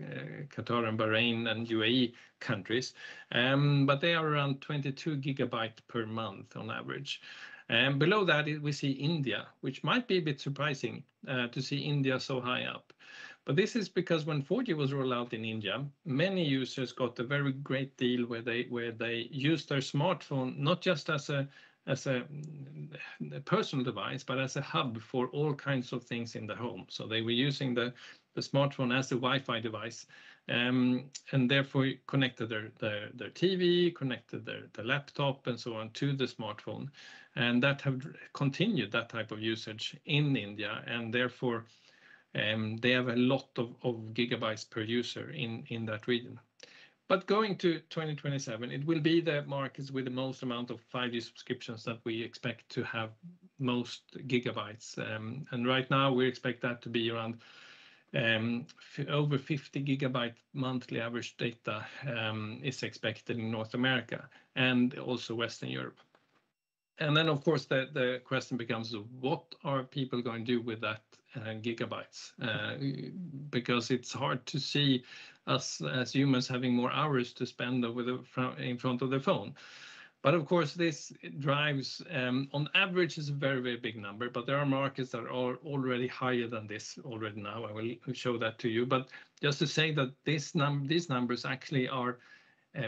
Qatar and Bahrain and UAE countries. But they are around 22 gigabyte per month on average. And below that, we see India, which might be a bit surprising to see India so high up. But this is because when 4G was rolled out in India, many users got a very great deal where they used their smartphone not just as a personal device, but as a hub for all kinds of things in the home. So they were using the smartphone as a Wi-Fi device, and therefore connected their TV, connected their laptop, and so on to the smartphone. And that have continued that type of usage in India, and therefore they have a lot of gigabytes per user in that region. But going to 2027, it will be the markets with the most amount of 5G subscriptions that we expect to have most gigabytes. And right now we expect that to be around over 50 gigabyte monthly average data is expected in North America and also Western Europe. And then, of course, the question becomes, what are people going to do with that gigabytes? Because it's hard to see us as humans having more hours to spend in front of the phone. But of course, this drives, on average, is a very, very big number, but there are markets that are already higher than this already now. I will show that to you. But just to say that these numbers actually are,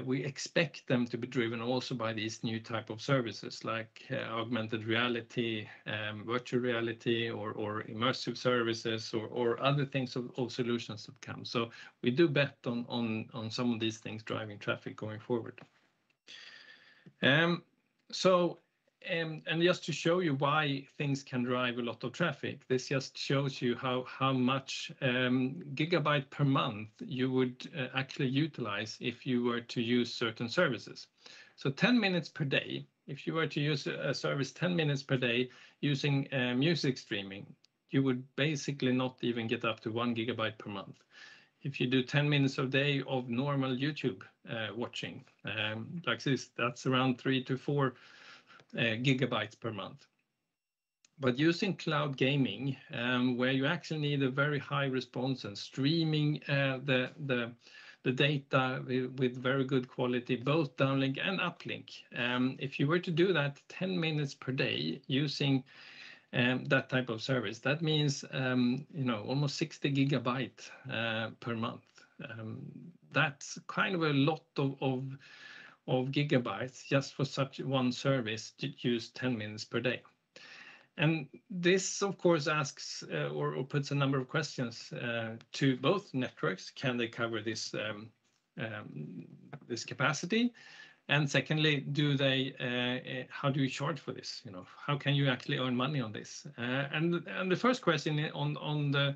we expect them to be driven also by these new type of services like augmented reality, virtual reality, or immersive services, or other things of solutions that come. So we do bet on some of these things driving traffic going forward. And just to show you why things can drive a lot of traffic, this just shows you how much gigabyte per month you would actually utilize if you were to use certain services. So 10 minutes per day, if you were to use a service 10 minutes per day using music streaming, you would basically not even get up to 1 gigabyte per month. If you do 10 minutes a day of normal YouTube watching, like this, that's around 3 to 4 gigabytes per month. But using cloud gaming, where you actually need a very high response and streaming the data with very good quality, both downlink and uplink, if you were to do that 10 minutes per day using that type of service, that means almost 60 gigabyte per month. That's kind of a lot of gigabytes just for such one service to use 10 minutes per day. And this, of course, asks or puts a number of questions to both networks. Can they cover this this capacity? And secondly, how do you charge for this? How can you actually earn money on this? And the first question on the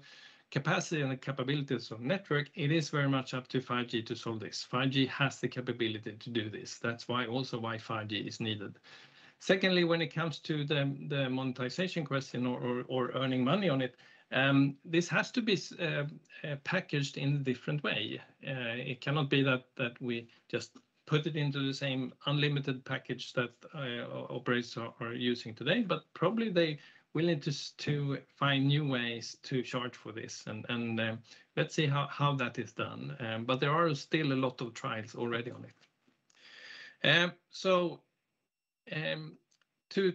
capacity and the capabilities of network, it is very much up to 5G to solve this. 5G has the capability to do this. That's why 5G is needed. Secondly, when it comes to the monetization question or earning money on it, this has to be packaged in a different way. It cannot be that we just put it into the same unlimited package that operators are using today, but probably they will need to find new ways to charge for this, and let's see how that is done. But there are still a lot of trials already on it. Two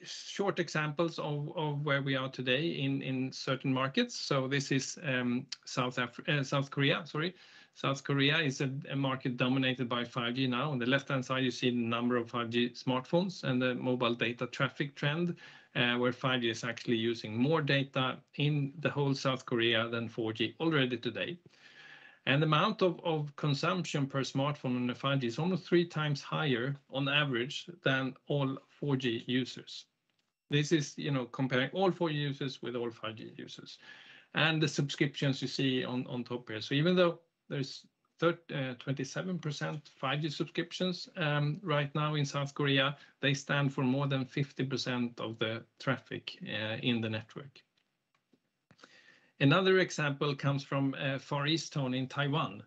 short examples of where we are today in certain markets. So this is South Korea. Sorry. South Korea is a market dominated by 5G now. On the left-hand side, you see the number of 5G smartphones and the mobile data traffic trend, where 5G is actually using more data in the whole South Korea than 4G already today. And the amount of consumption per smartphone on the 5G is almost 3 times higher on average than all 4G users. This is, comparing all 4G users with all 5G users. And the subscriptions you see on top here. So even though there's 27% 5G subscriptions right now in South Korea, they stand for more than 50% of the traffic in the network. Another example comes from Far East Zone in Taiwan.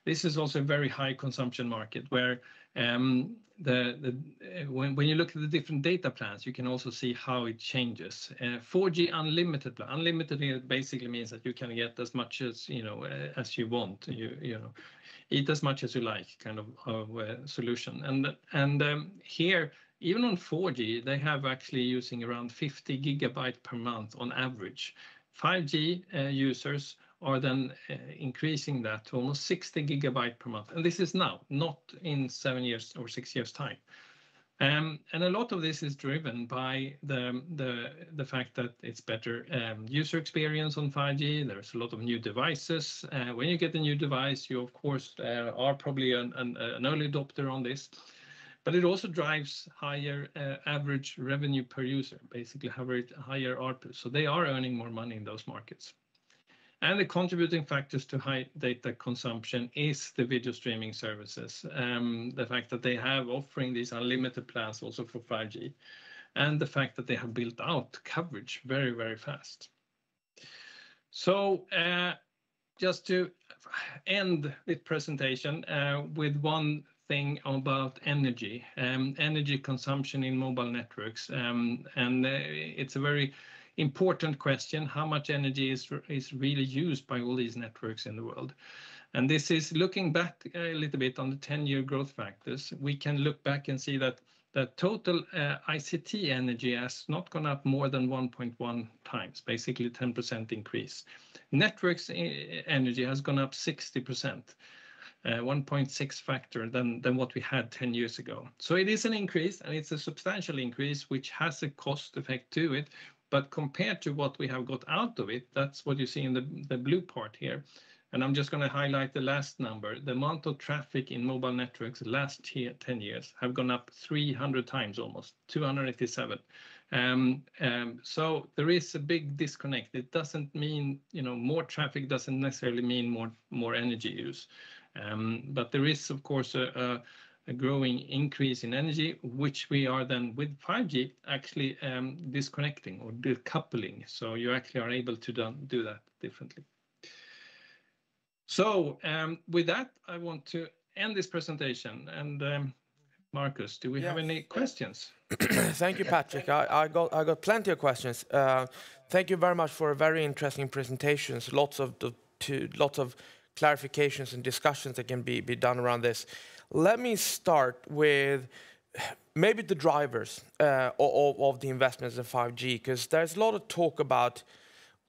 This is also a very high consumption market where when you look at the different data plans, you can also see how it changes. 4G unlimited plan. Unlimited basically means that you can get as much as you want. Eat as much as you like, kind of solution. And here, even on 4G, they have actually using around 50 gigabyte per month on average. 5G users are then increasing that to almost 60 gigabyte per month. And this is now, not in 7 years or 6 years time. And a lot of this is driven by the fact that it's better user experience on 5G. There's a lot of new devices. When you get a new device, you, of course, are probably an early adopter on this. But it also drives higher average revenue per user, basically higher ARPU. So they are earning more money in those markets. And the contributing factors to high data consumption is the video streaming services, the fact that they have offering these unlimited plans also for 5G, and the fact that they have built out coverage very, very fast. So just to end this presentation with one thing about energy, energy consumption in mobile networks. It's a very important question, how much energy is really used by all these networks in the world. And this is looking back a little bit on the 10-year growth factors. We can look back and see that the total ICT energy has not gone up more than 1.1 times, basically 10% increase. Networks energy has gone up 60%, 1.6 factor than what we had 10 years ago. So it is an increase, and it's a substantial increase, which has a cost effect to it. But compared to what we have got out of it, that's what you see in the blue part here. And I'm just going to highlight the last number. The amount of traffic in mobile networks last 10 years have gone up 300 times almost, 287. So there is a big disconnect. It doesn't mean, more traffic doesn't necessarily mean more energy use. But there is, of course, a growing increase in energy, which we are then with 5G actually disconnecting or decoupling. So you actually are able to do that differently. So with that, I want to end this presentation. And Marcus, do we have any questions? Thank you, Patrick. I got plenty of questions. Thank you very much for a very interesting presentations. Lots of clarifications and discussions that can be done around this. Let me start with maybe the drivers of the investments in 5G, because there's a lot of talk about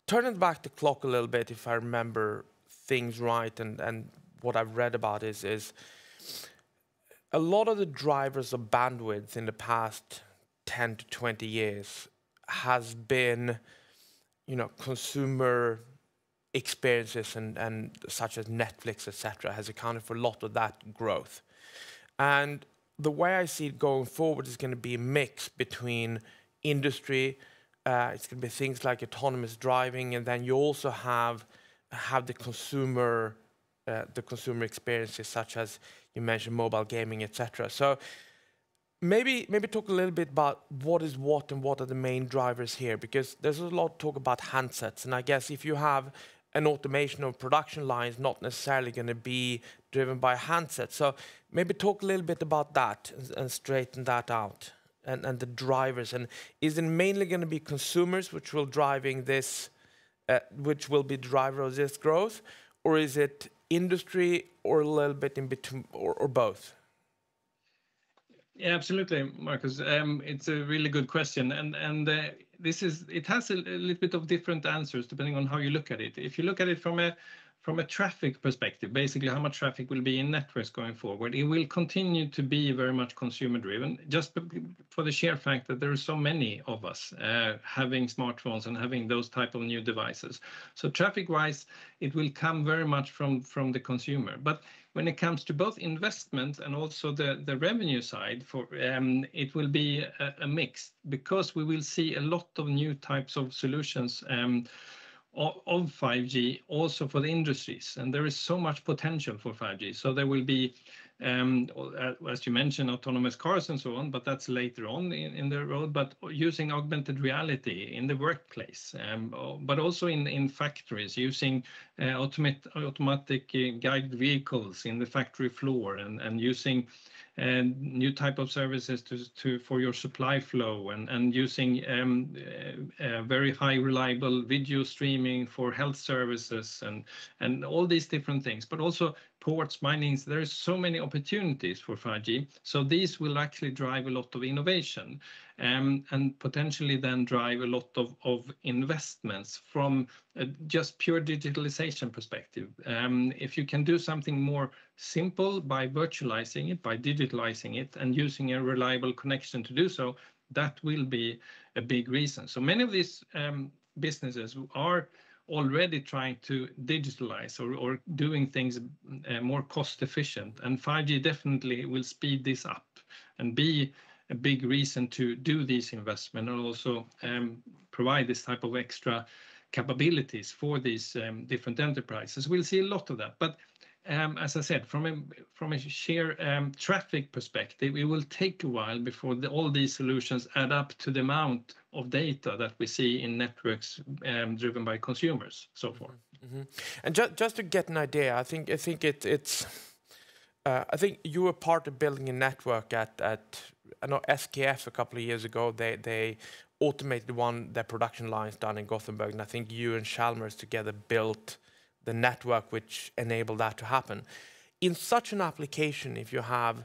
turning back the clock a little bit, if I remember things right, and what I've read about is a lot of the drivers of bandwidth in the past 10 to 20 years has been, consumer experiences and such as Netflix, etc., has accounted for a lot of that growth. And the way I see it going forward is going to be a mix between industry, it's going to be things like autonomous driving, and then you also have the consumer experiences, such as you mentioned mobile gaming, etc. So maybe talk a little bit about what is what and what are the main drivers here, because there's a lot of talk about handsets, and I guess if you have an automation of production lines, not necessarily going to be driven by handsets. So maybe talk a little bit about that and straighten that out, and the drivers. And is it mainly going to be consumers which will driving this, which will be driver of this growth, or is it industry, or a little bit in between, or both? Yeah, absolutely, Marcus. It's a really good question, and it has a little bit of different answers depending on how you look at it. If you look at it from a traffic perspective, basically how much traffic will be in networks going forward, it will continue to be very much consumer driven, just for the sheer fact that there are so many of us having smartphones and having those type of new devices. So traffic wise, it will come very much from the consumer. But when it comes to both investment and also the revenue side, it will be a mix, because we will see a lot of new types of solutions of 5G also for the industries, and there is so much potential for 5G. So there will be, as you mentioned, autonomous cars and so on, but that's later on in the road, but using augmented reality in the workplace, but also in factories, using automatic guided vehicles in the factory floor, and using new type of services for your supply flow, and using very high reliable video streaming for health services, and all these different things, but also ports, minings. There's so many opportunities for 5G. So these will actually drive a lot of innovation, and potentially then drive a lot of investments from just pure digitalization perspective. If you can do something more simple by virtualizing it, by digitalizing it, and using a reliable connection to do so, that will be a big reason. So many of these businesses are already trying to digitalize or doing things more cost efficient, and 5G definitely will speed this up and be a big reason to do these investments, and also provide this type of extra capabilities for these different enterprises. We'll see a lot of that. But as I said, from a sheer traffic perspective, it will take a while before all these solutions add up to the amount of data that we see in networks driven by consumers so far. And just to get an idea, I think you were part of building a network at I know SKF a couple of years ago. They automated their production lines down in Gothenburg, and I think you and Chalmers together built the network which enabled that to happen. In such an application, if you have,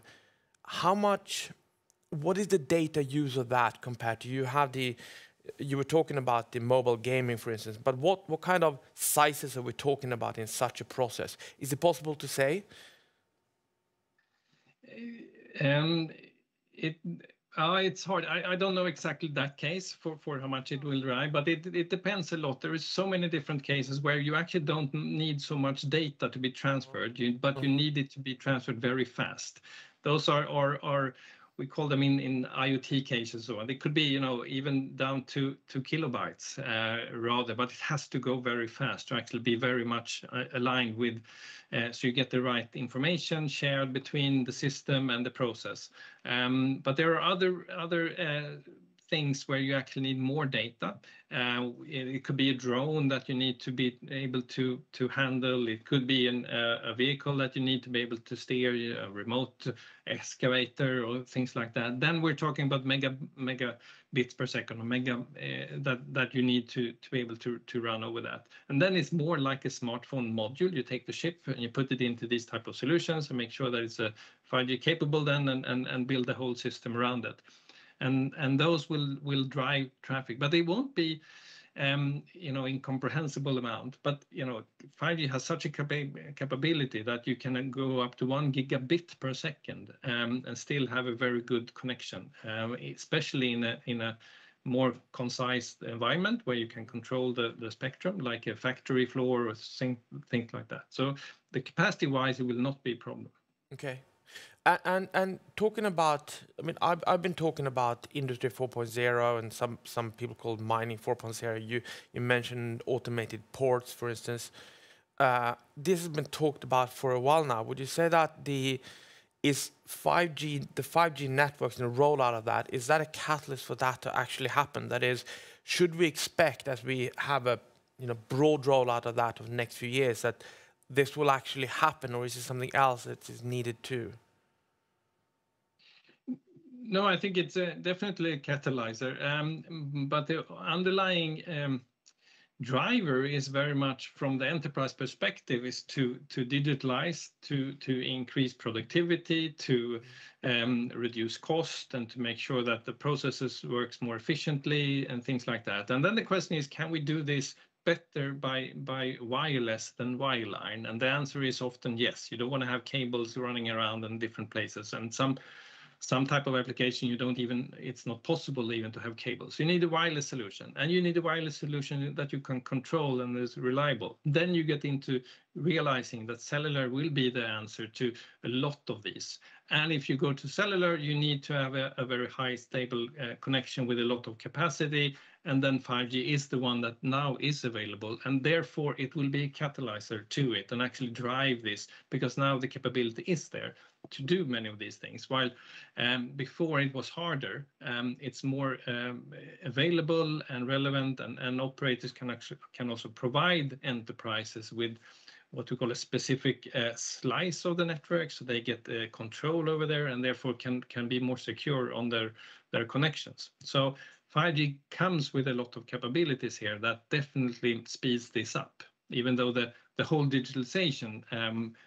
what is the data use of that compared to you were talking about the mobile gaming, for instance, but what kind of sizes are we talking about in such a process? Is it possible to say? It's hard. I don't know exactly that case for how much it will drive, but it depends a lot. There is so many different cases where you actually don't need so much data to be transferred, but you need it to be transferred very fast. Those are we call them in IoT cases, so they could be even down to kilobytes rather, but it has to go very fast to actually be very much aligned with, so you get the right information shared between the system and the process. But there are other things where you actually need more data. It could be a drone that you need to be able to handle. It could be a vehicle that you need to be able to steer, a remote excavator or things like that. Then we're talking about megabits per second, or that you need to be able to run over that. And then it's more like a smartphone module. You take the chip and you put it into these type of solutions and make sure that it's a 5G capable then, and build the whole system around it. And those will drive traffic, but they won't be incomprehensible amount. But 5G has such a capability that you can go up to 1 gigabit per second and still have a very good connection, especially in a more concise environment where you can control the spectrum, like a factory floor or things like that. So the capacity-wise, it will not be a problem. Okay. And talking about, I've been talking about Industry 4.0 and some people call mining 4.0. You mentioned automated ports, for instance. This has been talked about for a while now. Would you say that the 5G networks and the rollout of that, is that a catalyst for that to actually happen? That is, should we expect, as we have a broad rollout of that over the next few years, that this will actually happen, or is it something else that is needed too? No, I think it's definitely a catalyzer, but the underlying driver is very much from the enterprise perspective is to digitalize, to increase productivity, to reduce cost, and to make sure that the processes works more efficiently and things like that. And then the question is, can we do this better by wireless than wireline? And the answer is often yes. You don't want to have cables running around in different places, and some type of application it's not possible even to have cables. You need a wireless solution, and you need a wireless solution that you can control and is reliable. Then you get into realizing that cellular will be the answer to a lot of these. And if you go to cellular, you need to have a very high stable connection with a lot of capacity. And then 5G is the one that now is available, and therefore it will be a catalyzer to it and actually drive this, because now the capability is there to do many of these things. While before it was harder, it's more available and relevant, and operators can also provide enterprises with what we call a specific slice of the network, so they get control over there, and therefore can be more secure on their connections. So 5G comes with a lot of capabilities here that definitely speeds this up, even though the whole digitalization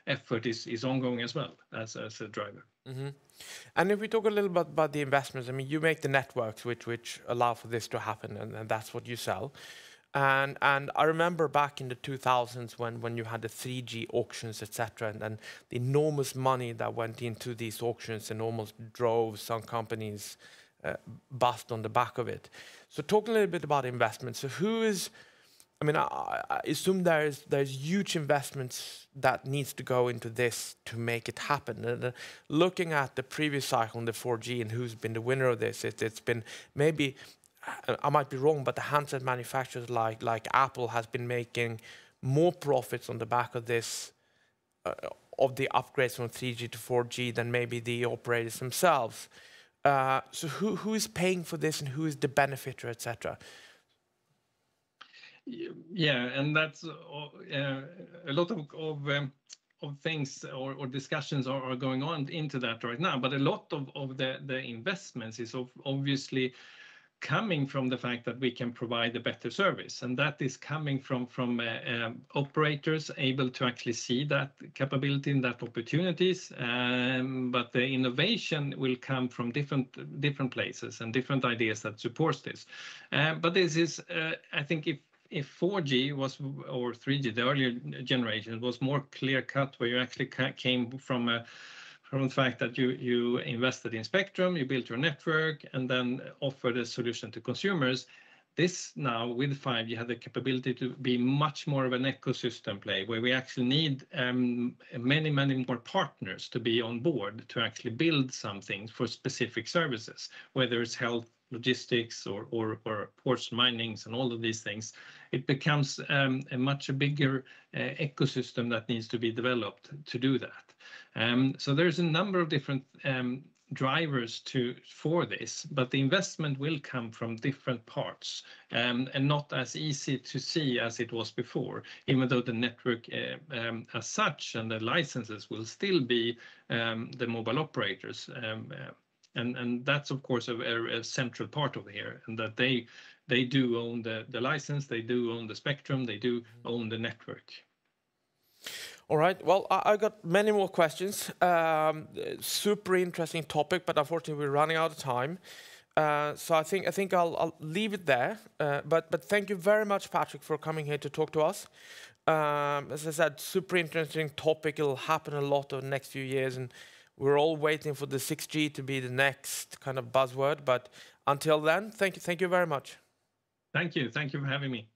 effort is ongoing as well as a driver. Mm-hmm. And if we talk a little bit about the investments, you make the networks which allow for this to happen, and that's what you sell. And I remember back in the 2000s when you had the 3G auctions, etc., and the enormous money that went into these auctions and almost drove some companies bust on the back of it. So talk a little bit about investments. So I assume there's huge investments that needs to go into this to make it happen. And looking at the previous cycle on the 4G and who's been the winner of this, it's been maybe, I might be wrong, but the handset manufacturers like Apple has been making more profits on the back of this of the upgrades from 3G to 4G than maybe the operators themselves. So who is paying for this and who is the benefiter, etc.? Yeah, and that's a lot of things or discussions are going on into that right now. But a lot of the investments is obviously coming from the fact that we can provide a better service, and that is coming from operators able to actually see that capability and that opportunities. But the innovation will come from different places and different ideas that supports this. But this is, I think, if 4G was or 3G, the earlier generation, was more clear cut, where you actually came from the fact that you invested in spectrum, you built your network, and then offered a solution to consumers. This now, with 5G, has the capability to be much more of an ecosystem play, where we actually need many more partners to be on board to actually build something for specific services, whether it's health, logistics, or ports, minings, and all of these things. It becomes a much bigger ecosystem that needs to be developed to do that. So there's a number of different drivers for this, but the investment will come from different parts, and not as easy to see as it was before, even though the network as such and the licenses will still be the mobile operators. And that's, of course, a central part of here, and that they do own the license, they do own the spectrum, they do own the network. All right. Well, I got many more questions. Super interesting topic, but unfortunately we're running out of time. So I think I'll leave it there. But thank you very much, Patrick, for coming here to talk to us. As I said, super interesting topic. It'll happen a lot over the next few years, and we're all waiting for the 6G to be the next kind of buzzword. But until then, thank you very much. Thank you for having me.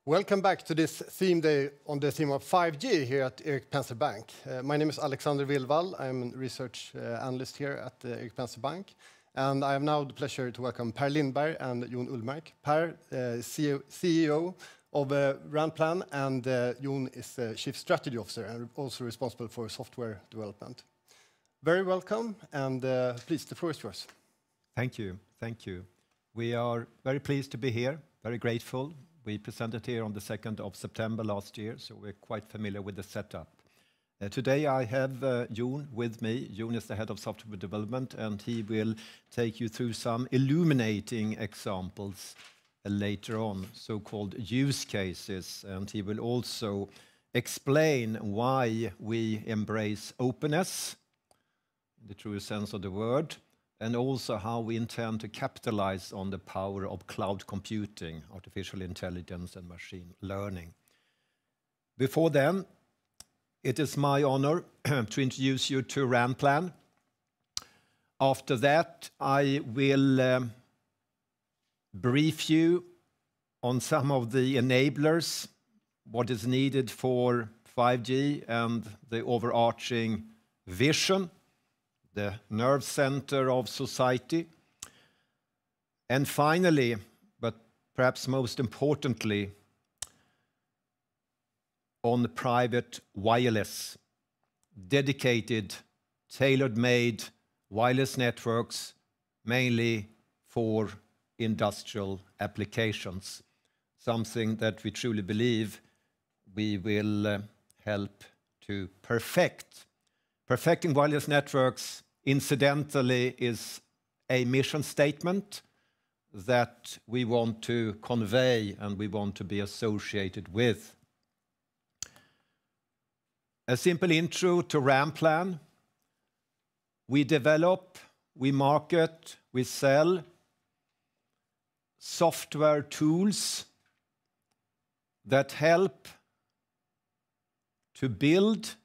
Welcome back to this theme day on the theme of 5G here at Erik Penser Bank. My name is Alexander Willvall. I'm a research analyst here at Erik Penser Bank. And I have now the pleasure to welcome Per Lindberg and Jon Ullmark. Per, CEO of Ranplan, and Jon is the Chief Strategy Officer and also responsible for software development. Very welcome, and please, the floor is yours. Thank you. Thank you. We are very pleased to be here, very grateful. We presented here on the 2nd of September last year, so we're quite familiar with the setup. Today I have Jon with me. Jon is the head of software development, and he will take you through some illuminating examples later on, so-called use cases. And he will also explain why we embrace openness, in the true sense of the word, and also how we intend to capitalize on the power of cloud computing, artificial intelligence, and machine learning. Before then, it is my honor to introduce you to Ranplan. After that, I will brief you on some of the enablers, what is needed for 5G and the overarching vision, the nerve center of society. And finally, but perhaps most importantly, on private wireless, dedicated, tailor-made wireless networks, mainly for industrial applications, something that we truly believe we will help to perfect. Perfecting wireless networks, incidentally, is a mission statement that we want to convey and we want to be associated with. A simple intro to Ranplan. We develop, we market, we sell software tools that help to build,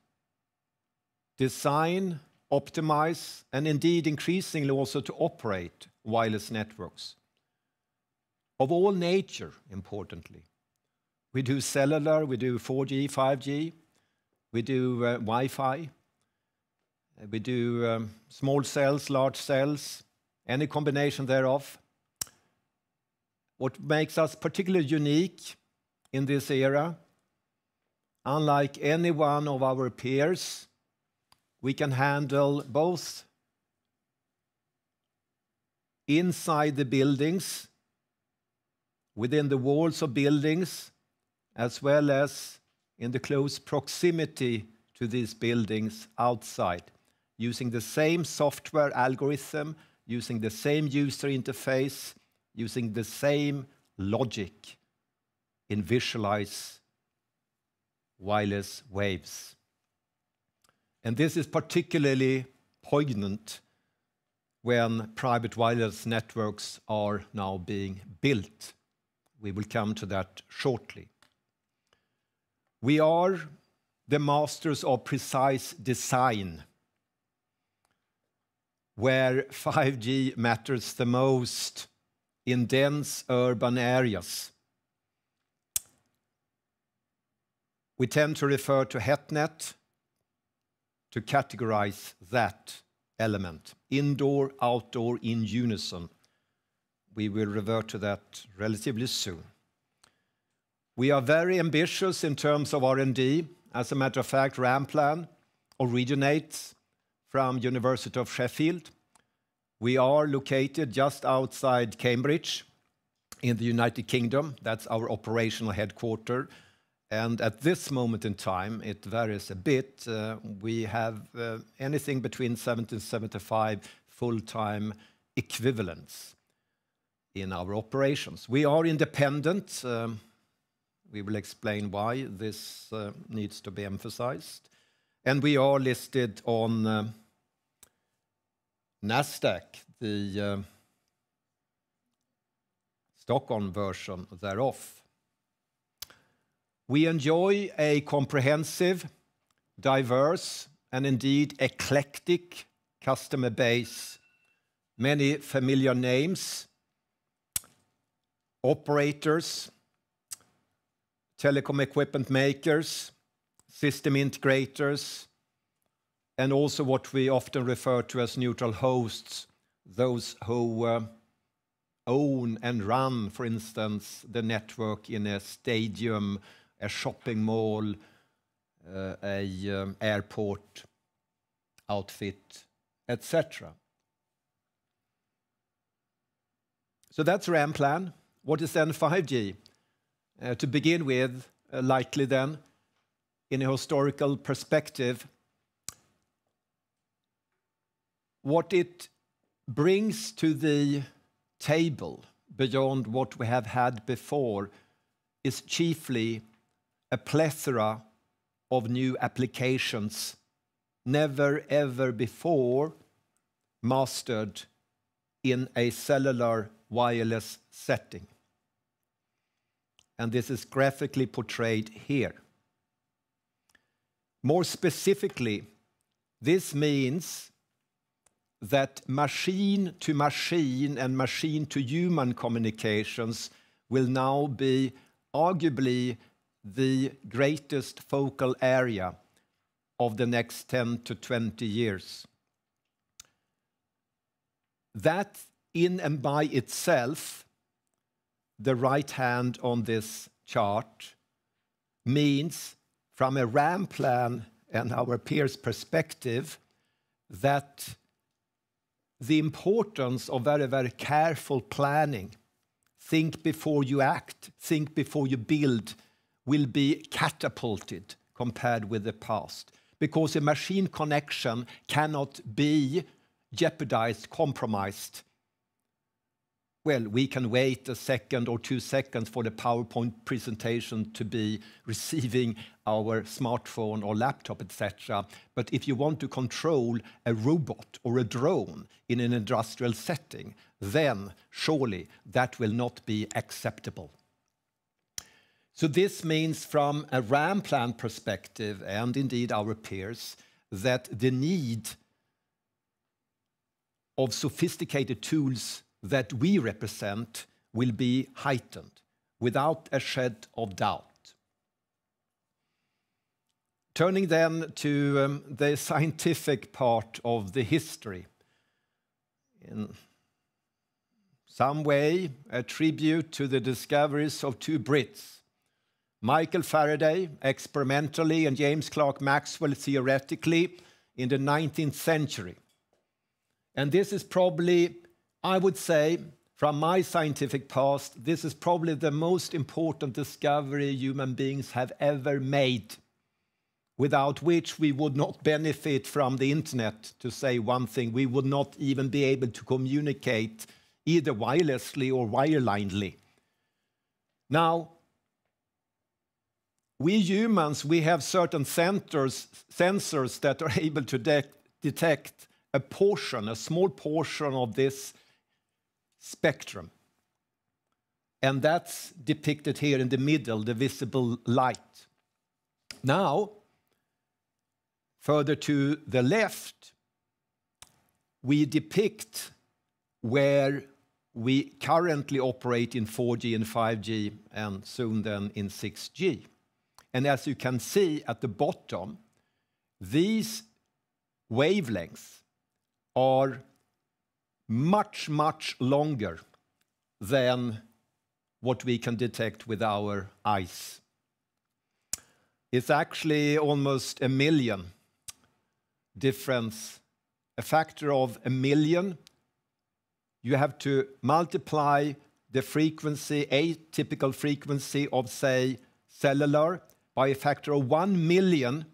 design, optimize, and indeed increasingly also to operate wireless networks of all nature, importantly. We do cellular, we do 4G, 5G, we do Wi-Fi, we do small cells, large cells, any combination thereof. What makes us particularly unique in this era, unlike any one of our peers, we can handle both inside the buildings, within the walls of buildings, as well as in the close proximity to these buildings outside, using the same software algorithm, using the same user interface, using the same logic in visualize wireless waves. And this is particularly poignant when private wireless networks are now being built. We will come to that shortly. We are the masters of precise design, where 5G matters the most in dense urban areas. We tend to refer to HetNet to categorize that element, indoor, outdoor, in unison. We will revert to that relatively soon. We are very ambitious in terms of R&D. As a matter of fact, Ranplan originates from University of Sheffield. We are located just outside Cambridge in the United Kingdom. That's our operational headquarters. And at this moment in time, it varies a bit. We have anything between 70 and 75 full-time equivalents in our operations. We are independent. We will explain why this needs to be emphasized. And we are listed on Nasdaq, the Stockholm version thereof. We enjoy a comprehensive, diverse, and indeed eclectic customer base, many familiar names, operators, telecom equipment makers, system integrators, and also what we often refer to as neutral hosts, those who own and run, for instance, the network in a stadium, a shopping mall, a airport outfit, etc. So that's Ranplan. What is then 5G? To begin with, likely then, in a historical perspective, what it brings to the table beyond what we have had before is chiefly a plethora of new applications never ever before mastered in a cellular wireless setting. And this is graphically portrayed here. More specifically, this means that machine-to-machine and machine-to-human communications will now be arguably the greatest focal area of the next 10 to 20 years. That in and by itself, the right hand on this chart, means from a Ranplan and our peers' perspective that the importance of very, very careful planning, think before you act, think before you build, will be catapulted compared with the past. Because a machine connection cannot be jeopardized, compromised. Well, we can wait a second or 2 seconds for the PowerPoint presentation to be receiving our smartphone or laptop, etc. But if you want to control a robot or a drone in an industrial setting, then surely that will not be acceptable. So this means from a Ranplan perspective, and indeed our peers, that the need of sophisticated tools that we represent will be heightened, without a shed of doubt. Turning then to the scientific part of the history. In some way, a tribute to the discoveries of 2 Brits, Michael Faraday experimentally and James Clerk Maxwell theoretically in the 19th century. And this is probably, I would say, from my scientific past, this is probably the most important discovery human beings have ever made, without which we would not benefit from the internet, to say one thing. We would not even be able to communicate either wirelessly or wirelinely. Now, we humans, we have certain sensors that are able to detect a portion, a small portion of this spectrum. And that's depicted here in the middle, the visible light. Now, further to the left, we depict where we currently operate in 4G and 5G, and soon then in 6G. And as you can see at the bottom, these wavelengths are much, much longer than what we can detect with our eyes. It's actually almost 1 million difference, a factor of 1 million. You have to multiply the frequency, a typical frequency of, say, cellular, by a factor of 1 million.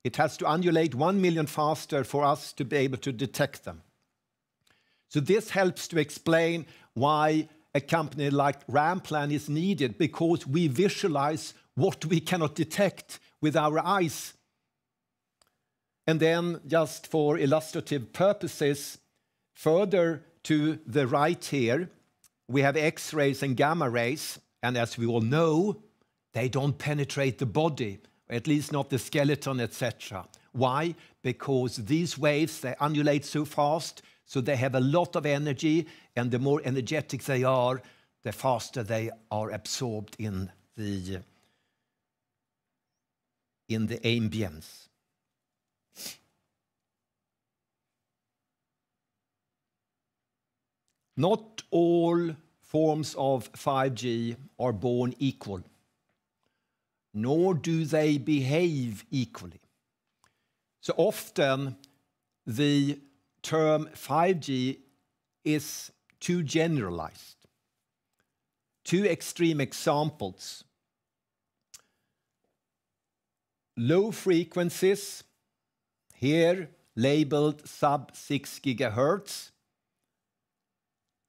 It has to undulate 1 million faster for us to be able to detect them. So this helps to explain why a company like Ranplan is needed, because we visualize what we cannot detect with our eyes. And then, just for illustrative purposes, further to the right here, we have X-rays and gamma rays, and as we all know, they don't penetrate the body, at least not the skeleton, etc. Why? Because these waves, they undulate so fast, so they have a lot of energy, and the more energetic they are, the faster they are absorbed in the in the ambience. Not all forms of 5G are born equal, nor do they behave equally. So often the term 5G is too generalized. Two extreme examples. Low frequencies, here labeled sub 6 gigahertz,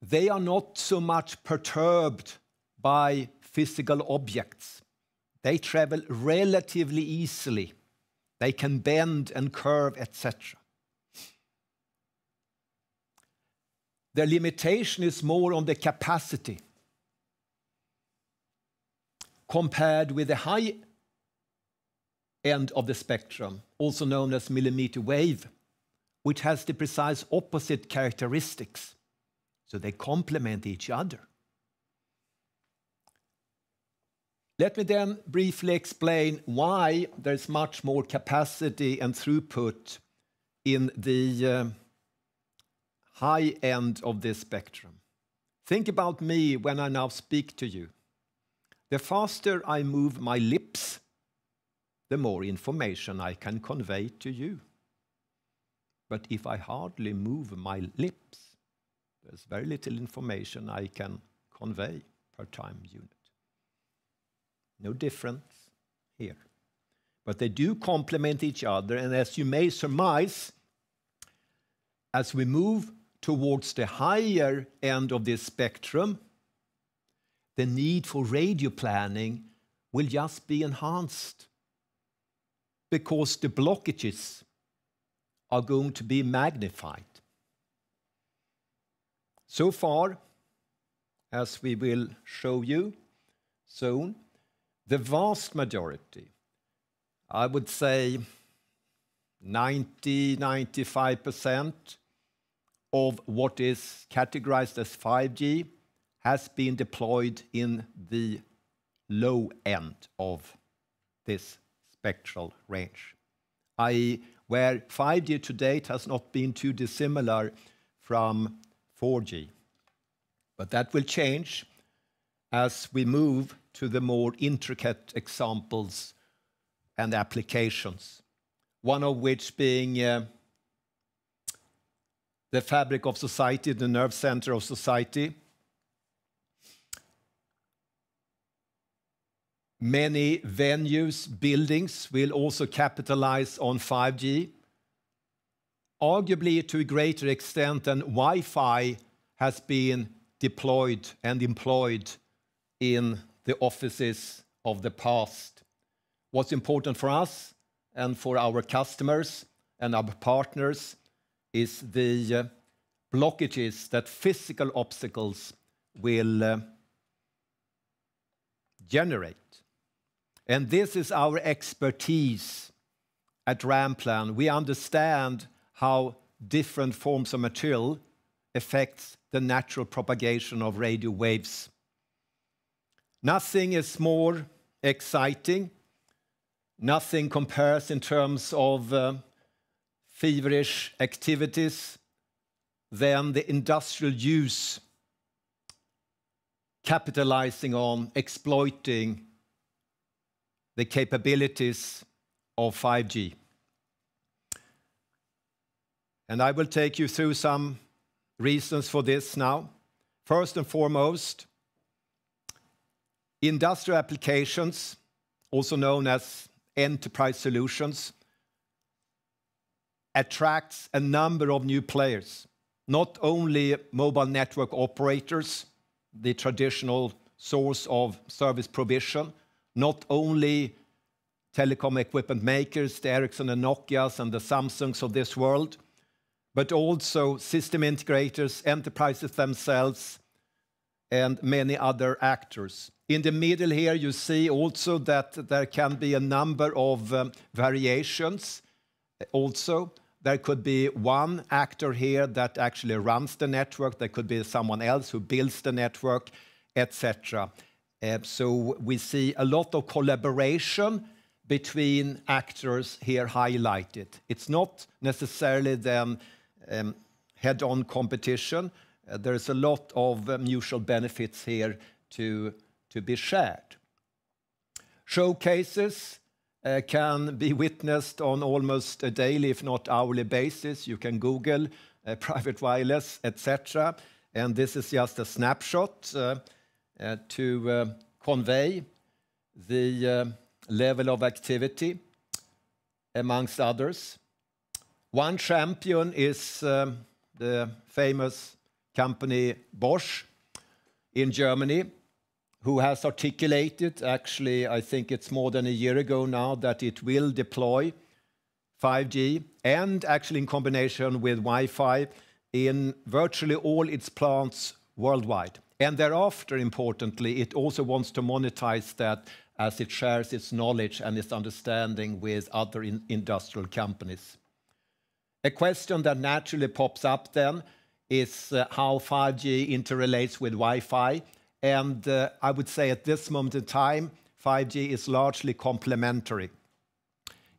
they are not so much perturbed by physical objects. They travel relatively easily. They can bend and curve, etc. The limitation is more on the capacity compared with the high end of the spectrum, also known as millimeter wave, which has the precise opposite characteristics. So they complement each other. Let me then briefly explain why there's much more capacity and throughput in the high end of this spectrum. Think about me when I now speak to you. The faster I move my lips, the more information I can convey to you. But if I hardly move my lips, there's very little information I can convey per time unit. No difference here. But they do complement each other, and as you may surmise, as we move towards the higher end of this spectrum, the need for radio planning will just be enhanced because the blockages are going to be magnified. So far, as we will show you soon, the vast majority, I would say 90–95% of what is categorized as 5G has been deployed in the low end of this spectral range, i.e., where 5G to date has not been too dissimilar from 4G. But that will change as we move to the more intricate examples and applications, one of which being the fabric of society, the nerve center of society. Many venues, buildings will also capitalize on 5G, arguably to a greater extent than Wi-Fi has been deployed and employed in the offices of the past. What's important for us and for our customers and our partners is the blockages that physical obstacles will generate. And this is our expertise at Ranplan. We understand how different forms of material affects the natural propagation of radio waves. Nothing is more exciting. Nothing compares in terms of feverish activities than the industrial use capitalizing on, exploiting the capabilities of 5G. And I will take you through some reasons for this now. First and foremost, industrial applications, also known as enterprise solutions, attracts a number of new players. Not only mobile network operators, the traditional source of service provision, not only telecom equipment makers, the Ericsson and Nokias and the Samsungs of this world, but also system integrators, enterprises themselves, and many other actors. In the middle here, you see also that there can be a number of variations. Also, there could be one actor here that actually runs the network. There could be someone else who builds the network, etc. So we see a lot of collaboration between actors here highlighted. It's not necessarily then head-on competition. There's a lot of mutual benefits here to be shared. Showcases can be witnessed on almost a daily, if not hourly basis. You can Google private wireless, etc. And this is just a snapshot to convey the level of activity, amongst others. One champion is the famous company Bosch in Germany, who has articulated, actually, I think it's more than a year ago now, that it will deploy 5G and actually in combination with Wi-Fi in virtually all its plants worldwide. And thereafter, importantly, it also wants to monetize that as it shares its knowledge and its understanding with other industrial companies. A question that naturally pops up then is how 5G interrelates with Wi-Fi. And I would say at this moment in time, 5G is largely complementary.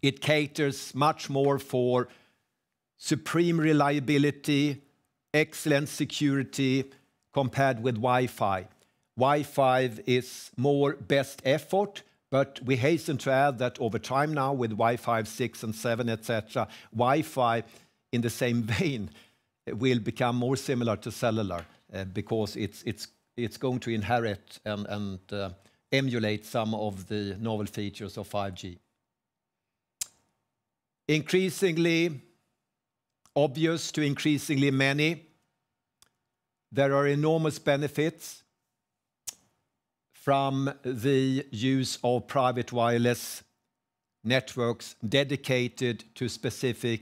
It caters much more for supreme reliability, excellent security compared with Wi-Fi. Wi-Fi is more best effort, but we hasten to add that over time now with Wi-Fi 6 and 7, etc., Wi-Fi in the same vein will become more similar to cellular because it's going to inherit and emulate some of the novel features of 5G. Increasingly obvious to increasingly many, there are enormous benefits from the use of private wireless networks dedicated to specific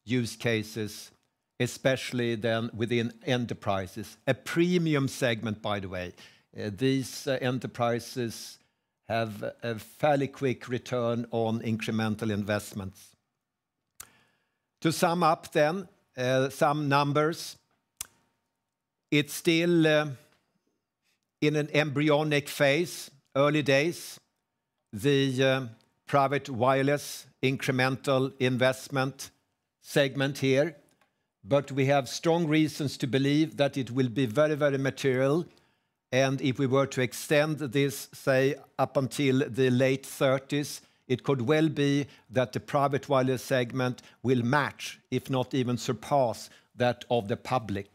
use cases, especially then within enterprises. A premium segment, by the way. These enterprises have a fairly quick return on incremental investments. To sum up then, some numbers. It's still in an embryonic phase, early days. The private wireless incremental investment segment here. But we have strong reasons to believe that it will be very, very material. And if we were to extend this, say, up until the late 30s, it could well be that the private wireless segment will match, if not even surpass, that of the public.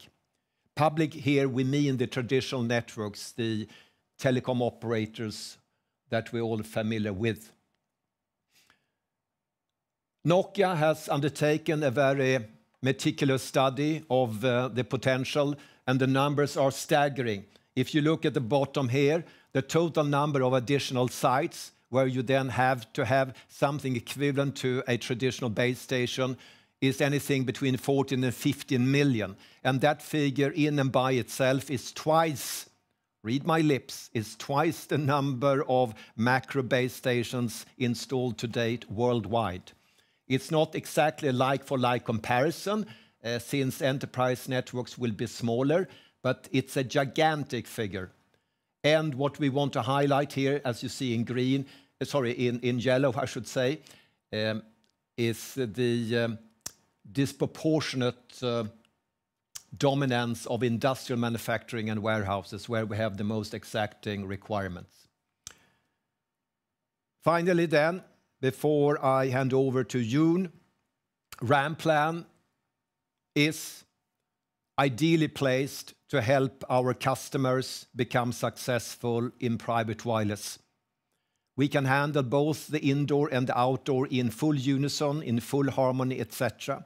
Public here, we mean the traditional networks, the telecom operators that we're all familiar with. Nokia has undertaken a very meticulous study of the potential, and the numbers are staggering. If you look at the bottom here, the total number of additional sites where you then have to have something equivalent to a traditional base station is anything between 14 and 15 million. And that figure in and by itself is twice, read my lips, is twice the number of macro base stations installed to date worldwide. It's not exactly a like-for-like comparison, since enterprise networks will be smaller, but it's a gigantic figure. And what we want to highlight here, as you see in green, in yellow, I should say, is the disproportionate dominance of industrial manufacturing and warehouses, where we have the most exacting requirements. Finally then, before I hand over to June, Ranplan is ideally placed to help our customers become successful in private wireless. We can handle both the indoor and the outdoor in full unison, in full harmony, etc.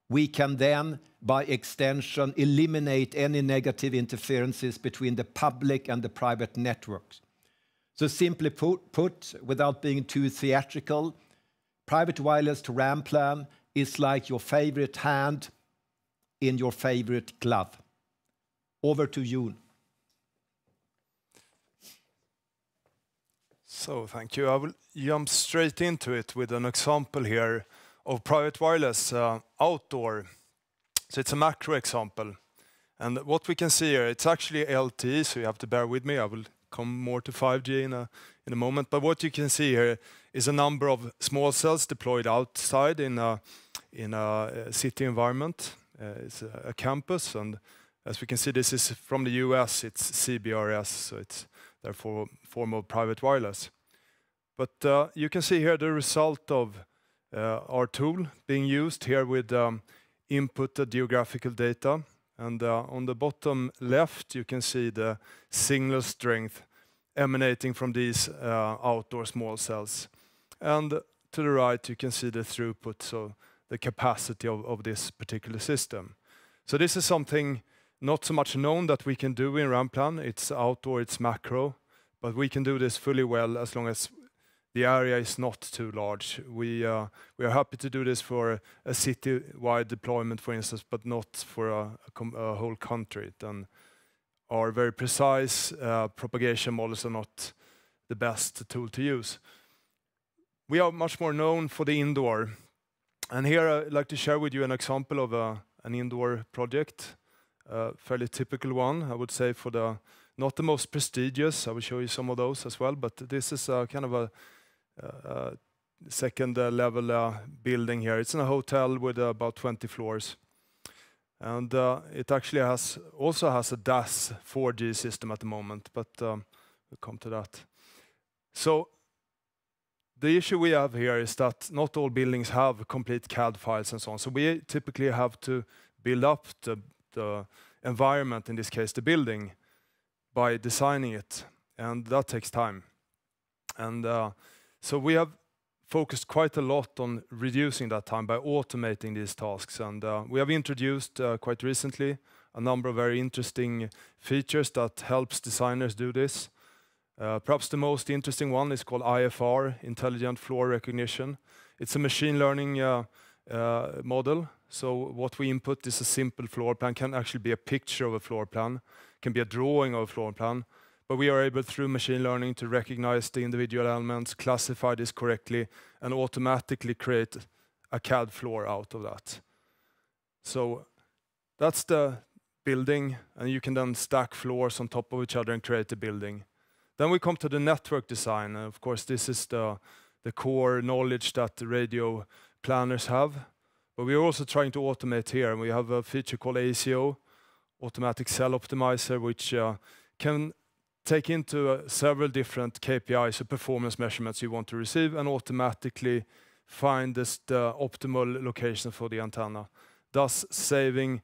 We can then, by extension, eliminate any negative interferences between the public and the private networks. So simply put, without being too theatrical, private wireless to Ranplan is like your favorite hand in your favorite glove. Over to you. So thank you. I will jump straight into it with an example here of private wireless outdoor. So it's a macro example. And what we can see here, it's actually LTE, so you have to bear with me. I will come more to 5G in a moment. But what you can see here is a number of small cells deployed outside in a city environment. It's a campus, and as we can see, this is from the US. It's CBRS, so it's therefore a form of private wireless. But you can see here the result of our tool being used here with inputted geographical data. And on the bottom left, you can see the signal strength emanating from these outdoor small cells. And to the right, you can see the throughput, so the capacity of this particular system. So this is something not so much known that we can do in Ranplan. It's outdoor, it's macro, but we can do this fully well as long as the area is not too large. We are happy to do this for a city-wide deployment, for instance, but not for a whole country. Then our very precise propagation models are not the best tool to use. We are much more known for the indoor. And here I'd like to share with you an example of an indoor project, a fairly typical one, I would say, for the not the most prestigious. I will show you some of those as well, but this is kind of a second level building here. It's in a hotel with about 20 floors. And it actually also has a DAS 4G system at the moment, but we'll come to that. So the issue we have here is that not all buildings have complete CAD files and so on. So we typically have to build up the environment, in this case the building, by designing it. And that takes time. And so we have focused quite a lot on reducing that time by automating these tasks. And we have introduced quite recently a number of very interesting features that helps designers do this. Perhaps the most interesting one is called IFR, Intelligent Floor Recognition. It's a machine learning model. So what we input is a simple floor plan, can actually be a picture of a floor plan, can be a drawing of a floor plan. But we are able, through machine learning, to recognize the individual elements, classify this correctly, and automatically create a CAD floor out of that. So that's the building, and you can then stack floors on top of each other and create a building. Then we come to the network design. And of course, this is the core knowledge that the radio planners have. But we are also trying to automate here, and we have a feature called ACO, Automatic Cell Optimizer, which can take into several different KPIs or performance measurements you want to receive and automatically find the optimal location for the antenna, thus saving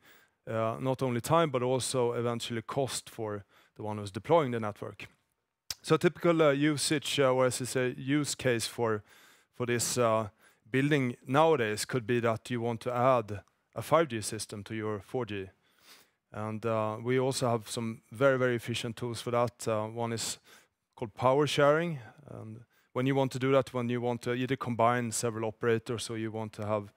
not only time but also eventually cost for the one who's deploying the network. So a typical usage, or as I say, use case for this building nowadays could be that you want to add a 5G system to your 4G. And we also have some very, very efficient tools for that. One is called power sharing. And when you want to do that, when you want to either combine several operators or you want to have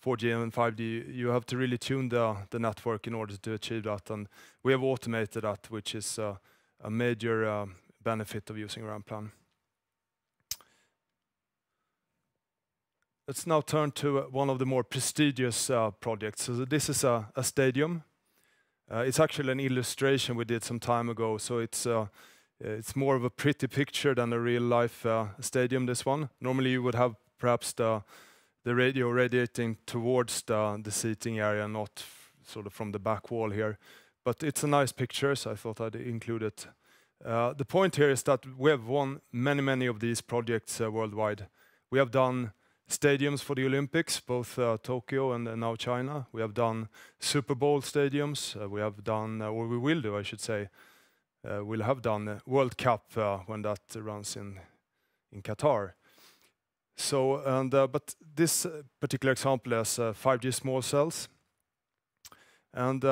4G and 5G, you have to really tune the network in order to achieve that. And we have automated that, which is a major benefit of using Ranplan. Let's now turn to one of the more prestigious projects. So this is a stadium. It's actually an illustration we did some time ago, so it's more of a pretty picture than a real-life stadium, this one. Normally you would have perhaps the radio radiating towards the seating area, not sort of from the back wall here. But it's a nice picture, so I thought I'd include it. The point here is that we have won many of these projects worldwide. We have done stadiums for the Olympics, both Tokyo and now China. We have done Super Bowl stadiums. We have done, or we will do, I should say. We'll have done World Cup when that runs in Qatar. So, but this particular example has 5G small cells, and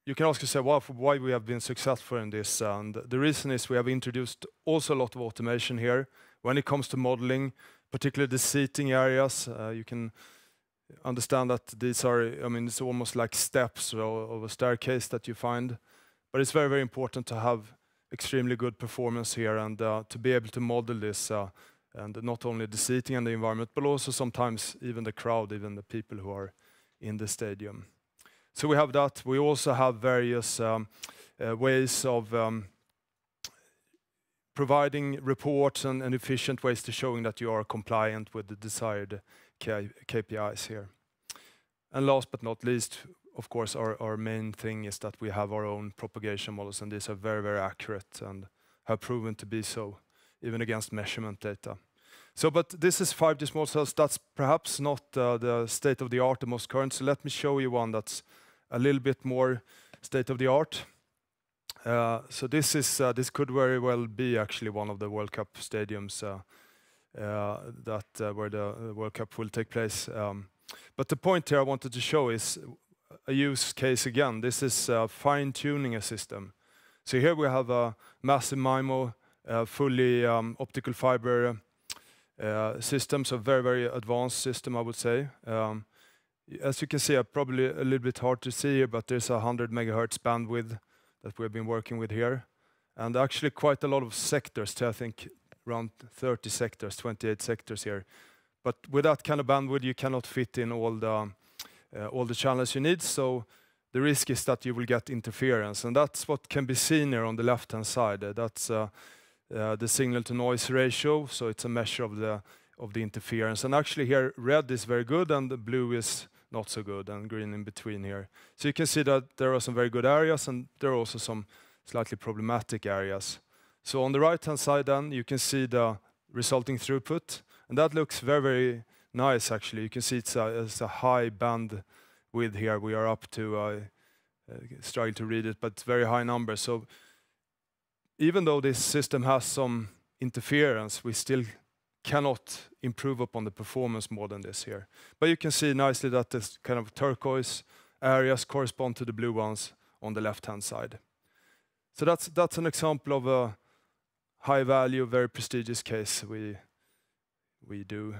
you can ask yourself why we have been successful in this. And the reason is we have introduced also a lot of automation here when it comes to modeling. Particularly the seating areas, you can understand that these are, I mean, it's almost like steps of a staircase that you find. But it's very, very important to have extremely good performance here and to be able to model this, and not only the seating and the environment, but also sometimes even the crowd, even the people who are in the stadium. So we have that. We also have various ways of providing reports and efficient ways to showing that you are compliant with the desired KPIs here. And last but not least, of course, our main thing is that we have our own propagation models, and these are very, very accurate and have proven to be so, even against measurement data. So, but this is 5G small cells. That's perhaps not the state of the art, the most current. So let me show you one that's a little bit more state of the art. So this could very well be actually one of the World Cup stadiums where the World Cup will take place. But the point here I wanted to show is a use case again. This is fine-tuning a system. So here we have a massive MIMO, fully optical fiber system, so very, very advanced system, I would say. As you can see, probably a little bit hard to see here, but there's a 100 megahertz bandwidth that we've been working with here. And actually quite a lot of sectors, I think around 30 sectors, 28 sectors here. But with that kind of bandwidth, you cannot fit in all the channels you need. So the risk is that you will get interference. And that's what can be seen here on the left-hand side. That's the signal-to-noise ratio. So it's a measure of the interference. And actually here, red is very good and the blue is not so good, and green in between here. So you can see that there are some very good areas and there are also some slightly problematic areas. So on the right-hand side then, you can see the resulting throughput. And that looks very, very nice actually. You can see it's a high bandwidth here. We are up to, struggling to read it, but very high numbers. So even though this system has some interference, we still cannot improve upon the performance more than this here. But you can see nicely that this kind of turquoise areas correspond to the blue ones on the left-hand side. So that's an example of a high value, very prestigious case we do.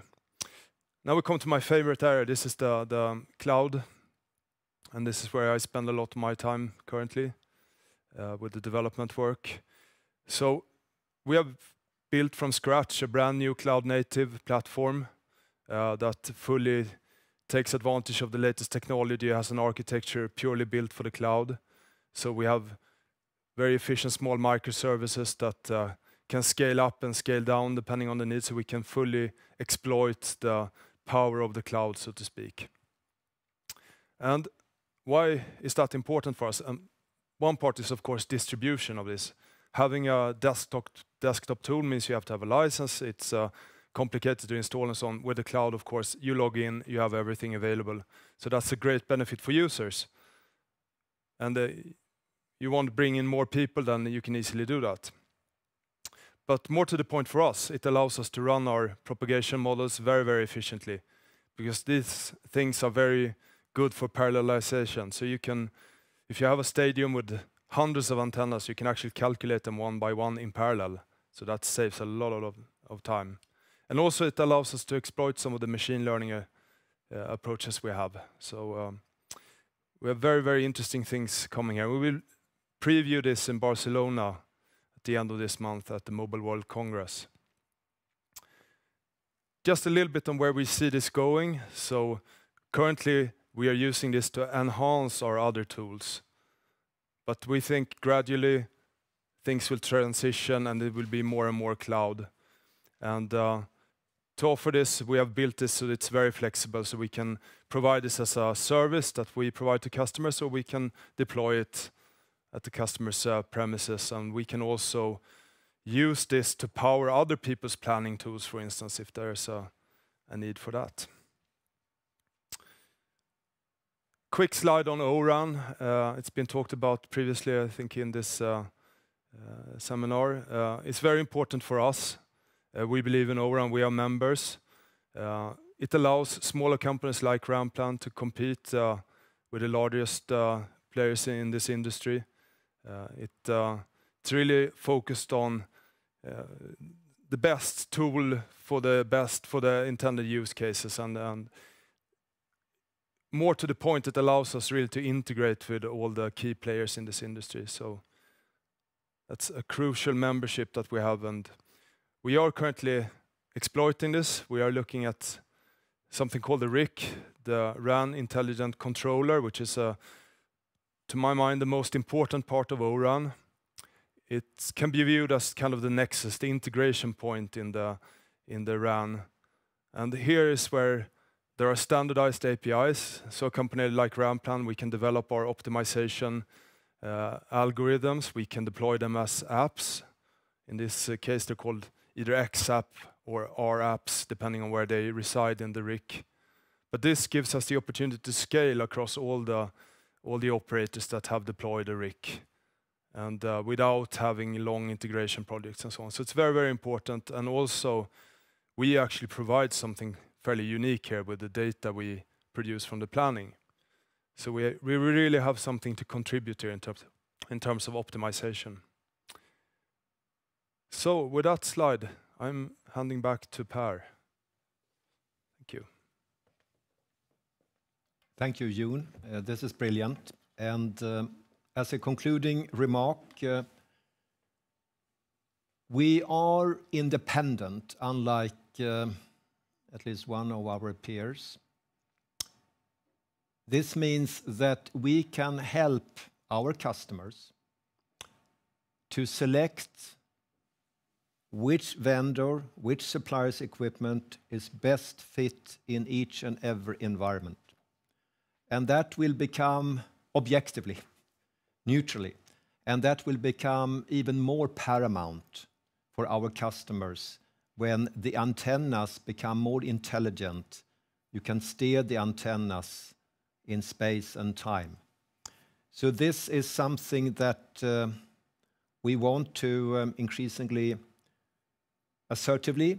Now we come to my favorite area. This is the cloud. And this is where I spend a lot of my time currently with the development work. So we have built from scratch a brand new cloud-native platform that fully takes advantage of the latest technology, has an architecture purely built for the cloud. So we have very efficient small microservices that can scale up and scale down depending on the needs, so we can fully exploit the power of the cloud, so to speak. And why is that important for us? One part is, of course, distribution of this. Having a desktop tool means you have to have a license. It's complicated to install and so on. With the cloud, of course, you log in, you have everything available. So that's a great benefit for users. And you want to bring in more people, then you can easily do that. But more to the point for us, it allows us to run our propagation models very, very efficiently, because these things are very good for parallelization. So you can, if you have a stadium with hundreds of antennas, you can actually calculate them one by one in parallel. So that saves a lot of time. And also it allows us to exploit some of the machine learning approaches we have. So we have very, very interesting things coming here. We will preview this in Barcelona at the end of this month at the Mobile World Congress. Just a little bit on where we see this going. So currently we are using this to enhance our other tools. But we think gradually things will transition and it will be more and more cloud. And to offer this, we have built this so it's very flexible, so we can provide this as a service that we provide to customers, or we can deploy it at the customer's premises. And we can also use this to power other people's planning tools, for instance, if there's a need for that. Quick slide on O-RAN. It's been talked about previously, I think, in this seminar. It's very important for us. We believe in O-RAN. We are members. It allows smaller companies like Ranplan to compete with the largest players in this industry. It's really focused on the best tool for the intended use cases, and more to the point, it allows us really to integrate with all the key players in this industry. So that's a crucial membership that we have, and we are currently exploiting this. We are looking at something called the RIC, the RAN Intelligent Controller, which is, to my mind, the most important part of O-RAN. it can be viewed as kind of the nexus, the integration point in the RAN. And here is where there are standardized APIs. So a company like Ranplan, we can develop our optimization algorithms. We can deploy them as apps. In this case, they're called either XApp or R apps, depending on where they reside in the RIC. But this gives us the opportunity to scale across all the operators that have deployed a RIC, and without having long integration projects and so on. So it's very, very important. And also, we actually provide something fairly unique here with the data we produce from the planning. So we really have something to contribute here in terms of optimization. So with that slide, I'm handing back to Per. Thank you. Thank you, Jon. This is brilliant. And as a concluding remark, we are independent, unlike at least one of our peers. This means that we can help our customers to select which vendor, which supplier's equipment is best fit in each and every environment. And that will become objectively, neutrally, and that will become even more paramount for our customers when the antennas become more intelligent. You can steer the antennas in space and time. So this is something that we want to increasingly assertively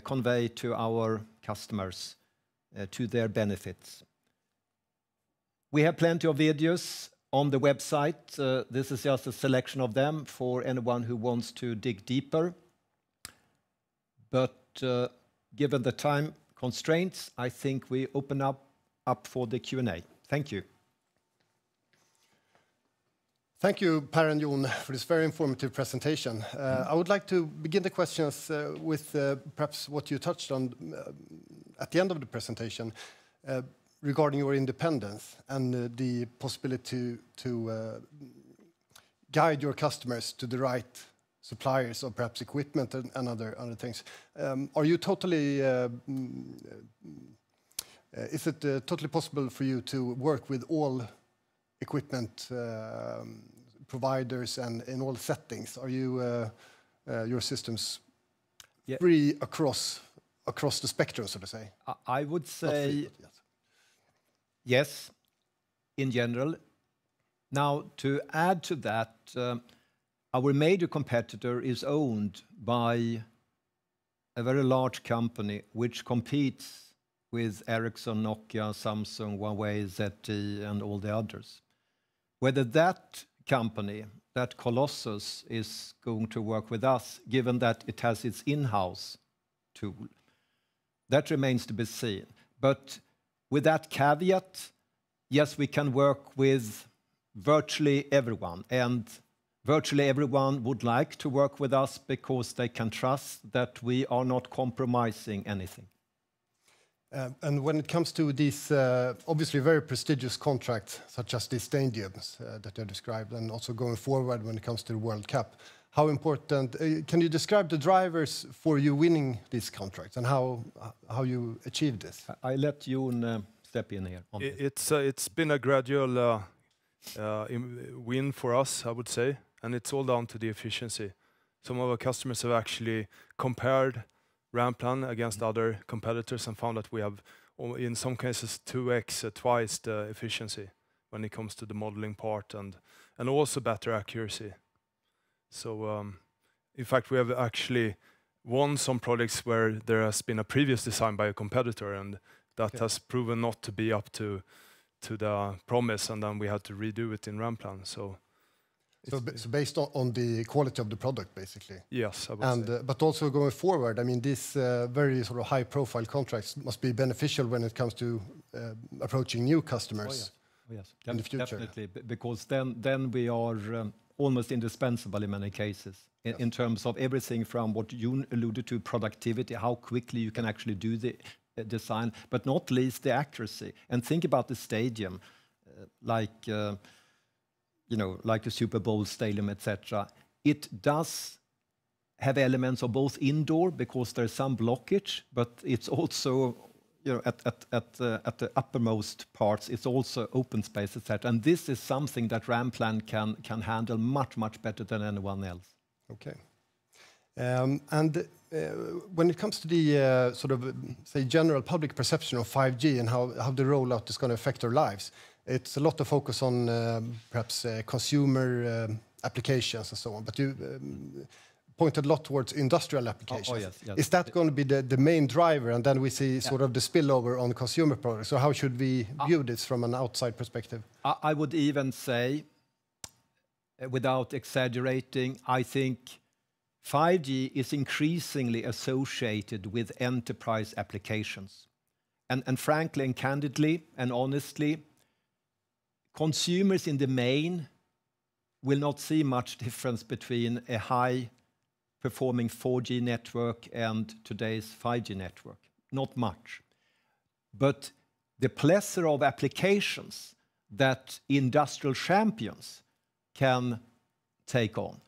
convey to our customers to their benefits. We have plenty of videos on the website. This is just a selection of them for anyone who wants to dig deeper. But given the time constraints, I think we open up for the Q&A. Thank you. Thank you, Per and Jon, for this very informative presentation. I would like to begin the questions with perhaps what you touched on at the end of the presentation regarding your independence and the possibility to guide your customers to the right suppliers or perhaps equipment and other things. Are you totally, is it totally possible for you to work with all equipment providers and in all settings? Are you your systems free across the spectrum, so to say? I would say yes, in general. Now, to add to that, our major competitor is owned by a very large company which competes with Ericsson, Nokia, Samsung, Huawei, ZTE, and all the others. Whether that company, that Colossus, is going to work with us, given that it has its in-house tool, that remains to be seen. But with that caveat, yes, we can work with virtually everyone, and virtually everyone would like to work with us because they can trust that we are not compromising anything. And when it comes to these obviously very prestigious contracts, such as the stadiums that you described, and also going forward when it comes to the World Cup, how important, can you describe the drivers for you winning these contracts and how you achieve this? I let Jon step in here. It's been a gradual win for us, I would say, and it's all down to the efficiency. Some of our customers have actually compared Ranplan against other competitors and found that we have, in some cases, 2x, twice the efficiency when it comes to the modeling part and also better accuracy. So, in fact, we have actually won some projects where there has been a previous design by a competitor, and that has proven not to be up to the promise, and then we had to redo it in Ranplan. So based on the quality of the product, basically. Yes, I would say. But also going forward, I mean, these very sort of high-profile contracts must be beneficial when it comes to approaching new customers. Oh, yes. In the future. Definitely, because then we are almost indispensable in many cases in terms of everything from what you alluded to, productivity, how quickly you can actually do the design, but not least the accuracy. And think about the stadium, like a Super Bowl stadium, etc. It does have elements of both indoor, because there's some blockage, but it's also, at the uppermost parts, it's also open space, etc. And this is something that Ranplan can handle much better than anyone else. Okay. When it comes to the sort of, say, general public perception of 5G and how the rollout is going to affect our lives, it's a lot of focus on perhaps consumer applications and so on. But you pointed a lot towards industrial applications. Yes. Is that going to be the main driver, and then we see sort of the spillover on consumer products? So how should we view this from an outside perspective? I would even say, without exaggerating, I think 5G is increasingly associated with enterprise applications. And frankly and candidly and honestly, consumers in the main will not see much difference between a high-performing 4G network and today's 5G network. Not much. But the plethora of applications that industrial champions can take on,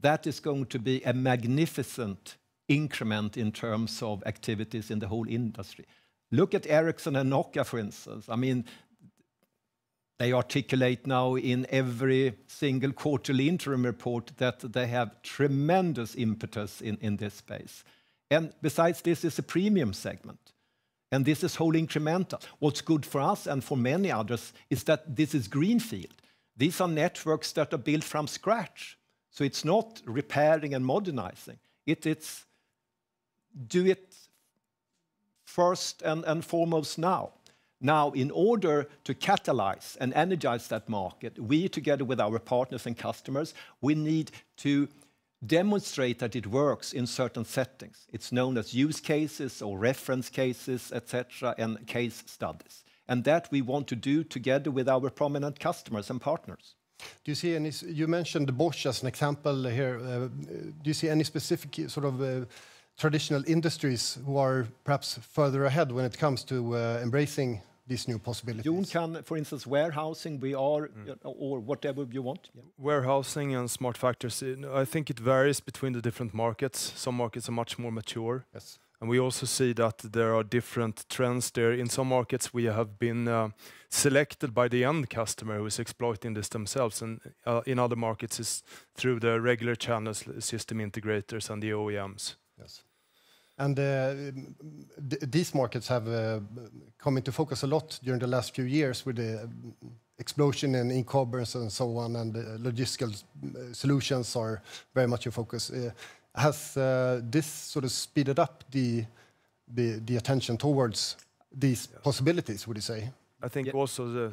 that is going to be a magnificent increment in terms of activities in the whole industry. Look at Ericsson and Nokia, for instance. I mean, they articulate now in every single quarterly interim report that they have tremendous impetus in this space. And besides, this is a premium segment. And this is whole incremental. What's good for us and for many others is that this is greenfield. These are networks that are built from scratch. So it's not repairing and modernizing. It's do it first and foremost now. Now, in order to catalyze and energize that market, we, together with our partners and customers, we need to demonstrate that it works in certain settings. It's known as use cases or reference cases, etc., and case studies. And that we want to do together with our prominent customers and partners. Do you see any? You mentioned Bosch as an example here. Do you see any specific sort of traditional industries who are perhaps further ahead when it comes to embracing these new possibilities? Jon can, for instance, warehousing, we are, or whatever you want. Yeah. Warehousing and smart factories, I think it varies between the different markets. Some markets are much more mature. Yes. And we also see that there are different trends there. In some markets, we have been selected by the end customer who is exploiting this themselves. And in other markets, it's through the regular channels, system integrators and the OEMs. Yes. And these markets have come into focus a lot during the last few years with the explosion in e-commerce and so on, and logistical solutions are very much in focus. Has this sort of speeded up the attention towards these possibilities, would you say? I think also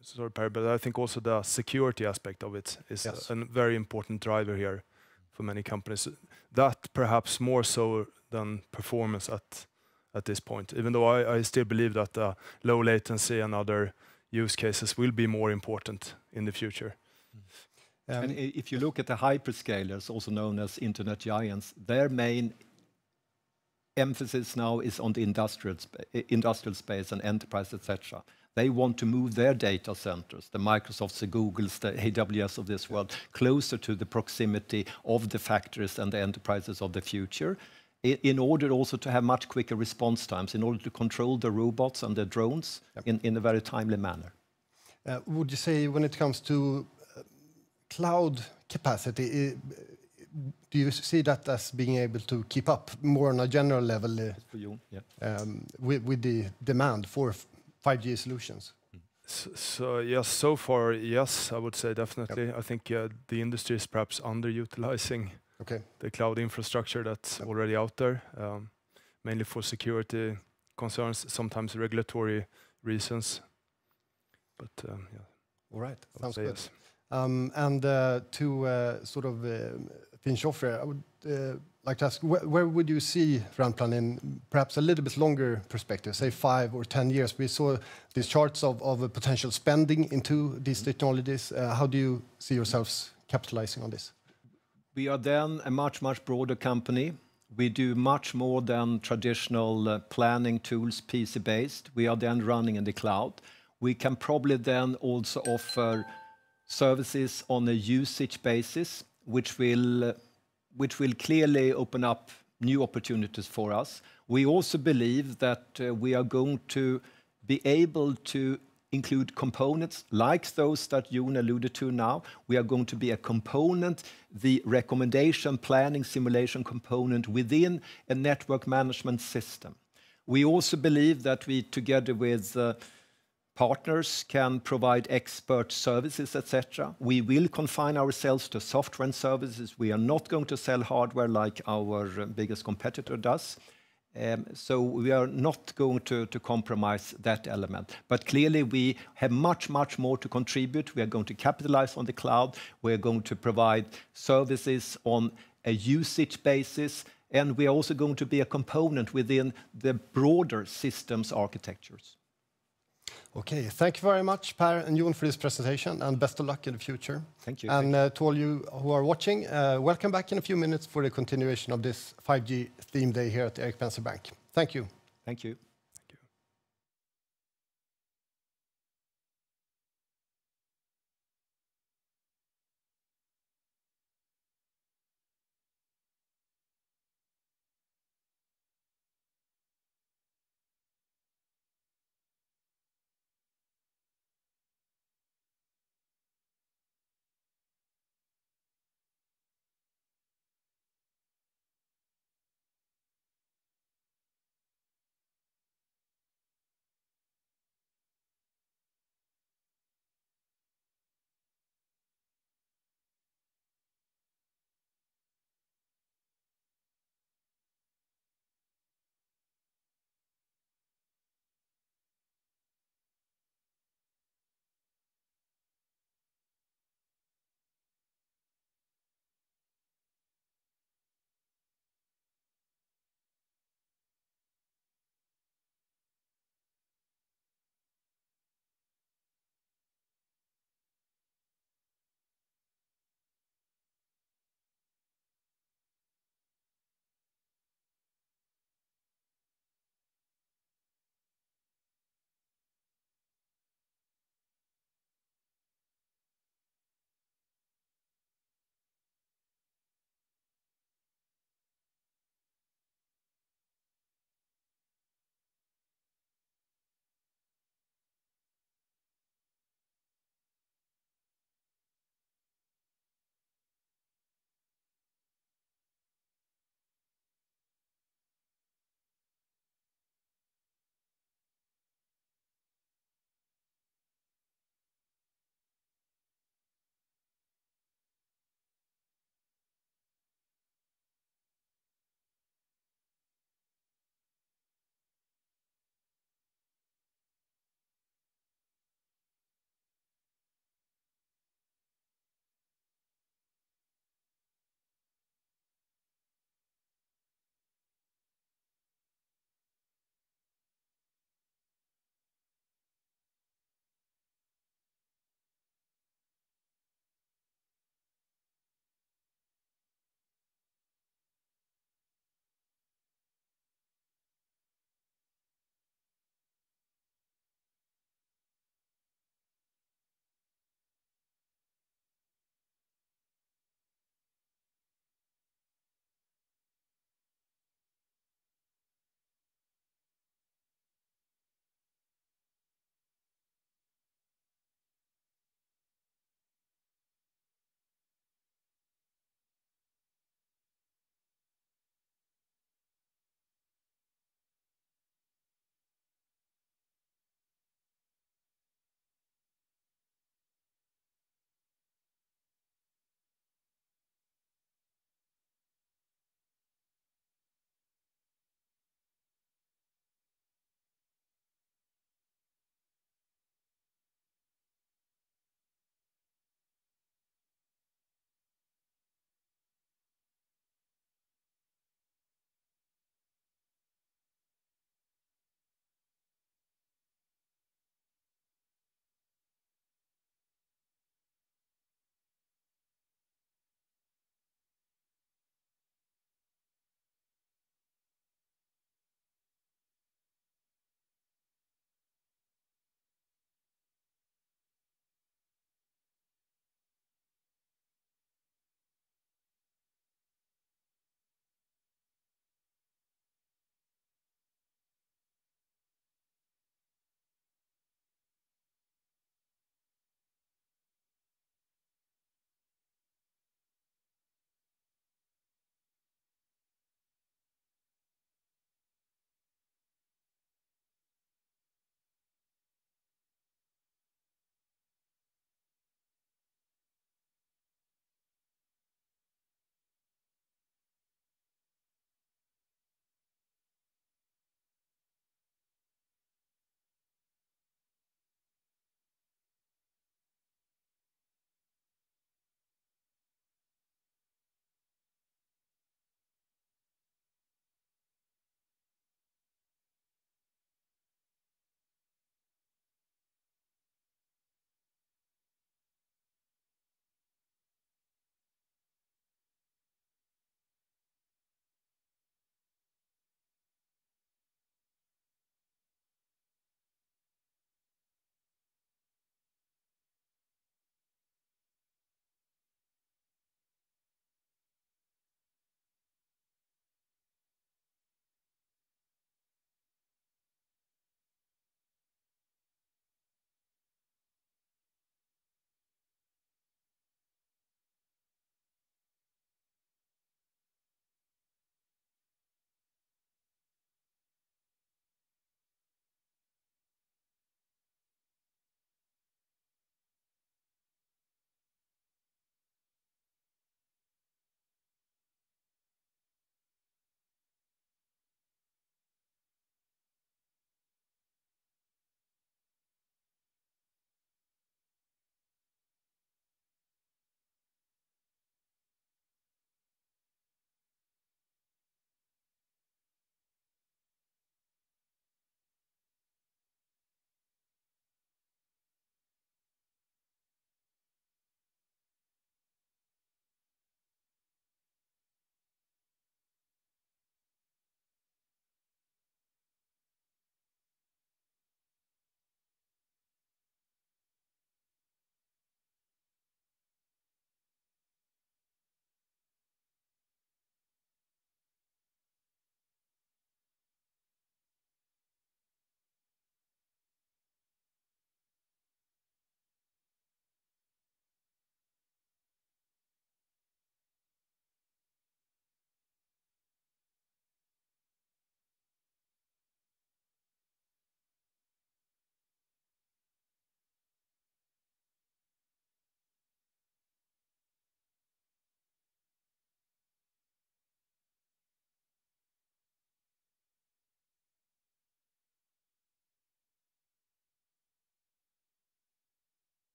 sorry, Perry, but I think also the security aspect of it is a very important driver here for many companies. That perhaps more so than performance at this point, even though I still believe that low latency and other use cases will be more important in the future. And if you look at the hyperscalers, also known as internet giants, their main emphasis now is on the industrial space and enterprise, etc. They want to move their data centers, the Microsofts, the Googles, the AWS of this world, closer to the proximity of the factories and the enterprises of the future, in order also to have much quicker response times, in order to control the robots and the drones in a very timely manner. Would you say when it comes to cloud capacity, do you see that as being able to keep up more on a general level with the demand for 5G solutions? So yes, so far, yes, I would say definitely. I think the industry is perhaps underutilizing the cloud infrastructure that's already out there, mainly for security concerns, sometimes regulatory reasons. But all right, sounds good. Yes. And to sort of finish off here, I would like to ask, where would you see Ranplan in perhaps a little bit longer perspective, say 5 or 10 years? We saw these charts of potential spending into these technologies. How do you see yourselves capitalizing on this? We are then a much broader company. We do much more than traditional planning tools, PC-based. We are then running in the cloud. We can probably then also offer services on a usage basis. which will clearly open up new opportunities for us. We also believe that we are going to be able to include components like those that Jon alluded to now. We are going to be a component, the recommendation, planning, simulation component within a network management system. We also believe that we, together with partners, can provide expert services, etc. We will confine ourselves to software and services. We are not going to sell hardware like our biggest competitor does. So we are not going to compromise that element. But clearly we have much more to contribute. We are going to capitalize on the cloud. We are going to provide services on a usage basis. And we are also going to be a component within the broader systems architectures. Okay, thank you very much, Per and Jon, for this presentation, and best of luck in the future. Thank you. And to all you who are watching, welcome back in a few minutes for the continuation of this 5G theme day here at Erik Penser Bank. Thank you. Thank you.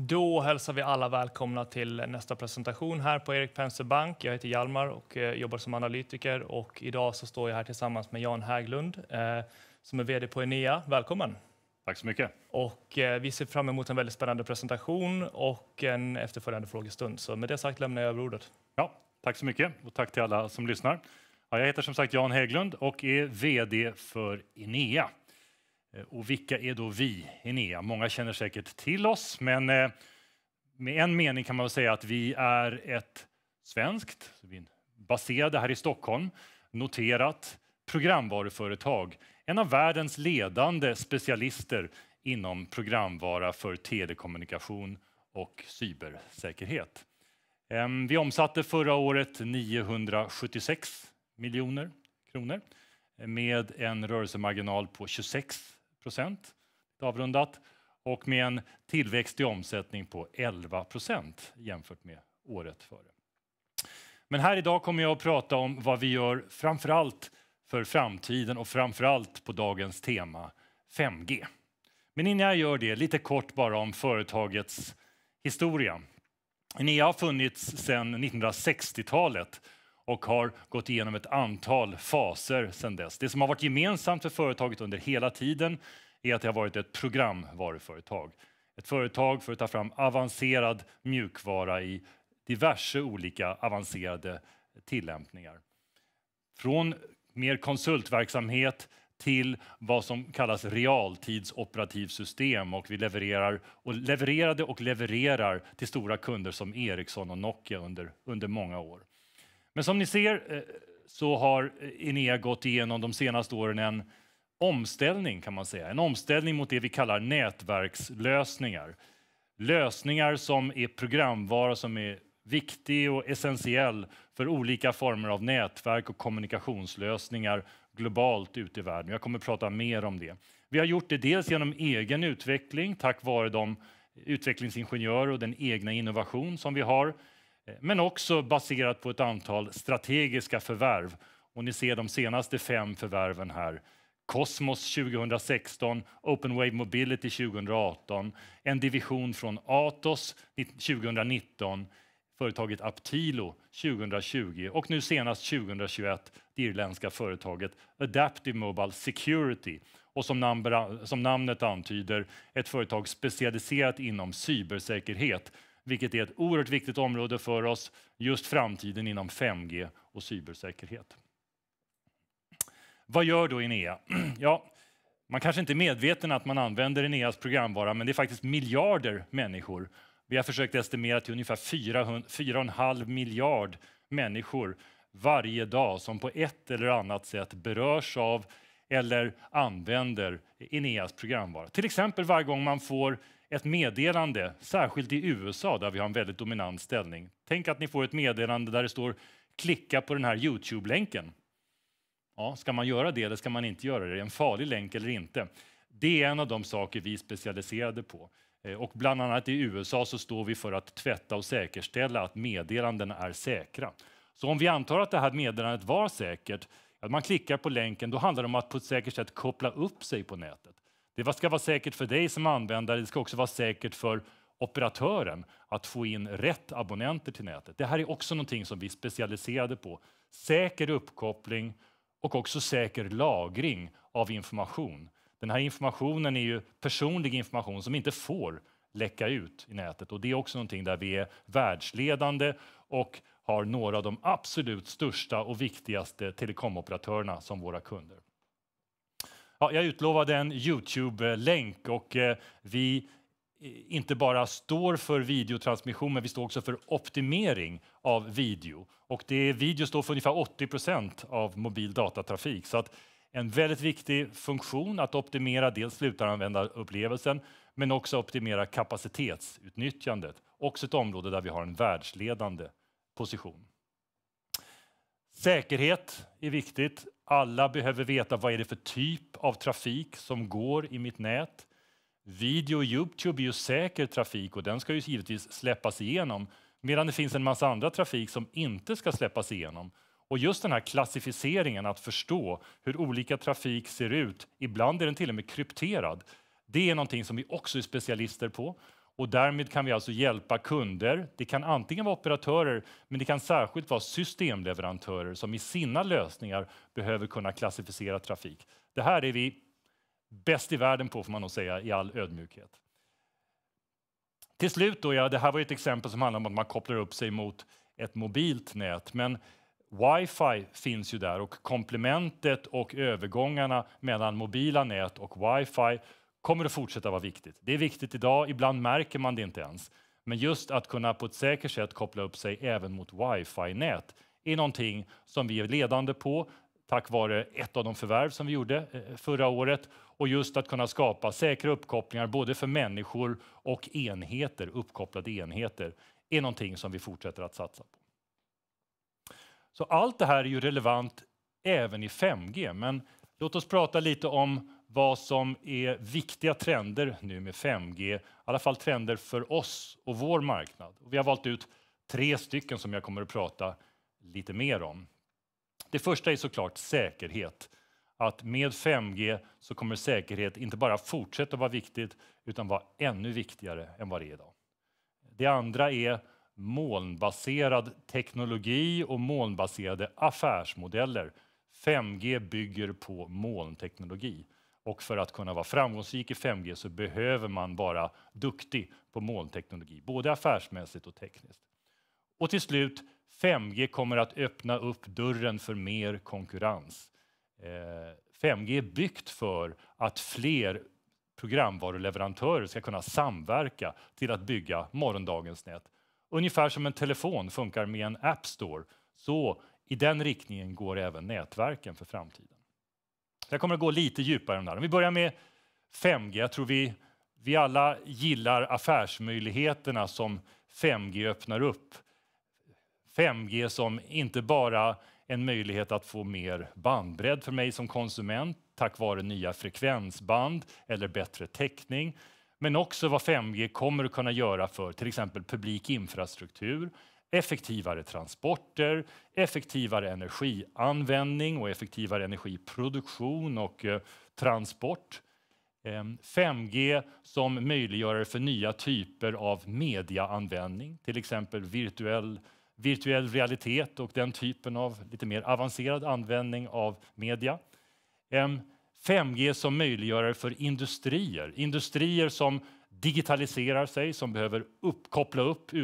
Då hälsar vi alla välkomna till nästa presentation här på Erik Penser Bank. Jag heter Hjalmar och jobbar som analytiker och idag så står jag här tillsammans med Jan Hägglund som är vd på Enea. Välkommen! Tack så mycket. Och vi ser fram emot en väldigt spännande presentation och en efterföljande frågestund. Så med det sagt lämnar jag över ordet. Ja, tack så mycket och tack till alla som lyssnar. Ja, jag heter som sagt Jan Hägglund och är vd för Enea. Och vilka är då vi, Enea? Många känner säkert till oss, men med en mening kan man väl säga att vi är ett svenskt, baserade här i Stockholm, noterat programvaruföretag. En av världens ledande specialister inom programvara för telekommunikation och cybersäkerhet. Vi omsatte förra året 976 miljoner kronor med en rörelsemarginal på 26%, avrundat, och med en tillväxt i omsättning på 11% jämfört med året före. Men här idag kommer jag att prata om vad vi gör framförallt för framtiden och framförallt på dagens tema 5G. Men innan jag gör det, lite kort bara om företagets historia. Enea har funnits sedan 1960-talet och har gått igenom ett antal faser sedan dess. Det som har varit gemensamt för företaget under hela tiden är att det har varit ett programvaruföretag. Ett företag för att ta fram avancerad mjukvara i diverse olika avancerade tillämpningar. Från mer konsultverksamhet till vad som kallas realtidsoperativsystem, och vi levererade och levererar till stora kunder som Ericsson och Nokia under många år. Men som ni ser så har Enea gått igenom de senaste åren en omställning, kan man säga. En omställning mot det vi kallar nätverkslösningar. Lösningar som är programvara som är viktig och essentiell för olika former av nätverk och kommunikationslösningar globalt ute i världen. Jag kommer att prata mer om det. Vi har gjort det dels genom egen utveckling tack vare de utvecklingsingenjörer och den egna innovation som vi har. Men också baserat på ett antal strategiska förvärv. Och ni ser de senaste 5 förvärven här. Cosmos 2016, Open Wave Mobility 2018, en division från Atos 2019, företaget Aptilo 2020 och nu senast 2021 det irländska företaget Adaptive Mobile Security. Och som namnet antyder, ett företag specialiserat inom cybersäkerhet, vilket är ett oerhört viktigt område för oss, just framtiden inom 5G och cybersäkerhet. Vad gör då Enea? Ja, man kanske inte är medveten att man använder Eneas programvara, men det är faktiskt miljarder människor. Vi har försökt estimera till ungefär 4,5 miljard människor varje dag som på ett eller annat sätt berörs av eller använder Eneas programvara. Till exempel varje gång man får ett meddelande, särskilt i USA där vi har en väldigt dominant ställning. Tänk att ni får ett meddelande där det står klicka på den här YouTube-länken. Ja, ska man göra det eller ska man inte göra det? Är det en farlig länk eller inte? Det är en av de saker vi är specialiserade på. Och bland annat i USA så står vi för att tvätta och säkerställa att meddelandena är säkra. Så om vi antar att det här meddelandet var säkert, att man klickar på länken, då handlar det om att på ett säkert sätt koppla upp sig på nätet. Det ska vara säkert för dig som användare, det ska också vara säkert för operatören att få in rätt abonnenter till nätet. Det här är också någonting som vi är specialiserade på. Säker uppkoppling och också säker lagring av information. Den här informationen är ju personlig information som inte får läcka ut i nätet. Och det är också någonting där vi är världsledande och har några av de absolut största och viktigaste telekomoperatörerna som våra kunder. Ja, jag utlovade en YouTube-länk och vi inte bara står för videotransmission, men vi står också för optimering av video. Och video står för ungefär 80% av mobil datatrafik. Så att en väldigt viktig funktion att optimera dels slutaranvändarupplevelsen, men också optimera kapacitetsutnyttjandet. Också ett område där vi har en världsledande position. Säkerhet är viktigt. Alla behöver veta vad är det för typ av trafik som går i mitt nät. Video och YouTube är ju säker trafik och den ska ju givetvis släppas igenom. Medan det finns en massa andra trafik som inte ska släppas igenom. Och just den här klassificeringen, att förstå hur olika trafik ser ut, ibland är den till och med krypterad. Det är någonting som vi också är specialister på. Och därmed kan vi alltså hjälpa kunder. Det kan antingen vara operatörer, men det kan särskilt vara systemleverantörer som i sina lösningar behöver kunna klassificera trafik. Det här är vi bäst i världen på, får man nog säga, i all ödmjukhet. Till slut då, det här var ett exempel som handlar om att man kopplar upp sig mot ett mobilt nät. Men Wi-Fi finns ju där och komplementet och övergångarna mellan mobila nät och Wi-Fi kommer att fortsätta vara viktigt. Det är viktigt idag, ibland märker man det inte ens. Men just att kunna på ett säkert sätt koppla upp sig även mot Wi-Fi-nät är någonting som vi är ledande på tack vare ett av de förvärv som vi gjorde förra året. Och just att kunna skapa säkra uppkopplingar både för människor och enheter, uppkopplade enheter, är någonting som vi fortsätter att satsa på. Så allt det här är ju relevant även i 5G, men låt oss prata lite om vad som är viktiga trender nu med 5G, i alla fall trender för oss och vår marknad. Och vi har valt ut 3 stycken som jag kommer att prata lite mer om. Det första är såklart säkerhet. Att med 5G så kommer säkerhet inte bara fortsätta vara viktigt utan vara ännu viktigare än vad det är idag. Det andra är molnbaserad teknologi och molnbaserade affärsmodeller. 5G bygger på molnteknologi. Och för att kunna vara framgångsrik i 5G så behöver man vara duktig på molnteknologi, både affärsmässigt och tekniskt. Och till slut, 5G kommer att öppna upp dörren för mer konkurrens. 5G är byggt för att fler programvaruleverantörer ska kunna samverka till att bygga morgondagens nät. Ungefär som en telefon funkar med en App Store, så i den riktningen går även nätverken för framtiden. Så jag kommer att gå lite djupare än där. Om vi börjar med 5G, jag tror vi alla gillar affärsmöjligheterna som 5G öppnar upp. 5G som inte bara en möjlighet att få mer bandbredd för mig som konsument tack vare nya frekvensband eller bättre täckning. Men också vad 5G kommer att kunna göra för till exempel publik infrastruktur, effektivare transporter, effektivare energianvändning och effektivare energiproduktion och transport. 5G som möjliggör för nya typer av mediaanvändning, till exempel virtuell realitet och den typen av lite mer avancerad användning av media. 5G som möjliggör för industrier som digitaliserar sig, som behöver koppla upp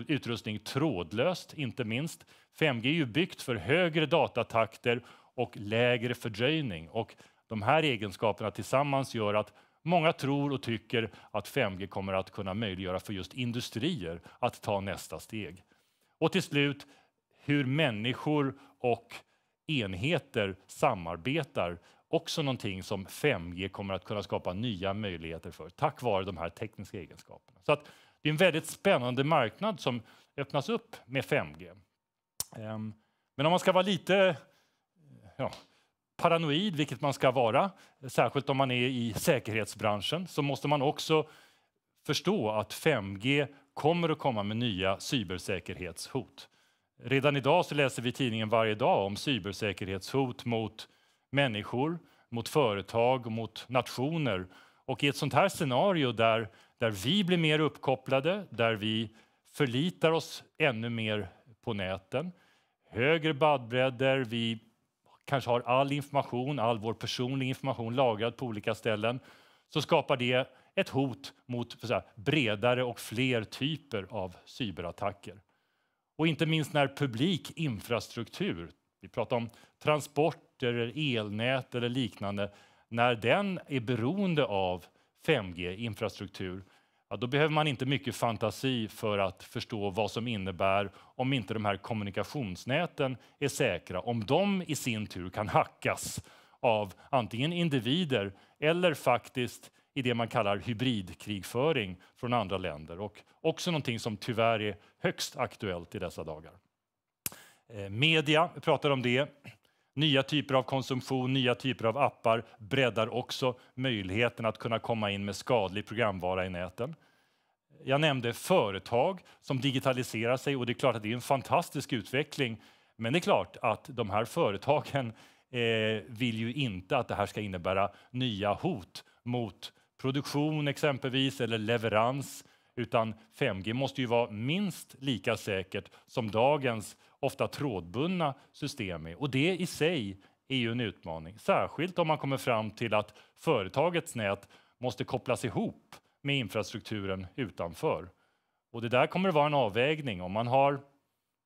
utrustning trådlöst, inte minst. 5G är ju byggt för högre datatakter och lägre fördröjning. Och de här egenskaperna tillsammans gör att många tror och tycker att 5G kommer att kunna möjliggöra för just industrier att ta nästa steg. Och till slut, hur människor och enheter samarbetar. Också någonting som 5G kommer att kunna skapa nya möjligheter för tack vare de här tekniska egenskaperna. Så att det är en väldigt spännande marknad som öppnas upp med 5G. Men om man ska vara lite paranoid, vilket man ska vara, särskilt om man är i säkerhetsbranschen, så måste man också förstå att 5G kommer att komma med nya cybersäkerhetshot. Redan idag så läser vi i tidningen varje dag om cybersäkerhetshot mot människor, mot företag och mot nationer. Och i ett sånt här scenario där vi blir mer uppkopplade, där vi förlitar oss ännu mer på näten, högre bandbredder, vi kanske har all vår personliga information lagrad på olika ställen, så skapar det ett hot mot bredare och fler typer av cyberattacker. Och inte minst när publik infrastruktur, vi pratar om transporter, elnät eller liknande, när den är beroende av 5G-infrastruktur, då behöver man inte mycket fantasi för att förstå vad som innebär om inte de här kommunikationsnäten är säkra. Om de i sin tur kan hackas av antingen individer eller faktiskt i det man kallar hybridkrigföring från andra länder. Och också någonting som tyvärr är högst aktuellt i dessa dagar. Media, vi pratar om det. Nya typer av konsumtion, nya typer av appar breddar också möjligheten att kunna komma in med skadlig programvara i näten. Jag nämnde företag som digitaliserar sig och det är klart att det är en fantastisk utveckling. Men det är klart att de här företagen vill ju inte att det här ska innebära nya hot mot produktion exempelvis eller leverans, utan 5G måste ju vara minst lika säkert som dagens ofta trådbundna system är. Och det i sig är ju en utmaning, särskilt om man kommer fram till att företagets nät måste kopplas ihop med infrastrukturen utanför. Och det där kommer att vara en avvägning om man har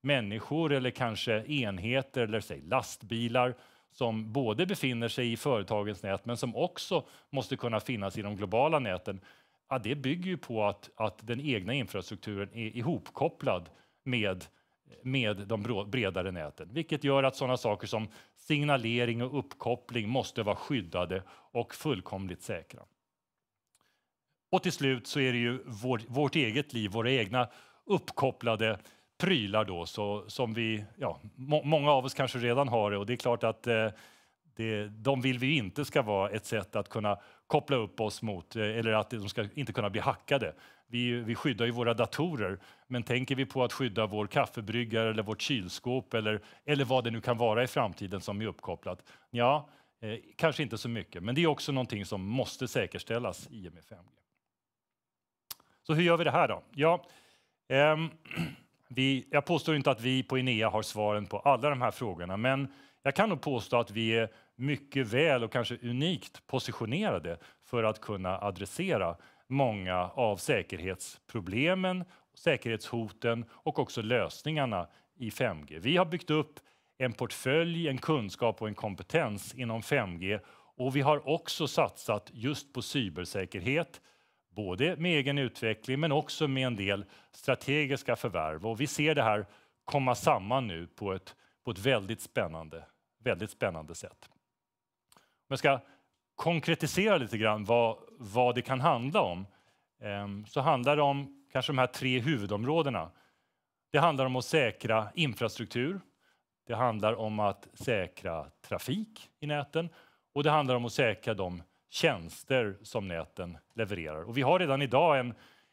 människor eller kanske enheter eller säg lastbilar som både befinner sig i företagens nät men som också måste kunna finnas i de globala näten. Ja, det bygger ju på att den egna infrastrukturen är ihopkopplad med de bredare näten. Vilket gör att sådana saker som signalering och uppkoppling måste vara skyddade och fullkomligt säkra. Och till slut så är det ju vårt eget liv, våra egna uppkopplade prylar då, som vi, många av oss kanske redan har det, och det är klart att de vill vi inte ska vara ett sätt att kunna koppla upp oss mot, eller att de ska inte kunna bli hackade. Vi skyddar ju våra datorer, men tänker vi på att skydda vår kaffebryggare eller vårt kylskåp eller vad det nu kan vara i framtiden som är uppkopplat? Ja, kanske inte så mycket, men det är också någonting som måste säkerställas i och med 5G. Så hur gör vi det här då? Ja, jag påstår inte att vi på Enea har svaren på alla de här frågorna, men jag kan nog påstå att vi är mycket väl och kanske unikt positionerade för att kunna adressera många av säkerhetsproblemen, säkerhetshoten och också lösningarna i 5G. Vi har byggt upp en portfölj, en kunskap och en kompetens inom 5G, och vi har också satsat just på cybersäkerhet, både med egen utveckling men också med en del strategiska förvärv. Och vi ser det här komma samman nu på ett väldigt spännande sätt. Om jag ska konkretisera lite grann vad det kan handla om, så handlar det om kanske de här 3 huvudområdena. Det handlar om att säkra infrastruktur, det handlar om att säkra trafik i näten och det handlar om att säkra de tjänster som näten levererar. Och vi har redan idag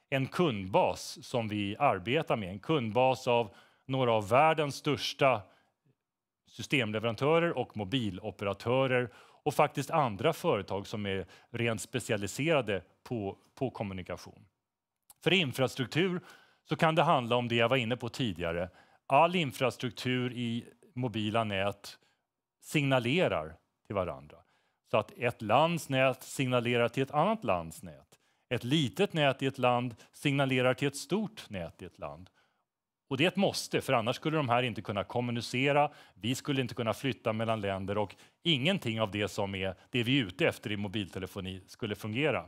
en kundbas som vi arbetar med. En kundbas av några av världens största systemleverantörer och mobiloperatörer och faktiskt andra företag som är rent specialiserade på kommunikation. För infrastruktur så kan det handla om det jag var inne på tidigare. All infrastruktur i mobila nät signalerar till varandra. Så att ett lands nät signalerar till ett annat lands nät. Ett litet nät i ett land signalerar till ett stort nät i ett land. Och det är ett måste, för annars skulle de här inte kunna kommunicera. Vi skulle inte kunna flytta mellan länder och ingenting av det som är det vi är ute efter i mobiltelefoni skulle fungera.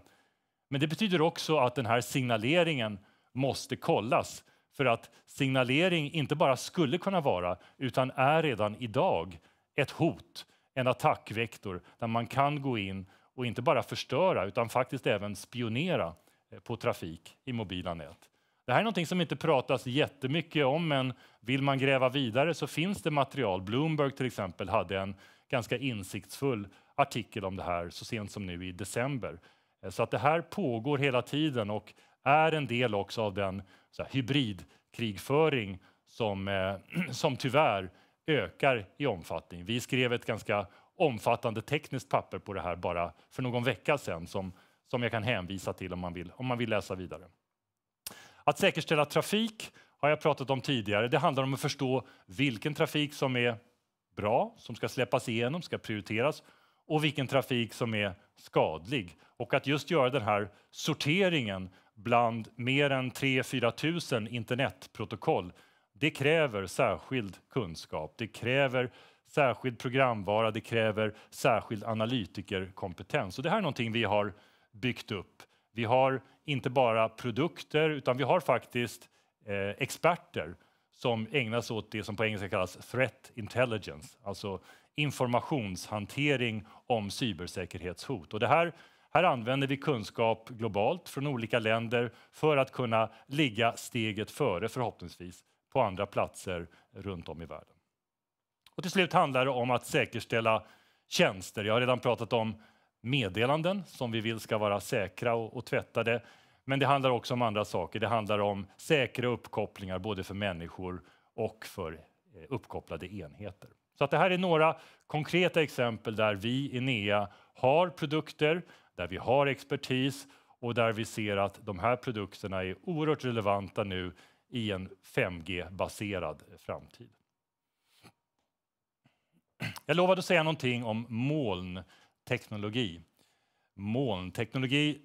Men det betyder också att den här signaleringen måste kollas. För att signalering inte bara skulle kunna vara, utan är redan idag ett hot, en attackvektor där man kan gå in och inte bara förstöra utan faktiskt även spionera på trafik i mobila nät. Det här är någonting som inte pratas jättemycket om, men vill man gräva vidare så finns det material. Bloomberg till exempel hade en ganska insiktsfull artikel om det här så sent som nu i december. Så att det här pågår hela tiden och är en del också av den hybridkrigföring som tyvärr ökar i omfattning. Vi skrev ett ganska omfattande tekniskt papper på det här bara för någon vecka sedan som jag kan hänvisa till om man vill läsa vidare. Att säkerställa trafik har jag pratat om tidigare. Det handlar om att förstå vilken trafik som är bra, som ska släppas igenom, ska prioriteras, och vilken trafik som är skadlig. Och att just göra den här sorteringen bland mer än 3-4 000 internetprotokoll, det kräver särskild kunskap, det kräver särskild programvara, det kräver särskild analytikerkompetens. Och det här är någonting vi har byggt upp. Vi har inte bara produkter utan vi har faktiskt experter som ägnar sig åt det som på engelska kallas threat intelligence, alltså informationshantering om cybersäkerhetshot. Och det här använder vi kunskap globalt från olika länder för att kunna ligga steget före förhoppningsvis på andra platser runt om i världen. Och till slut handlar det om att säkerställa tjänster. Jag har redan pratat om meddelanden som vi vill ska vara säkra och tvättade. Men det handlar också om andra saker. Det handlar om säkra uppkopplingar både för människor och för uppkopplade enheter. Så att det här är några konkreta exempel där vi Enea har produkter, där vi har expertis och där vi ser att de här produkterna är oerhört relevanta nu i en 5G-baserad framtid. Jag lovade att säga någonting om molnteknologi. Molnteknologi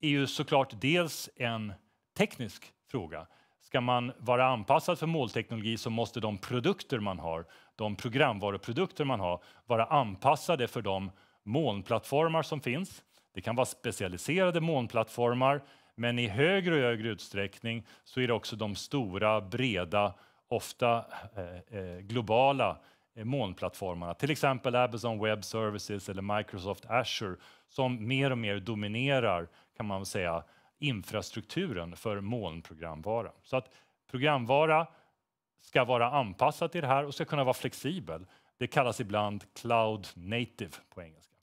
är ju såklart dels en teknisk fråga. Ska man vara anpassad för molnteknologi så måste de produkter man har, de programvaruprodukter man har, vara anpassade för de molnplattformar som finns. Det kan vara specialiserade molnplattformar, men i högre och högre utsträckning så är det också de stora, breda, ofta globala molnplattformarna. Till exempel Amazon Web Services eller Microsoft Azure som mer och mer dominerar, kan man säga, infrastrukturen för molnprogramvara. Så att programvara ska vara anpassad till det här och ska kunna vara flexibel. Det kallas ibland cloud native på engelska.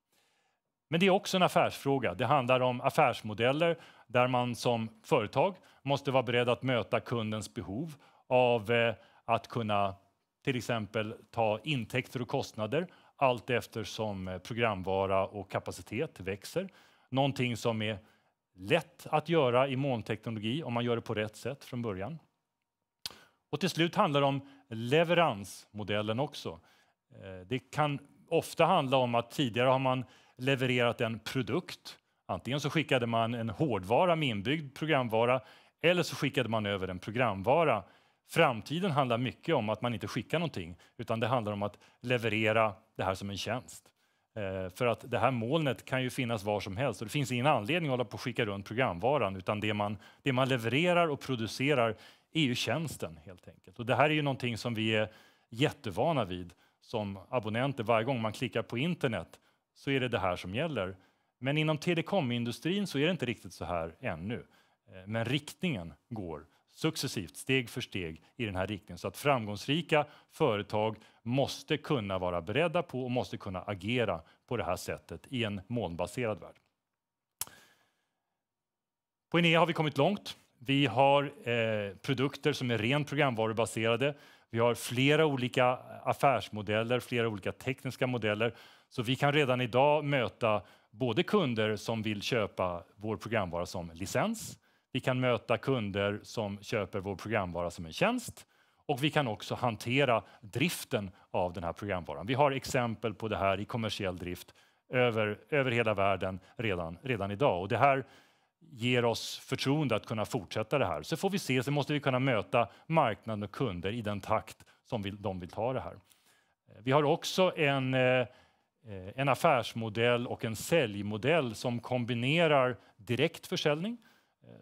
Men det är också en affärsfråga. Det handlar om affärsmodeller där man som företag måste vara beredd att möta kundens behov av att kunna till exempel ta intäkter och kostnader allt eftersom programvara och kapacitet växer. Någonting som är lätt att göra i molnteknologi om man gör det på rätt sätt från början. Och till slut handlar det om leveransmodellen också. Det kan ofta handla om att tidigare har man levererat en produkt. Antingen så skickade man en hårdvara med inbyggd programvara eller så skickade man över en programvara. Framtiden handlar mycket om att man inte skickar någonting utan det handlar om att leverera det här som en tjänst. För att det här molnet kan ju finnas var som helst och det finns ingen anledning att hålla på att skicka runt programvaran utan det man levererar och producerar är ju tjänsten helt enkelt. Och det här är ju någonting som vi är jättevana vid som abonnenter. Varje gång man klickar på internet så är det här som gäller. Men inom telekomindustrin så är det inte riktigt så här ännu. Men riktningen går successivt, steg för steg i den här riktningen. Så att framgångsrika företag måste kunna vara beredda på och måste kunna agera på det här sättet i en molnbaserad värld. På Enea har vi kommit långt. Vi har produkter som är rent programvarubaserade. Vi har flera olika affärsmodeller, flera olika tekniska modeller. Så vi kan redan idag möta både kunder som vill köpa vår programvara som licens. Vi kan möta kunder som köper vår programvara som en tjänst. Och vi kan också hantera driften av den här programvaran. Vi har exempel på det här i kommersiell drift över hela världen redan idag. Och det här ger oss förtroende att kunna fortsätta det här. Så får vi se, så måste vi kunna möta marknaden och kunder i den takt som de vill ta det här. Vi har också en affärsmodell och en säljmodell som kombinerar direkt försäljning.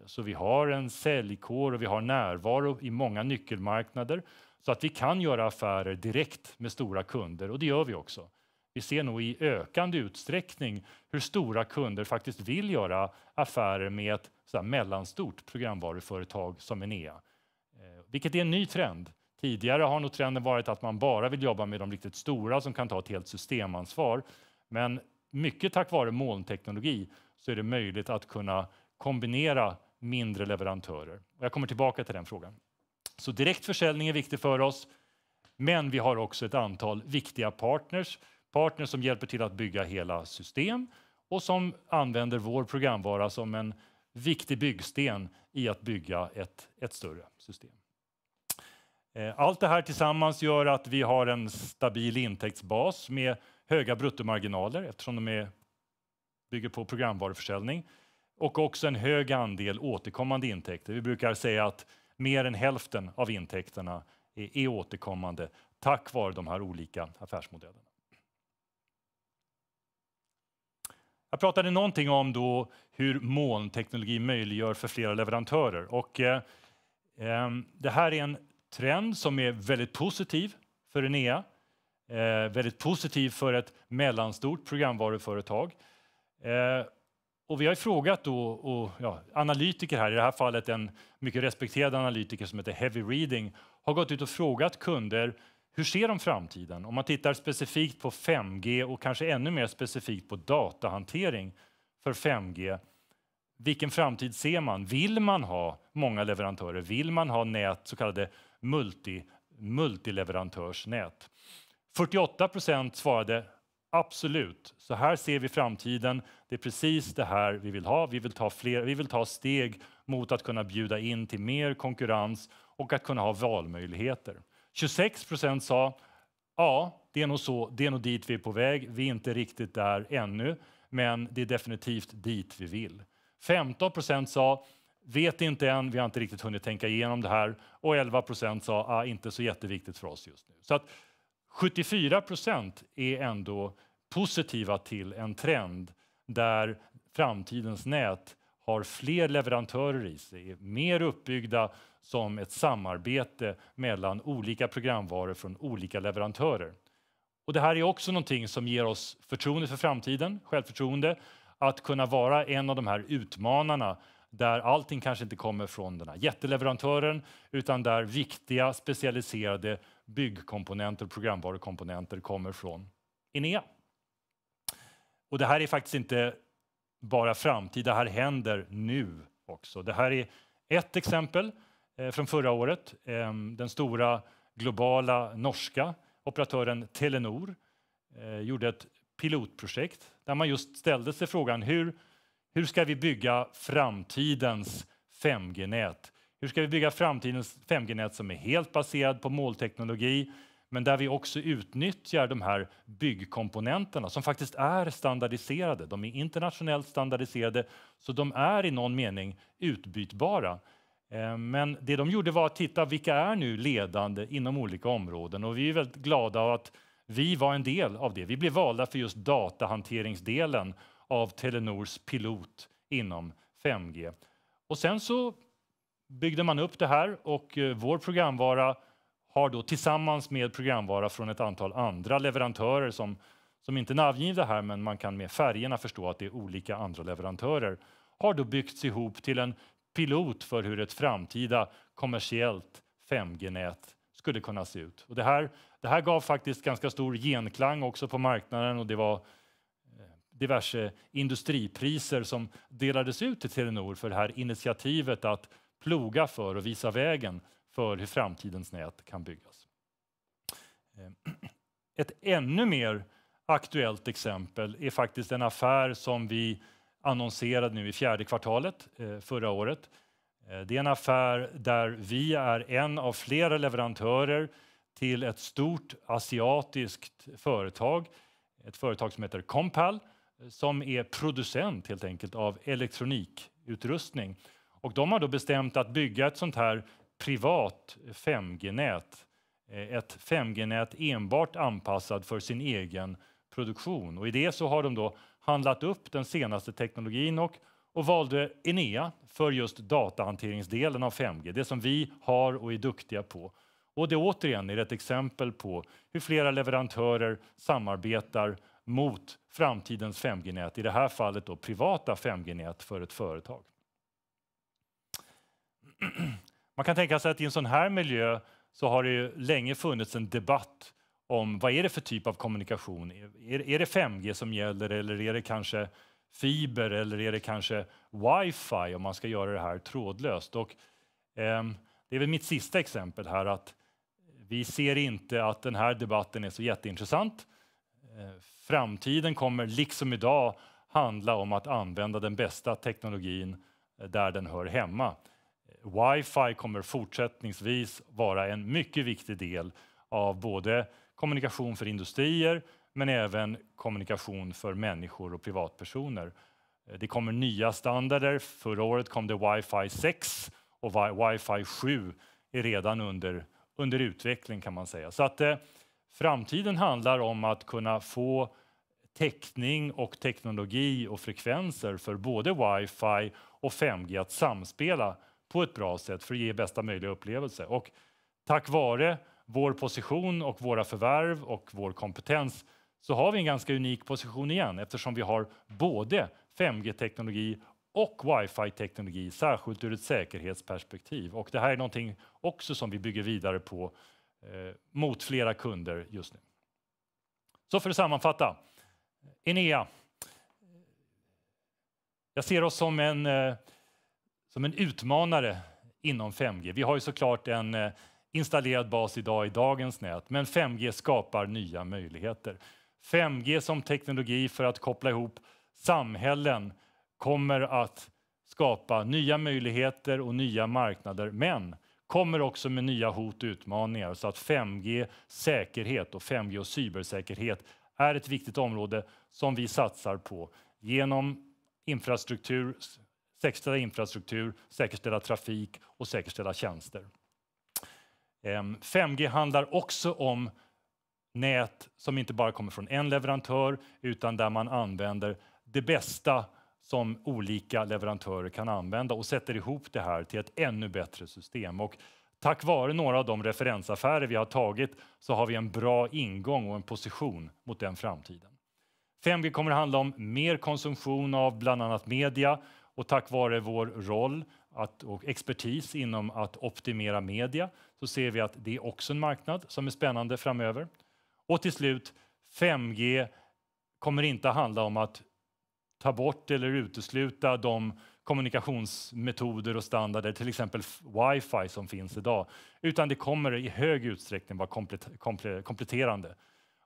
Så vi har en säljkår och vi har närvaro i många nyckelmarknader så att vi kan göra affärer direkt med stora kunder och det gör vi också. Vi ser nog i ökande utsträckning hur stora kunder faktiskt vill göra affärer med ett mellanstort programvaruföretag som Enea. Vilket är en ny trend. Tidigare har nog trenden varit att man bara vill jobba med de riktigt stora som kan ta ett helt systemansvar. Men mycket tack vare molnteknologi så är det möjligt att kunna kombinera mindre leverantörer. Och jag kommer tillbaka till den frågan. Så direktförsäljning är viktig för oss. Men vi har också ett antal viktiga partners som hjälper till att bygga hela system och som använder vår programvara som en viktig byggsten i att bygga ett större system. Allt det här tillsammans gör att vi har en stabil intäktsbas med höga bruttomarginaler eftersom de bygger på programvaruförsäljning och också en hög andel återkommande intäkter. Vi brukar säga att mer än hälften av intäkterna är återkommande tack vare de här olika affärsmodellerna. Jag pratade någonting om då hur molnteknologi möjliggör för flera leverantörer. Och, det här är en trend som är väldigt positiv för Enea. Väldigt positiv för ett mellanstort programvaruföretag. Och vi har frågat då, analytiker här, i det här fallet en mycket respekterad analytiker som heter Heavy Reading, har gått ut och frågat kunder hur ser de framtiden? Om man tittar specifikt på 5G och kanske ännu mer specifikt på datahantering för 5G. Vilken framtid ser man? Vill man ha många leverantörer? Vill man ha nät, så kallade multileverantörsnät? 48% svarade absolut. Så här ser vi framtiden. Det är precis det här vi vill ha. Vi vill ta steg mot att kunna bjuda in till mer konkurrens och att kunna ha valmöjligheter. 26% sa ja, det är nog så, det är nog dit vi är på väg. Vi är inte riktigt där ännu, men det är definitivt dit vi vill. 15% sa vet inte än, vi har inte riktigt hunnit tänka igenom det här. Och 11% sa inte så jätteviktigt för oss just nu. Så att 74% är ändå positiva till en trend där framtidens nät har fler leverantörer i sig, är mer uppbyggda som ett samarbete mellan olika programvaror från olika leverantörer. Och det här är också någonting som ger oss förtroende för framtiden, självförtroende, att kunna vara en av de här utmanarna där allting kanske inte kommer från den här jätteleverantören utan där viktiga specialiserade byggkomponenter och programvarukomponenter kommer från Enea. Och det här är faktiskt inte bara framtid, det här händer nu också. Det här är ett exempel från förra året. Den stora globala norska operatören Telenor gjorde ett pilotprojekt där man just ställde sig frågan hur ska vi bygga framtidens 5G-nät? Hur ska vi bygga framtidens 5G-nät som är helt baserad på molnteknologi men där vi också utnyttjar de här byggkomponenterna som faktiskt är standardiserade. De är internationellt standardiserade så de är i någon mening utbytbara. Men det de gjorde var att titta vilka är nu ledande inom olika områden och vi är väldigt glada av att vi var en del av det. Vi blev valda för just datahanteringsdelen av Telenors pilot inom 5G. Och sen så byggde man upp det här och vår programvara har då tillsammans med programvara från ett antal andra leverantörer som inte namnger det här men man kan med färgerna förstå att det är olika andra leverantörer har då byggts ihop till en pilot för hur ett framtida kommersiellt 5G-nät skulle kunna se ut. Och det här gav faktiskt ganska stor genklang också på marknaden och det var diverse industripriser som delades ut till Telenor för det här initiativet att ploga för och visa vägen för hur framtidens nät kan byggas. Ett ännu mer aktuellt exempel är faktiskt en affär som vi annonserade nu i 4:e kvartalet förra året. Det är en affär där vi är en av flera leverantörer till ett stort asiatiskt företag. Ett företag som heter Compal som är producent helt enkelt av elektronikutrustning. Och de har då bestämt att bygga ett sånt här privat 5G-nät. Ett 5G-nät enbart anpassad för sin egen produktion. Och i det så har de då handlat upp den senaste teknologin och valde Enea för just datahanteringsdelen av 5G. Det som vi har och är duktiga på. Och det återigen är ett exempel på hur flera leverantörer samarbetar mot framtidens 5G-nät. I det här fallet då privata 5G-nät för ett företag. Man kan tänka sig att i en sån här miljö så har det ju länge funnits en debatt om vad är det för typ av kommunikation. Är det 5G som gäller eller är det kanske fiber eller är det kanske wifi om man ska göra det här trådlöst. Och, det är väl mitt sista exempel här att vi ser inte att den här debatten är så jätteintressant. Framtiden kommer liksom idag handla om att använda den bästa teknologin där den hör hemma. Wifi kommer fortsättningsvis vara en mycket viktig del av både kommunikation för industrier men även kommunikation för människor och privatpersoner. Det kommer nya standarder. Förra året kom det Wi-Fi 6 och Wi-Fi 7 är redan under utveckling kan man säga. Så att framtiden handlar om att kunna få täckning och teknologi och frekvenser för både Wi-Fi och 5G att samspela på ett bra sätt för att ge bästa möjliga upplevelse. Och tack vare vår position och våra förvärv och vår kompetens så har vi en ganska unik position igen eftersom vi har både 5G-teknologi och Wi-Fi-teknologi särskilt ur ett säkerhetsperspektiv. Och det här är någonting också som vi bygger vidare på mot flera kunder just nu. Så för att sammanfatta. Enea. Jag ser oss som en utmanare inom 5G. Vi har ju såklart installerad bas idag i dagens nät, men 5G skapar nya möjligheter. 5G som teknologi för att koppla ihop samhällen kommer att skapa nya möjligheter och nya marknader, men kommer också med nya hot och utmaningar, så att 5G-säkerhet och 5G och cybersäkerhet är ett viktigt område som vi satsar på genom infrastruktur, säkerställa infrastruktur, säkerställa trafik och säkerställa tjänster. 5G handlar också om nät som inte bara kommer från en leverantör, utan där man använder det bästa som olika leverantörer kan använda och sätter ihop det här till ett ännu bättre system. Och tack vare några av de referensaffärer vi har tagit så har vi en bra ingång och en position mot den framtiden. 5G kommer att handla om mer konsumtion av bland annat media, och tack vare vår roll och expertis inom att optimera media så ser vi att det är också en marknad som är spännande framöver. Och till slut, 5G kommer inte att handla om att ta bort eller utesluta de kommunikationsmetoder och standarder, till exempel Wi-Fi som finns idag, utan det kommer i hög utsträckning vara kompletterande.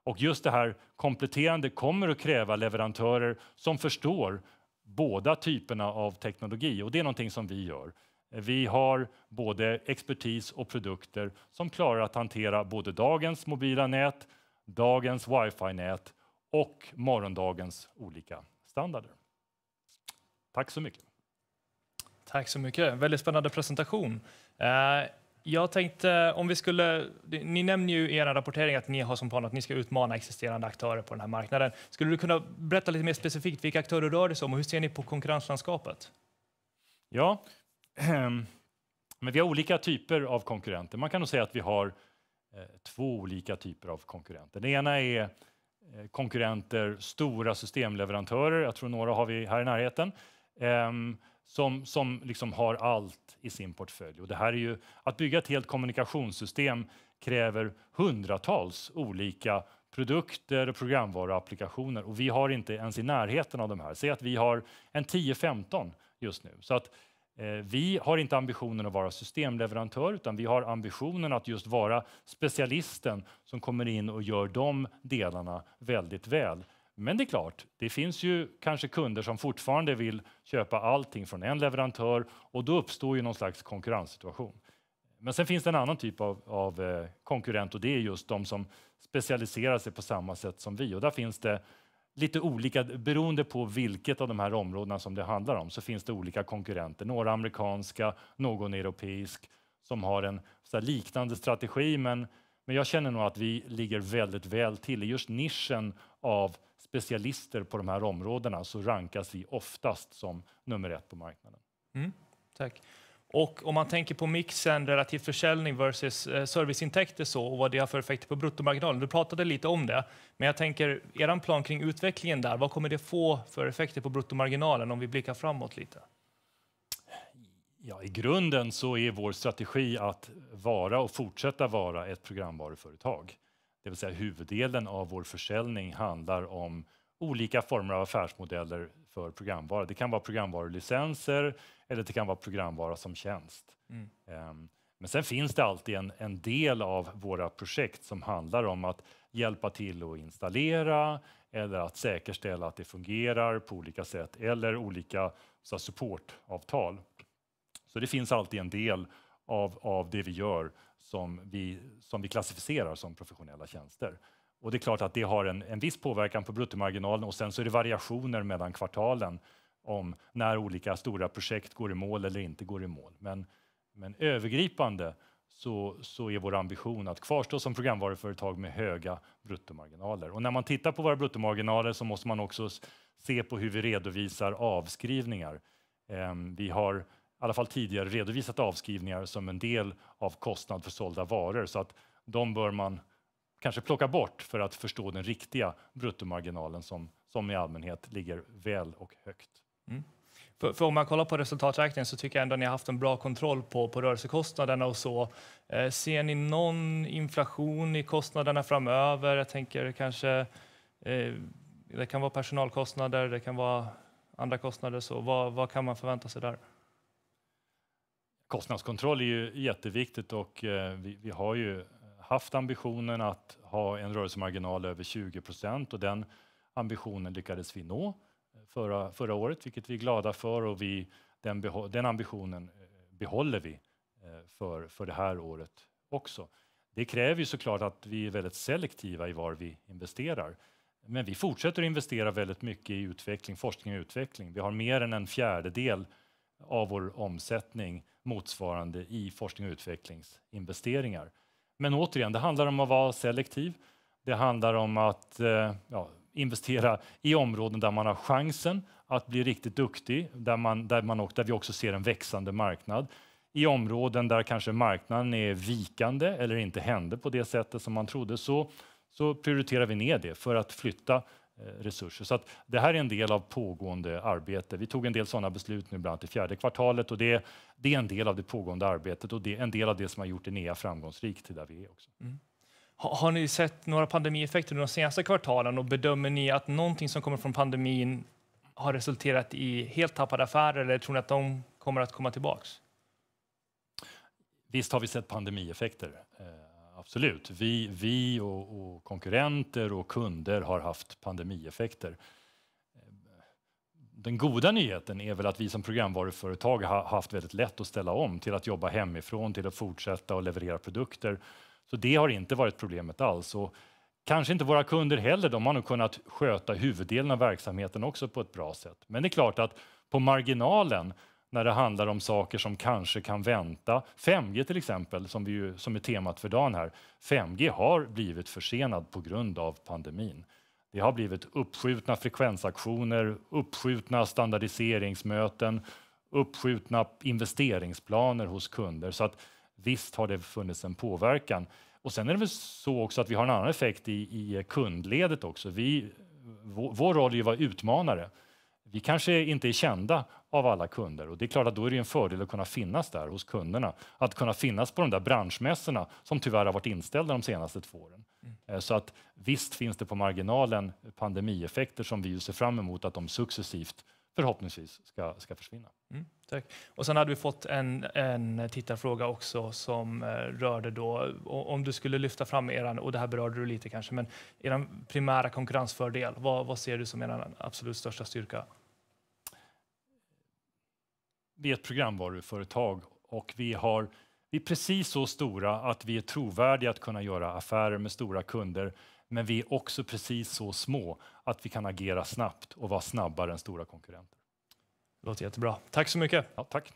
Och just det här kompletterande kommer att kräva leverantörer som förstår båda typerna av teknologi, och det är någonting som vi gör. Vi har både expertis och produkter som klarar att hantera både dagens mobila nät, dagens Wi-Fi-nät och morgondagens olika standarder. Tack så mycket. Tack så mycket. Väldigt spännande presentation. Jag tänkte om vi skulle, ni nämner ju i era rapportering att ni har som plan att ni ska utmana existerande aktörer på den här marknaden. Skulle du kunna berätta lite mer specifikt vilka aktörer rör det sig om och hur ser ni på konkurrenslandskapet? Ja, men vi har olika typer av konkurrenter. Man kan nog säga att vi har två olika typer av konkurrenter. Det ena är konkurrenter, stora systemleverantörer, jag tror några har vi här i närheten, som liksom har allt i sin portfölj. Och det här är ju, att bygga ett helt kommunikationssystem kräver hundratals olika produkter och programvaruapplikationer, och vi har inte ens i närheten av de här. Säg att vi har en 10-15 just nu. Så att vi har inte ambitionen att vara systemleverantör, utan vi har ambitionen att just vara specialisten som kommer in och gör de delarna väldigt väl. Men det är klart, det finns ju kanske kunder som fortfarande vill köpa allting från en leverantör, och då uppstår ju någon slags konkurrenssituation. Men sen finns det en annan typ av konkurrent, och det är just de som specialiserar sig på samma sätt som vi. Och där finns det lite olika, beroende på vilket av de här områdena som det handlar om, så finns det olika konkurrenter. Några amerikanska, någon europeisk som har en så här liknande strategi, men jag känner nog att vi ligger väldigt väl till. I just nischen av specialister på de här områdena så rankas vi oftast som nummer 1 på marknaden. Tack. Och om man tänker på mixen relativt försäljning versus serviceintäkter så, och vad det har för effekter på bruttomarginalen. Du pratade lite om det, men jag tänker eran plan kring utvecklingen där, vad kommer det få för effekter på bruttomarginalen om vi blickar framåt lite? Ja, i grunden så är vår strategi att vara och fortsätta vara ett programvaruföretag. Det vill säga huvuddelen av vår försäljning handlar om olika former av affärsmodeller för programvara. Det kan vara programvarulicenser eller det kan vara programvara som tjänst. Men sen finns det alltid en del av våra projekt som handlar om att hjälpa till att installera eller att säkerställa att det fungerar på olika sätt, eller olika supportavtal. Så det finns alltid en del av det vi gör som vi klassificerar som professionella tjänster. Och det är klart att det har en viss påverkan på bruttomarginalen, och sen så är det variationer mellan kvartalen om när olika stora projekt går i mål eller inte går i mål. Men övergripande så är vår ambition att kvarstå som programvaruföretag med höga bruttomarginaler. Och när man tittar på våra bruttomarginaler så måste man också se på hur vi redovisar avskrivningar. Vi har i alla fall tidigare redovisat avskrivningar som en del av kostnad för sålda varor, så att de bör man kanske plocka bort för att förstå den riktiga bruttomarginalen som i allmänhet ligger väl och högt. För om man kollar på resultaträkningen så tycker jag ändå att ni har haft en bra kontroll på rörelsekostnaderna och så. Ser ni någon inflation i kostnaderna framöver? Jag tänker kanske det kan vara personalkostnader, det kan vara andra kostnader. Så vad kan man förvänta sig där? Kostnadskontroll är ju jätteviktigt och vi har ju haft ambitionen att ha en rörelsemarginal över 20% och den ambitionen lyckades vi nå förra året, vilket vi är glada för, och den ambitionen behåller vi för det här året också. Det kräver ju såklart att vi är väldigt selektiva i var vi investerar. Men vi fortsätter att investera väldigt mycket i utveckling, forskning och utveckling. Vi har mer än 1/4 av vår omsättning motsvarande i forskning och utvecklingsinvesteringar. Men återigen, det handlar om att vara selektiv. Det handlar om att investera i områden där man har chansen att bli riktigt duktig, där vi också ser en växande marknad. I områden där kanske marknaden är vikande eller inte händer på det sättet som man trodde, så prioriterar vi ner det för att flytta resurser. Så att det här är en del av pågående arbete. Vi tog en del sådana beslut nu bland annat i 4:e kvartalet, och det är en del av det pågående arbetet, och det är en del av det som har gjort Enea framgångsrikt till där vi är också. Mm. Har ni sett några pandemieffekter de senaste kvartalen, och bedömer ni att någonting som kommer från pandemin har resulterat i helt tappade affärer, eller tror ni att de kommer att komma tillbaks? Visst har vi sett pandemieffekter. Absolut. Vi och konkurrenter och kunder har haft pandemieffekter. Den goda nyheten är väl att vi som programvaruföretag har haft väldigt lätt att ställa om till att jobba hemifrån, till att fortsätta och leverera produkter. Så det har inte varit problemet alls. Och kanske inte våra kunder heller, de har nog kunnat sköta huvuddelen av verksamheten också på ett bra sätt. Men det är klart att på marginalen, när det handlar om saker som kanske kan vänta. 5G till exempel, som är temat för dagen här. 5G har blivit försenad på grund av pandemin. Det har blivit uppskjutna frekvensaktioner, uppskjutna standardiseringsmöten, uppskjutna investeringsplaner hos kunder. Så att visst har det funnits en påverkan. Och sen är det väl så också att vi har en annan effekt i kundledet också. Vår roll är ju att vara utmanare. Vi kanske inte är kända av alla kunder, och det är klart att då är det en fördel att kunna finnas där hos kunderna. Att kunna finnas på de där branschmässorna som tyvärr har varit inställda de senaste 2 åren. Så att visst finns det på marginalen pandemieffekter som vi ser fram emot att de successivt förhoppningsvis ska försvinna. Tack. Och sen hade vi fått en tittarfråga också som rörde då, om du skulle lyfta fram och det här berörde du lite kanske, men er primära konkurrensfördel, vad ser du som er absolut största styrka? Vi är ett programvaruföretag och vi är precis så stora att vi är trovärdiga att kunna göra affärer med stora kunder, men vi är också precis så små att vi kan agera snabbt och vara snabbare än stora konkurrenter. Det låter jättebra. Tack så mycket. Ja, tack.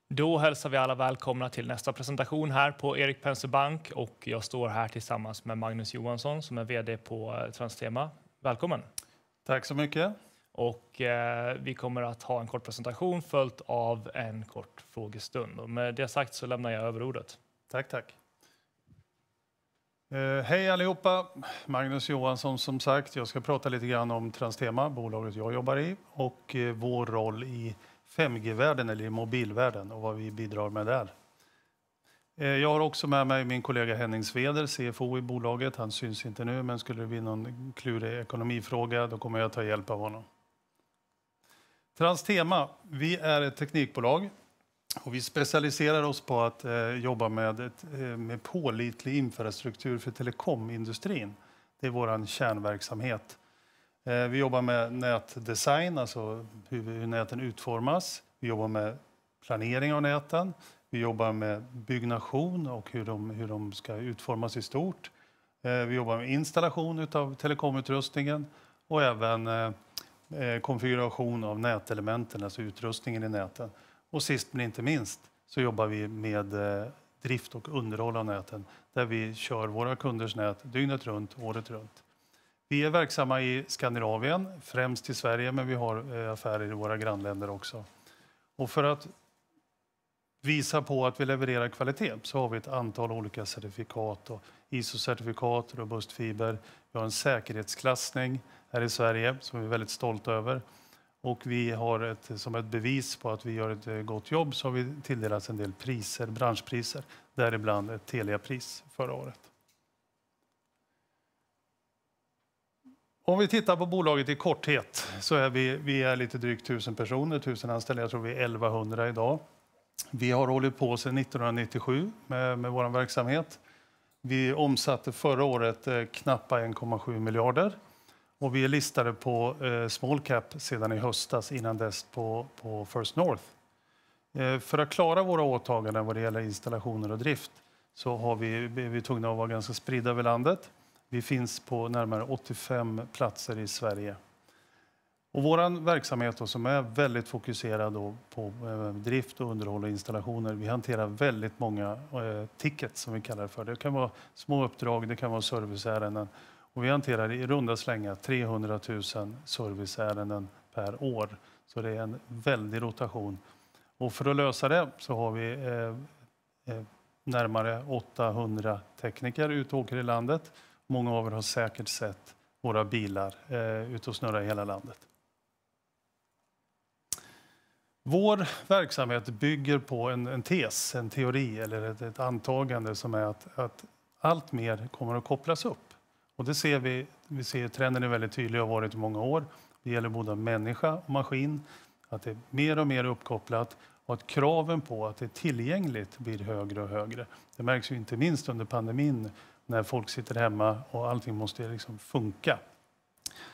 Då hälsar vi alla välkomna till nästa presentation här på Erik Penser Bank och jag står här tillsammans med Magnus Johansson som är vd på Transtema. Välkommen! Tack så mycket! Och vi kommer att ha en kort presentation följt av en kort frågestund. Och med det sagt så lämnar jag över ordet. Tack. Hej allihopa! Magnus Johansson som sagt. Jag ska prata lite grann om Transtema, bolaget jag jobbar i, och vår roll i 5G-världen eller i mobilvärlden och vad vi bidrar med där. Jag har också med mig min kollega Henning Sveder, CFO i bolaget. Han syns inte nu, men skulle det bli någon klurig ekonomifråga då kommer jag ta hjälp av honom. Transtema, vi är ett teknikbolag och vi specialiserar oss på att jobba med pålitlig infrastruktur för telekomindustrin. Det är vår kärnverksamhet. Vi jobbar med nätdesign, alltså hur näten utformas. Vi jobbar med planering av näten. Vi jobbar med byggnation och hur de ska utformas i stort. Vi jobbar med installation av telekomutrustningen och även konfiguration av nätelementen, alltså utrustningen i näten. Och sist men inte minst så jobbar vi med drift och underhåll av näten där vi kör våra kunders nät dygnet runt, året runt. Vi är verksamma i Skandinavien, främst i Sverige, men vi har affärer i våra grannländer också. Och för att visa på att vi levererar kvalitet så har vi ett antal olika certifikat och ISO-certifikat, robust fiber. Vi har en säkerhetsklassning här i Sverige som vi är väldigt stolta över. Och vi har som ett bevis på att vi gör ett gott jobb så har vi tilldelats en del priser, branschpriser, däribland ett Telia-pris förra året. Om vi tittar på bolaget i korthet så är vi är lite drygt 1000 personer, 1000 anställda, jag tror vi är 1100 idag. Vi har hållit på sedan 1997 med vår verksamhet. Vi omsatte förra året knappa 1,7 miljarder och vi är listade på small cap sedan i höstas, innan dess på First North. För att klara våra åtaganden vad det gäller installationer och drift så har vi tvungna att vara ganska spridda över landet. Vi finns på närmare 85 platser i Sverige. Och vår verksamhet då, som är väldigt fokuserad då på drift och underhåll och installationer. Vi hanterar väldigt många tickets som vi kallar det för. Det kan vara små uppdrag, det kan vara serviceärenden. Och vi hanterar i runda slängar 300 000 serviceärenden per år. Så det är en väldig rotation. Och för att lösa det så har vi närmare 800 tekniker ute och åker i landet. Många av er har säkert sett våra bilar ute och snurra i hela landet. Vår verksamhet bygger på en tes, en teori eller ett antagande som är att allt mer kommer att kopplas upp. Och det ser vi ser trenden är väldigt tydlig och har varit i många år. Det gäller både människa och maskin, att det är mer och mer uppkopplat och att kraven på att det är tillgängligt blir högre och högre. Det märks ju inte minst under pandemin när folk sitter hemma och allting måste liksom funka.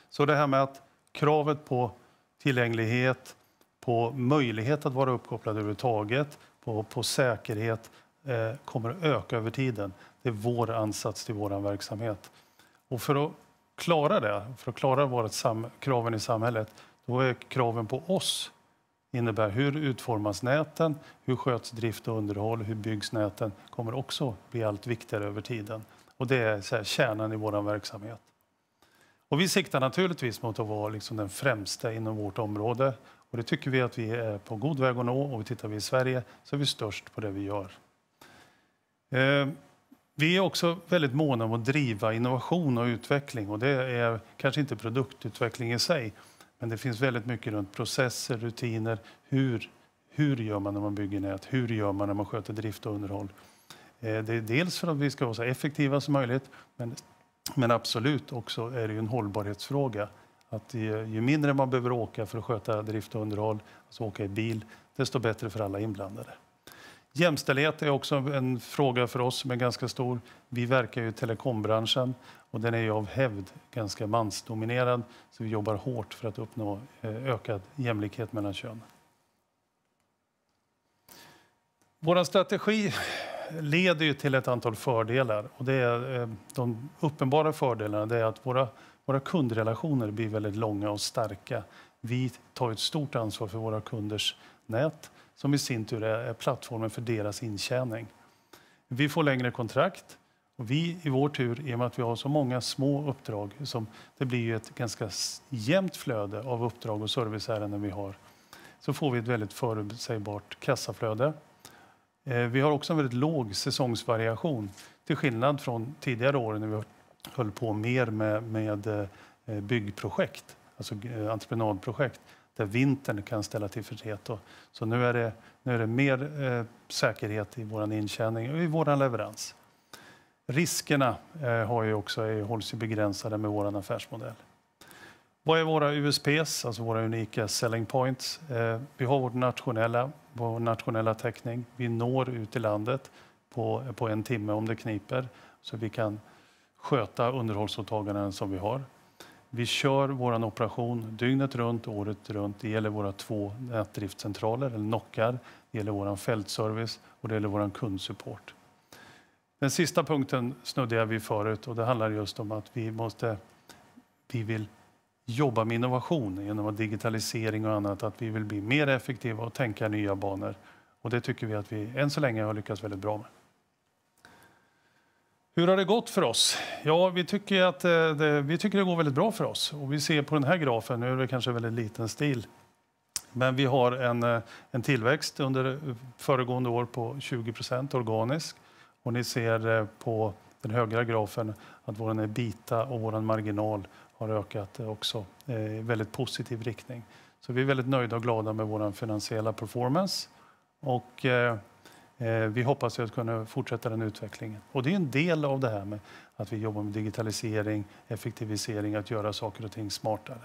Så det här med att kravet på tillgänglighet, på möjlighet att vara uppkopplad överhuvudtaget, på säkerhet kommer att öka över tiden. Det är vår ansats till vår verksamhet. Och för att klara det, för att klara kraven i samhället, då är kraven på oss innebär hur utformas näten, hur sköts drift och underhåll, hur byggs näten kommer också bli allt viktigare över tiden. Och det är så här kärnan i vår verksamhet. Och vi siktar naturligtvis mot att vara liksom den främsta inom vårt område. Och det tycker vi att vi är på god väg att nå. Och tittar vi i Sverige så är vi störst på det vi gör. Vi är också väldigt måna om att driva innovation och utveckling. Och det är kanske inte produktutveckling i sig. Men det finns väldigt mycket runt processer, rutiner. Hur gör man när man bygger nät? Hur gör man när man sköter drift och underhåll? Det är dels för att vi ska vara så effektiva som möjligt. Men absolut också är det ju en hållbarhetsfråga. Att ju mindre man behöver åka för att sköta drift och underhåll, alltså åka i bil, desto bättre för alla inblandade. Jämställdhet är också en fråga för oss som är ganska stor. Vi verkar ju i telekombranschen och den är ju av hävd ganska mansdominerad. Så vi jobbar hårt för att uppnå ökad jämlikhet mellan kön. Vår strategi leder ju till ett antal fördelar. Och det är, de uppenbara fördelarna det är att våra kundrelationer blir väldigt långa och starka. Vi tar ett stort ansvar för våra kunders nät som i sin tur är plattformen för deras intjäning. Vi får längre kontrakt och vi i vår tur, i och med att vi har så många små uppdrag, som det blir ju ett ganska jämnt flöde av uppdrag och serviceärenden vi har, så får vi ett väldigt förutsägbart kassaflöde. Vi har också en väldigt låg säsongsvariation till skillnad från tidigare år när vi höll på mer med byggprojekt, alltså entreprenadprojekt, där vintern kan ställa till förtret. Så nu är det mer säkerhet i vår intjäning och i vår leverans. Riskerna hålls ju begränsade med vår affärsmodell. Vad är våra USPs, alltså våra unika selling points? Vi har vår nationella täckning. Vi når ut i landet på en timme om det kniper, så vi kan sköta underhållsåtaganden som vi har. Vi kör vår operation dygnet runt, året runt. Det gäller våra 2 nätdriftscentraler eller nockar. Det gäller vår fältservice och det gäller vår kundsupport. Den sista punkten snuddade jag vid förut, och det handlar just om att vi vill jobba med innovation genom digitalisering och annat. Att vi vill bli mer effektiva och tänka nya banor. Och det tycker vi att vi än så länge har lyckats väldigt bra med. Hur har det gått för oss? Ja, vi tycker att det går väldigt bra för oss. Och vi ser på den här grafen, nu är det kanske väldigt liten stil, men vi har en tillväxt under föregående år på 20% organisk. Och ni ser på den högra grafen att vår EBITDA och vår marginal har ökat också i väldigt positiv riktning. Så vi är väldigt nöjda och glada med vår finansiella performance. Och vi hoppas att kunna fortsätta den utvecklingen. Och det är en del av det här med att vi jobbar med digitalisering, effektivisering, att göra saker och ting smartare.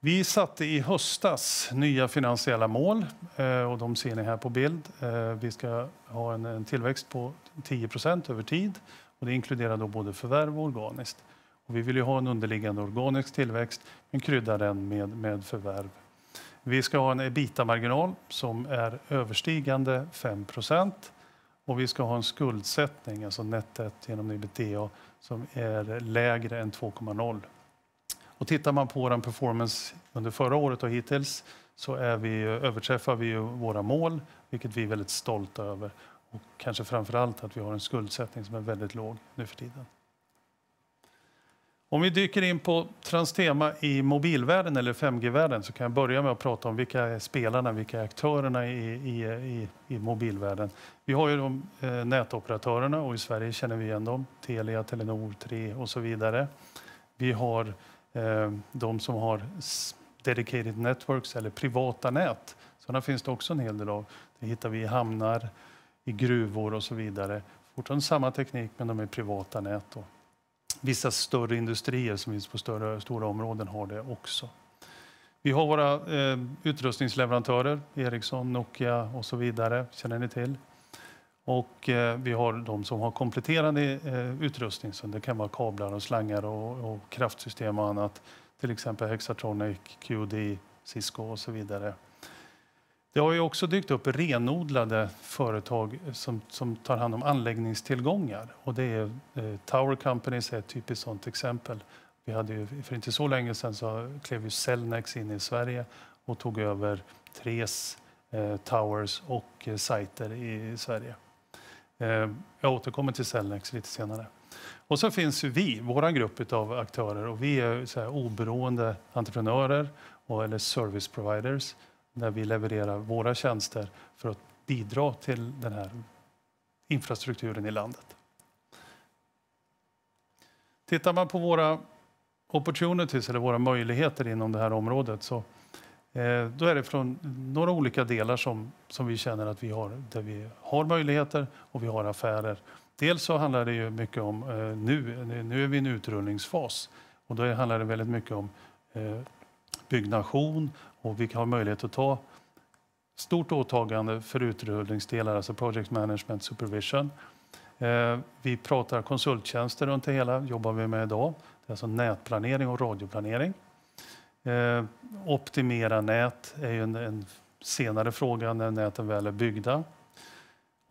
Vi satte i höstas nya finansiella mål, och de ser ni här på bild. Vi ska ha en tillväxt på 10% över tid, och det inkluderar då både förvärv och organiskt. Och vi vill ju ha en underliggande organisk tillväxt, men krydda den med förvärv. Vi ska ha en EBITDA-marginal som är överstigande 5%, och vi ska ha en skuldsättning, alltså nettet genom EBITDA, som är lägre än 2,0. Och tittar man på vår performance under förra året och hittills, så överträffar vi våra mål, vilket vi är väldigt stolta över. Och kanske framförallt att vi har en skuldsättning som är väldigt låg nu för tiden. Om vi dyker in på Transtema i mobilvärlden eller 5G-världen, så kan jag börja med att prata om vilka är spelarna, vilka är aktörerna i mobilvärlden. Vi har ju de nätoperatörerna, och i Sverige känner vi igen dem. Telia, Telenor, 3 och så vidare. Vi har de som har dedicated networks eller privata nät. Sådana finns det också en hel del av. Det hittar vi i hamnar, i gruvor och så vidare. Fortfarande samma teknik, men de är privata nät då. Vissa större industrier som finns på stora områden har det också. Vi har våra utrustningsleverantörer, Ericsson, Nokia och så vidare, känner ni till. Och vi har de som har kompletterande utrustning, så det kan vara kablar och slangar och kraftsystem och annat. Till exempel Hexatronic, QD, Cisco och så vidare. Det har ju också dykt upp renodlade företag som tar hand om anläggningstillgångar. Och det är Tower Companies är ett typiskt sådant exempel. Vi hade ju, för inte så länge sedan så klev ju Cellnex in i Sverige och tog över 3s towers och sajter i Sverige. Jag återkommer till Cellnex lite senare. Och så finns ju vår grupp av aktörer, och vi är så här oberoende entreprenörer eller service providers, där vi levererar våra tjänster för att bidra till den här infrastrukturen i landet. Tittar man på våra opportunities eller våra möjligheter inom det här området, så då är det från några olika delar som vi känner att vi har, där vi har möjligheter och vi har affärer. Dels så handlar det ju mycket om nu är vi i en utrullningsfas, och då handlar det väldigt mycket om byggnation, och vi har möjlighet att ta stort åtagande för utrullningsdelar, alltså project management, supervision. Vi pratar konsulttjänster runt det hela, jobbar vi med idag. Det är alltså nätplanering och radioplanering. Optimera nät är ju en senare fråga när näten väl är byggda.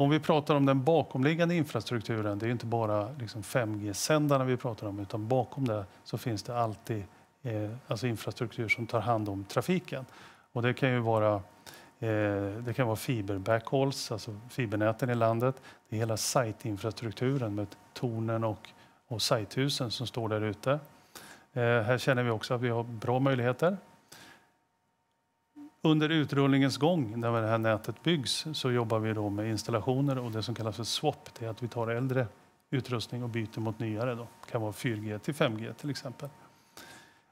Om vi pratar om den bakomliggande infrastrukturen, det är inte bara liksom 5G-sändarna vi pratar om, utan bakom det så finns det alltid alltså infrastruktur som tar hand om trafiken. Och det kan ju vara fiber-backhauls, alltså fibernäten i landet. Det är hela site-infrastrukturen med tornen och sitehusen som står där ute. Här känner vi också att vi har bra möjligheter. Under utrullningens gång, när det här nätet byggs, så jobbar vi då med installationer och det som kallas för swap. Det är att vi tar äldre utrustning och byter mot nyare. Det kan vara 4G till 5G till exempel.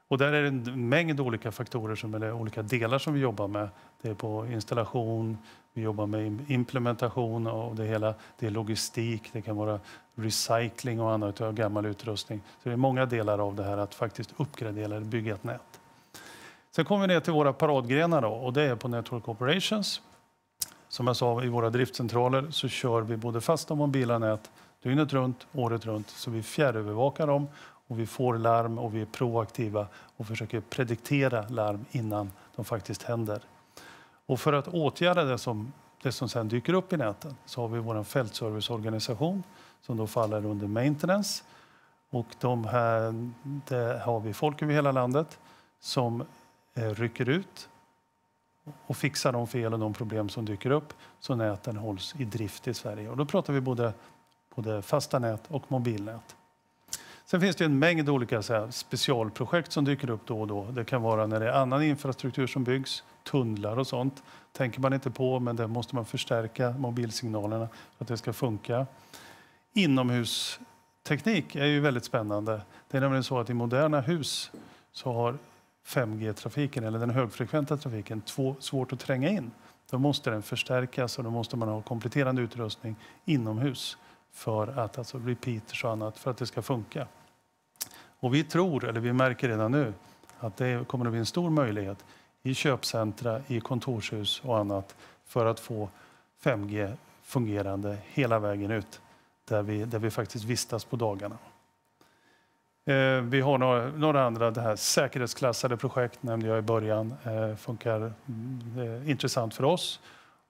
Och där är det en mängd olika faktorer, eller olika delar som vi jobbar med. Det är på installation, vi jobbar med implementation och det hela. Det är logistik, det kan vara recycling och annat av gammal utrustning. Så det är många delar av det här att faktiskt uppgradera eller bygga ett nät. Sen kommer vi ner till våra paradgrenar då, och det är på Network Operations. Som jag sa, i våra driftcentraler så kör vi både fasta och mobila nät dygnet runt, året runt. Så vi fjärrövervakar dem och vi får larm och vi är proaktiva och försöker prediktera larm innan de faktiskt händer. Och för att åtgärda det som sen dyker upp i näten så har vi vår fältserviceorganisation som då faller under maintenance. Och där har vi folk över hela landet som rycker ut och fixar de fel och de problem som dyker upp så näten hålls i drift i Sverige. Och då pratar vi både fasta nät och mobilnät. Sen finns det en mängd olika specialprojekt som dyker upp då och då. Det kan vara när det är annan infrastruktur som byggs, tunnlar och sånt. Tänker man inte på, men där måste man förstärka mobilsignalerna för att det ska funka. Inomhusteknik är ju väldigt spännande. Det är nämligen så att i moderna hus så har 5G-trafiken eller den högfrekventa trafiken svårt att tränga in. Då måste den förstärkas och då måste man ha kompletterande utrustning inomhus för att alltså repeaters och annat för att det ska funka. Och vi märker redan nu att det kommer att bli en stor möjlighet i köpcentra, i kontorshus och annat för att få 5G fungerande hela vägen ut där vi faktiskt vistas på dagarna. Vi har några andra, det här säkerhetsklassade projekt nämnde jag i början, funkar intressant för oss.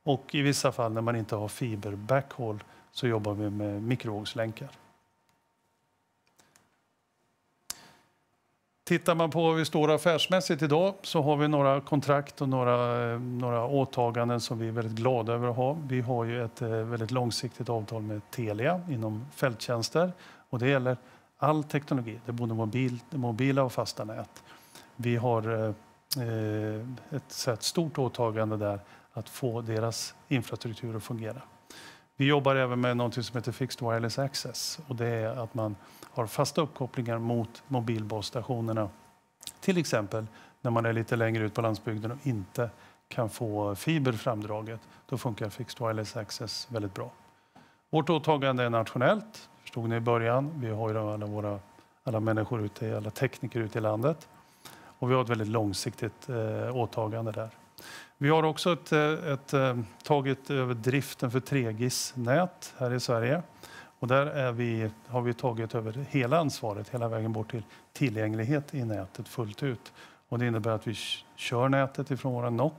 Och i vissa fall när man inte har fiber backhaul så jobbar vi med mikrovågslänkar. Tittar man på hur vi står affärsmässigt idag så har vi några kontrakt och några åtaganden som vi är väldigt glada över att ha. Vi har ju ett väldigt långsiktigt avtal med Telia inom fälttjänster och det gäller all teknologi, det är både mobila och fasta nät. Vi har ett stort åtagande där att få deras infrastruktur att fungera. Vi jobbar även med något som heter Fixed Wireless Access och det är att man har fasta uppkopplingar mot mobilbasstationerna. Till exempel när man är lite längre ut på landsbygden och inte kan få fiber framdraget. Då funkar Fixed Wireless Access väldigt bra. Vårt åtagande är nationellt. Förstod ni i början? Vi har ju alla människor ute, alla tekniker ute i landet. Och vi har ett väldigt långsiktigt åtagande där. Vi har också tagit över driften för 3GIS-nät här i Sverige. Och där har vi tagit över hela ansvaret, hela vägen bort till tillgänglighet i nätet fullt ut. Och det innebär att vi kör nätet ifrån våra NOC.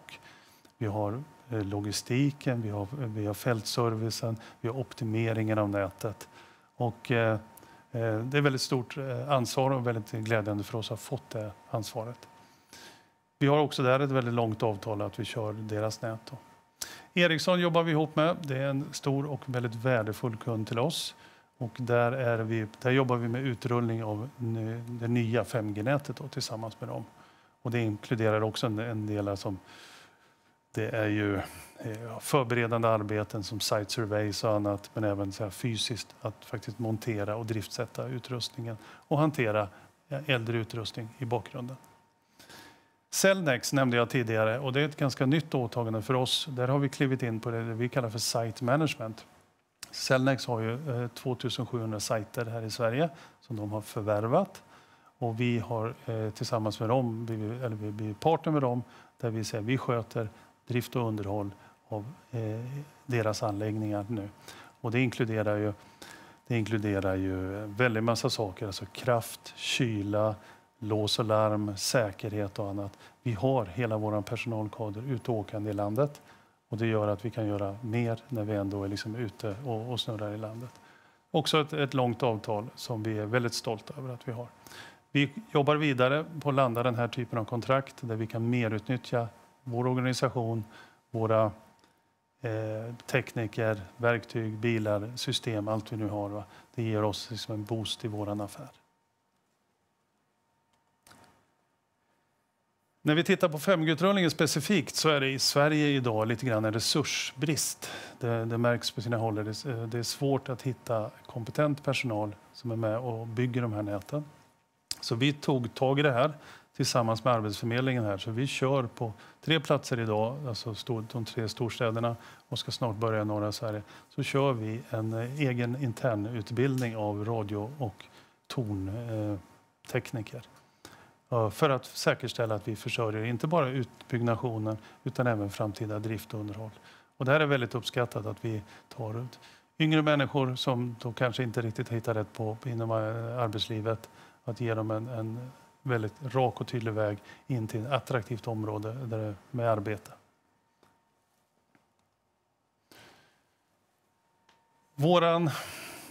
Vi har logistiken, vi har fältservicen, vi har optimeringen av nätet. Och det är väldigt stort ansvar och väldigt glädjande för oss att ha fått det ansvaret. Vi har också där ett väldigt långt avtal att vi kör deras nät. Då. Ericsson jobbar vi ihop med. Det är en stor och väldigt värdefull kund till oss. Och där jobbar vi med utrullning av det nya 5G-nätet tillsammans med dem. Och det inkluderar också en del som det är ju förberedande arbeten som site surveys och annat, men även så här fysiskt att faktiskt montera och driftsätta utrustningen och hantera äldre utrustning i bakgrunden. Cellnex nämnde jag tidigare och det är ett ganska nytt åtagande för oss. Där har vi klivit in på det vi kallar för site management. Cellnex har ju 2700 sajter här i Sverige som de har förvärvat. Och vi har tillsammans med dem, vi blir partner med dem, där vi säger vi sköter drift och underhåll av deras anläggningar nu. Och det inkluderar ju väldigt massa saker, alltså kraft, kyla, lås och larm, säkerhet och annat. Vi har hela vår personalkader utåkande i landet Och det gör att vi kan göra mer när vi ändå är liksom ute och snurrar i landet. Också ett långt avtal som vi är väldigt stolta över att vi har. Vi jobbar vidare på att landa den här typen av kontrakt där vi kan mer utnyttja vår organisation, våra tekniker, verktyg, bilar, system, allt vi nu har. Va? Det ger oss liksom en boost i våran affär. När vi tittar på 5G-utrullningen specifikt så är det i Sverige idag lite grann en resursbrist. Det märks på sina håll. Det är svårt att hitta kompetent personal som är med och bygger de här näten. Så vi tog tag i det här tillsammans med Arbetsförmedlingen här. Så vi kör på 3 platser idag, alltså de 3 storstäderna och ska snart börja i norra Sverige. Så kör vi en egen intern utbildning av radio- och tontekniker. För att säkerställa att vi försörjer inte bara utbyggnationen utan även framtida drift och underhåll. Och det här är väldigt uppskattat att vi tar ut yngre människor som då kanske inte riktigt hittar rätt på inom arbetslivet. Att ge dem en väldigt rak och tydlig väg in till ett attraktivt område där med arbete.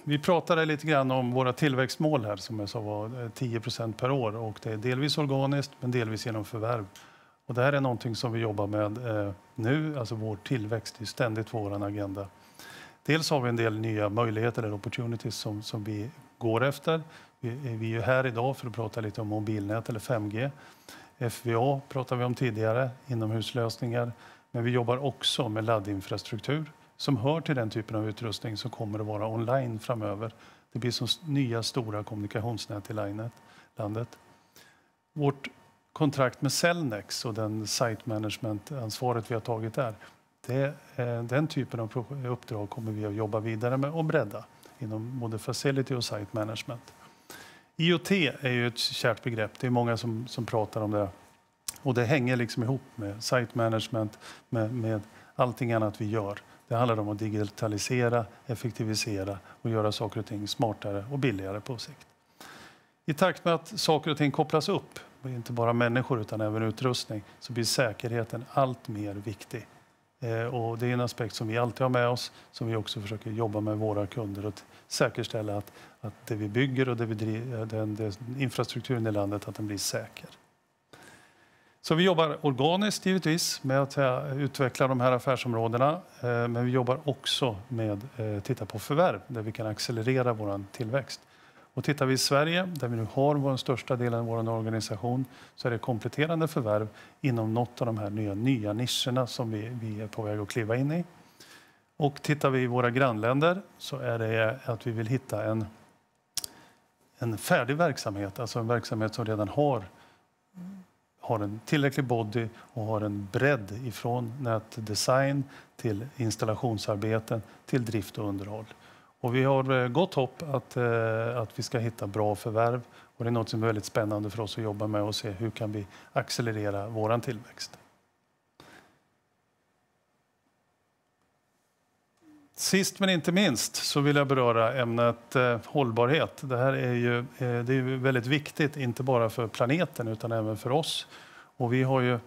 Vi pratade lite grann om våra tillväxtmål här som jag sa var 10% per år och det är delvis organiskt men delvis genom förvärv. Och det här är någonting som vi jobbar med nu, alltså vår tillväxt är ständigt vår agenda. Dels har vi en del nya möjligheter eller opportunities som vi går efter. Vi är här idag för att prata lite om mobilnät eller 5G. FVA pratar vi om tidigare, inomhuslösningar. Men vi jobbar också med laddinfrastruktur som hör till den typen av utrustning som kommer att vara online framöver. Det blir som nya stora kommunikationsnät i landet. Vårt kontrakt med Cellnex och den site management-ansvaret vi har tagit där. Den typen av uppdrag kommer vi att jobba vidare med och bredda inom både facility och site management. IoT är ju ett kärt begrepp. Det är många som pratar om det. Och det hänger liksom ihop med site management, med allting annat vi gör. Det handlar om att digitalisera, effektivisera och göra saker och ting smartare och billigare på sikt. I takt med att saker och ting kopplas upp, inte bara människor utan även utrustning, så blir säkerheten allt mer viktig. Och det är en aspekt som vi alltid har med oss, som vi också försöker jobba med våra kunder och säkerställa att det vi bygger och den infrastrukturen i landet att den blir säker. Så vi jobbar organiskt givetvis med att utveckla de här affärsområdena, men vi jobbar också med att titta på förvärv där vi kan accelerera vår tillväxt. Och tittar vi i Sverige, där vi nu har vår största delen av vår organisation, så är det kompletterande förvärv inom något av de här nya nischerna som vi är på väg att kliva in i. Och tittar vi i våra grannländer så är det att vi vill hitta en färdig verksamhet, alltså en verksamhet som redan har en tillräcklig body och har en bredd ifrån nätdesign till installationsarbeten till drift och underhåll. Och vi har gott hopp att vi ska hitta bra förvärv och det är något som är väldigt spännande för oss att jobba med och se hur kan vi accelerera våran tillväxt. Sist men inte minst så vill jag beröra ämnet hållbarhet. Det här är ju väldigt viktigt, inte bara för planeten utan även för oss. Och vi har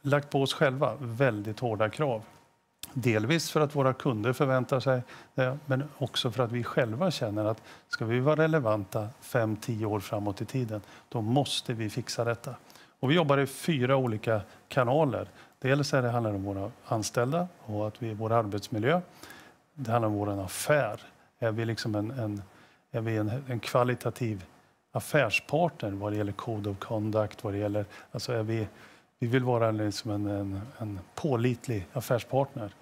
lagt på oss själva väldigt hårda krav. Delvis för att våra kunder förväntar sig det, men också för att vi själva känner att ska vi vara relevanta 5-10 år framåt i tiden, då måste vi fixa detta. Och vi jobbar i 4 olika kanaler. Dels handlar det om våra anställda och att vi är vår arbetsmiljö. Det handlar om vår affär. Är vi liksom en kvalitativ affärspartner vad det gäller code of conduct, vad det gäller, alltså vi vill vara liksom en pålitlig affärspartner.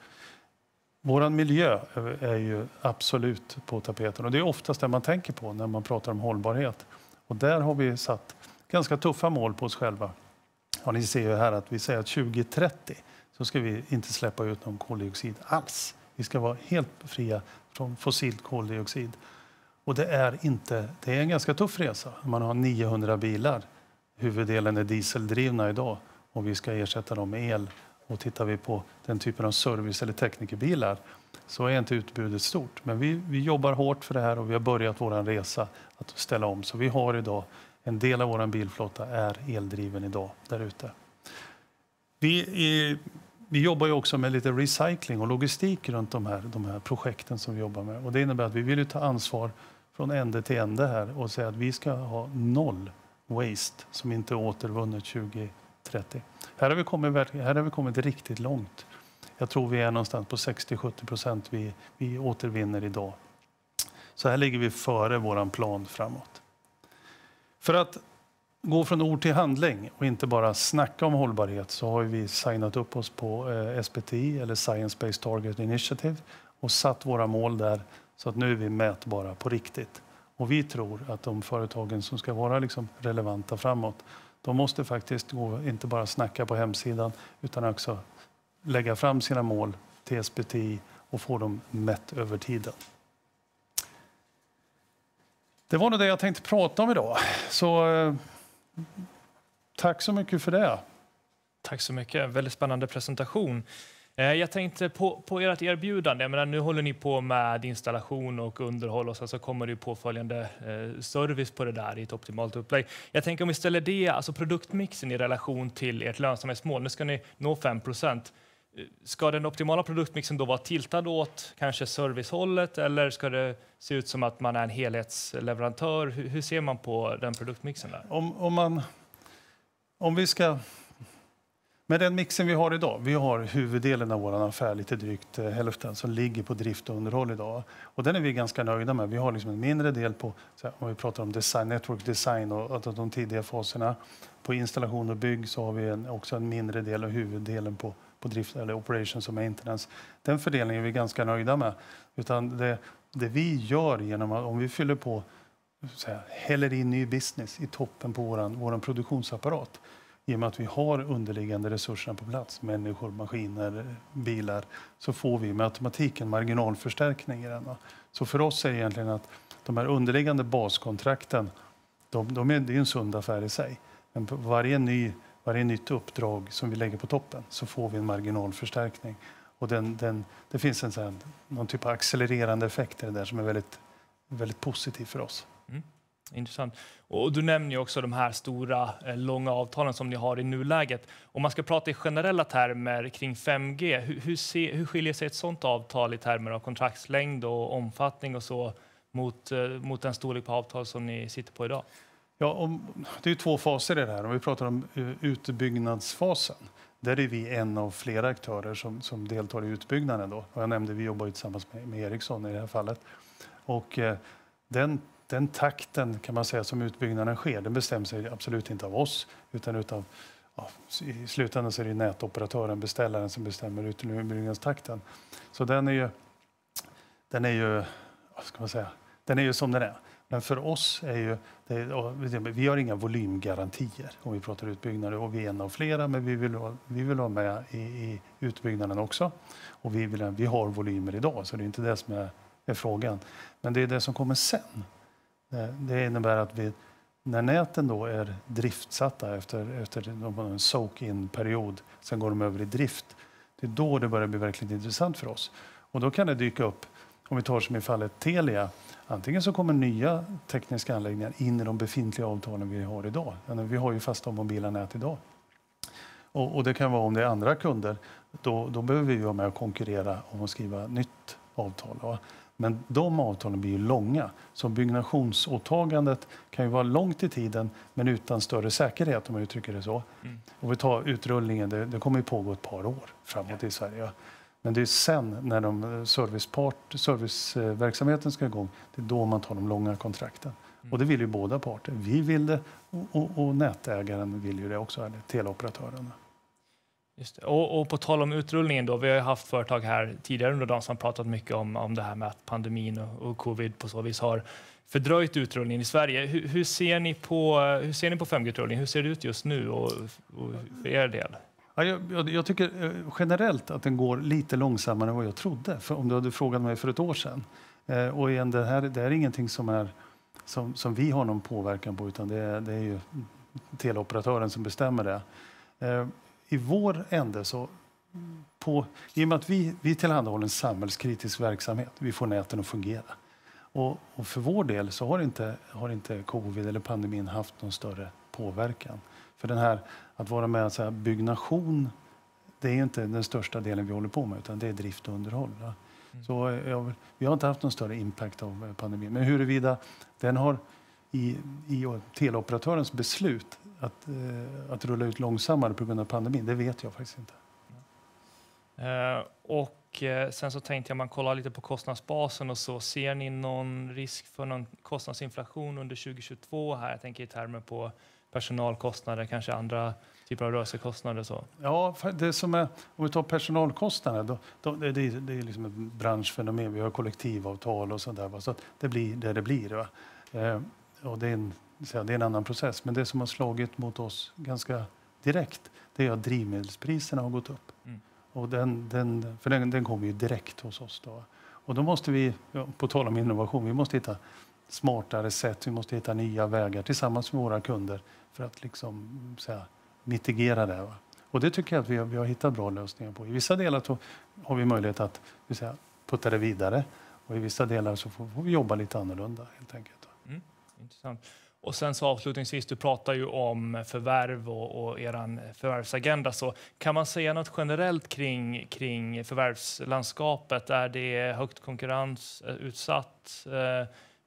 Vår miljö är ju absolut på tapeten och det är oftast det man tänker på när man pratar om hållbarhet. Och där har vi satt ganska tuffa mål på oss själva. Ja, ni ser ju här att vi säger att 2030 så ska vi inte släppa ut någon koldioxid alls. Vi ska vara helt fria från fossilt koldioxid. Och det är en ganska tuff resa. Man har 900 bilar. Huvuddelen är dieseldrivna idag och vi ska ersätta dem med el. Och tittar vi på den typen av service- eller teknikerbilar så är inte utbudet stort. Men vi jobbar hårt för det här och vi har börjat vår resa att ställa om. Så vi har idag en del av vår bilflotta är eldriven idag där ute. Vi vi jobbar ju också med lite recycling och logistik runt de här projekten som vi jobbar med. Och det innebär att vi vill ju ta ansvar från ände till ände här och säga att vi ska ha 0 waste som inte är återvunnet 2030. Här har vi kommit riktigt långt. Jag tror vi är någonstans på 60-70% vi återvinner idag. Så här ligger vi före våran plan framåt. För att gå från ord till handling och inte bara snacka om hållbarhet så har vi signat upp oss på SBT eller Science Based Target Initiative och satt våra mål där så att nu är vi mätbara på riktigt. Och vi tror att de företagen som ska vara liksom relevanta framåt, de måste faktiskt gå, inte bara snacka på hemsidan utan också lägga fram sina mål till SBT och få dem mätt över tiden. Det var nog det jag tänkte prata om idag. Så tack så mycket för det. Tack så mycket. Väldigt spännande presentation. Jag tänkte på ert erbjudande. Jag menar, nu håller ni på med installation och underhåll och så kommer det påföljande service på det där i ett optimalt upplägg. Jag tänker om vi ställer det, alltså produktmixen i relation till ert lönsamhetsmål. Nu ska ni nå 5%. Ska den optimala produktmixen då vara tiltad åt kanske servicehållet eller ska det se ut som att man är en helhetsleverantör? Hur ser man på den produktmixen där? Om vi ska... Med den mixen vi har idag, vi har huvuddelen av vår affär, lite drygt hälften, som ligger på drift och underhåll idag. Och den är vi ganska nöjda med. Vi har liksom en mindre del på, om vi pratar om design, network design och de tidiga faserna. På installation och bygg så har vi också en mindre del och huvuddelen på drift eller operations och maintenance. Den fördelningen är vi ganska nöjda med. Utan det vi gör genom att, om vi fyller på, häller in ny business i toppen på våran produktionsapparat. I och med att vi har underliggande resurserna på plats, människor, maskiner, bilar, så får vi med automatiken marginalförstärkning i den. Så för oss är det egentligen att de här underliggande baskontrakten, det är en sund affär i sig. Men på varje nytt uppdrag som vi lägger på toppen så får vi en marginalförstärkning. Och det finns någon typ av accelererande effekter där som är väldigt, väldigt positiv för oss. Mm. Intressant. Och du nämner ju också de här stora, långa avtalen som ni har i nuläget. Om man ska prata i generella termer kring 5G, hur skiljer sig ett sådant avtal i termer av kontraktslängd och omfattning och så mot den storlek på avtal som ni sitter på idag? Ja, det är ju 2 faser i det här. Om vi pratar om utbyggnadsfasen, där är vi en av flera aktörer som deltar i utbyggnaden. Då. Och jag nämnde vi jobbar ju tillsammans med Ericsson i det här fallet. Och den takten kan man säga som utbyggnaden sker, den bestäms absolut inte av oss utan utav, i slutändan så är det nätoperatören, beställaren som bestämmer utbyggnadstakten. Så den är ju vad ska man säga, den är ju som den är. Men för oss är vi har inga volymgarantier om vi pratar utbyggnader och vi är en av flera, men vi vill vara med i utbyggnaden också. Och vi har volymer idag så det är inte det som är frågan. Men det är det som kommer sen. Det innebär att när näten då är driftsatta efter en soak-in-period, sen går de över i drift. Det är då det börjar bli verkligen intressant för oss. Och då kan det dyka upp, om vi tar som i fallet Telia, antingen så kommer nya tekniska anläggningar in i de befintliga avtalen vi har idag. Vi har ju fasta mobila nät idag. Och det kan vara om det är andra kunder, då behöver vi vara med och konkurrera om att skriva nytt avtal. Va? Men de avtalen blir ju långa. Så byggnationsåtagandet kan ju vara långt i tiden men utan större säkerhet om man uttrycker det så. Och vi tar utrullningen, det kommer ju pågå ett par år framåt i Sverige. Men det är sen när serviceverksamheten ska igång, det är då man tar de långa kontrakten. Och det vill ju båda parter. Vi vill det och nätägaren vill ju det också, eller teleoperatörerna. Just det. Och på tal om utrullningen då, vi har ju haft företag här tidigare under dagen som pratat mycket om det här med att pandemin och covid på så vis har fördröjt utrullningen i Sverige. Hur ser ni på 5G-utrullningen? Hur ser det ut just nu och för er del? Ja, jag tycker generellt att den går lite långsammare än vad jag trodde. För om du hade frågat mig för ett år sedan. Och igen, det är ingenting som vi har någon påverkan på, utan det är ju teleoperatören som bestämmer det. I vår ände så, i och med att vi tillhandahåller en samhällskritisk verksamhet, vi får näten att fungera. Och för vår del så har inte covid eller pandemin haft någon större påverkan. För den här, att vara med så här, byggnation det är inte den största delen vi håller på med, utan det är drift och underhåll. Ja. Så vi har inte haft någon större impact av pandemin. Men huruvida den har i teleoperatörens beslut att rulla ut långsammare på grund av pandemin, det vet jag faktiskt inte. Och sen så tänkte jag man kollar lite på kostnadsbasen och så. Ser ni någon risk för någon kostnadsinflation under 2022 här? Jag tänker i termer på personalkostnader, kanske andra typer av rörelsekostnader. Så. Ja, det som är, om vi tar personalkostnader, det är liksom ett branschfenomen. Vi har kollektivavtal och sådär. Så att det blir det blir. Va? Och det är en annan process. Men det som har slagit mot oss ganska direkt, det är att drivmedelspriserna har gått upp. Och den kommer ju direkt hos oss då. Och då måste vi, på tal om innovation, vi måste hitta smartare sätt, vi måste hitta nya vägar tillsammans med våra kunder för att liksom mitigera det. Va? Och det tycker jag att vi har hittat bra lösningar på. I vissa delar så har vi möjlighet att putta det vidare och i vissa delar så får vi jobba lite annorlunda helt enkelt. Intressant. Och sen så avslutningsvis, du pratar ju om förvärv och eran förvärvsagenda. Så kan man säga något generellt kring förvärvslandskapet? Är det högt konkurrensutsatt?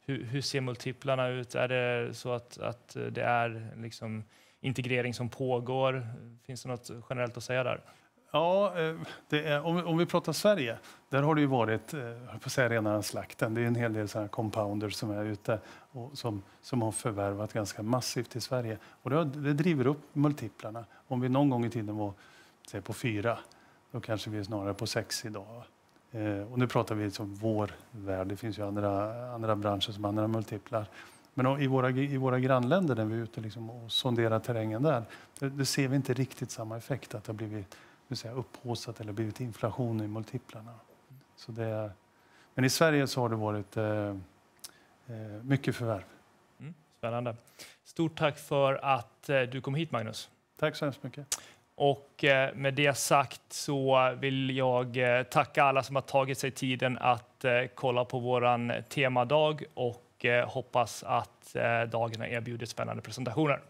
Hur ser multiplarna ut? Är det så att det är liksom integrering som pågår? Finns det något generellt att säga där? Ja, om vi pratar Sverige, där har det ju varit på säga rena slakten. Det är en hel del sådana compounders som är ute och som har förvärvat ganska massivt i Sverige. Och det driver upp multiplarna. Om vi någon gång i tiden var på 4, då kanske vi är snarare på 6 idag. Och nu pratar vi om vår värld. Det finns ju andra branscher som har andra multiplar. Men i våra grannländer där vi är ute liksom och sonderar terrängen där, det ser vi inte riktigt samma effekt, att det har blivit upphaussat eller blivit inflation i multiplarna. Så men i Sverige så har det varit mycket förvärv. Spännande. Stort tack för att du kom hit, Magnus. Tack så hemskt mycket. Och med det sagt så vill jag tacka alla som har tagit sig tiden att kolla på våran temadag och hoppas att dagarna erbjuder spännande presentationer.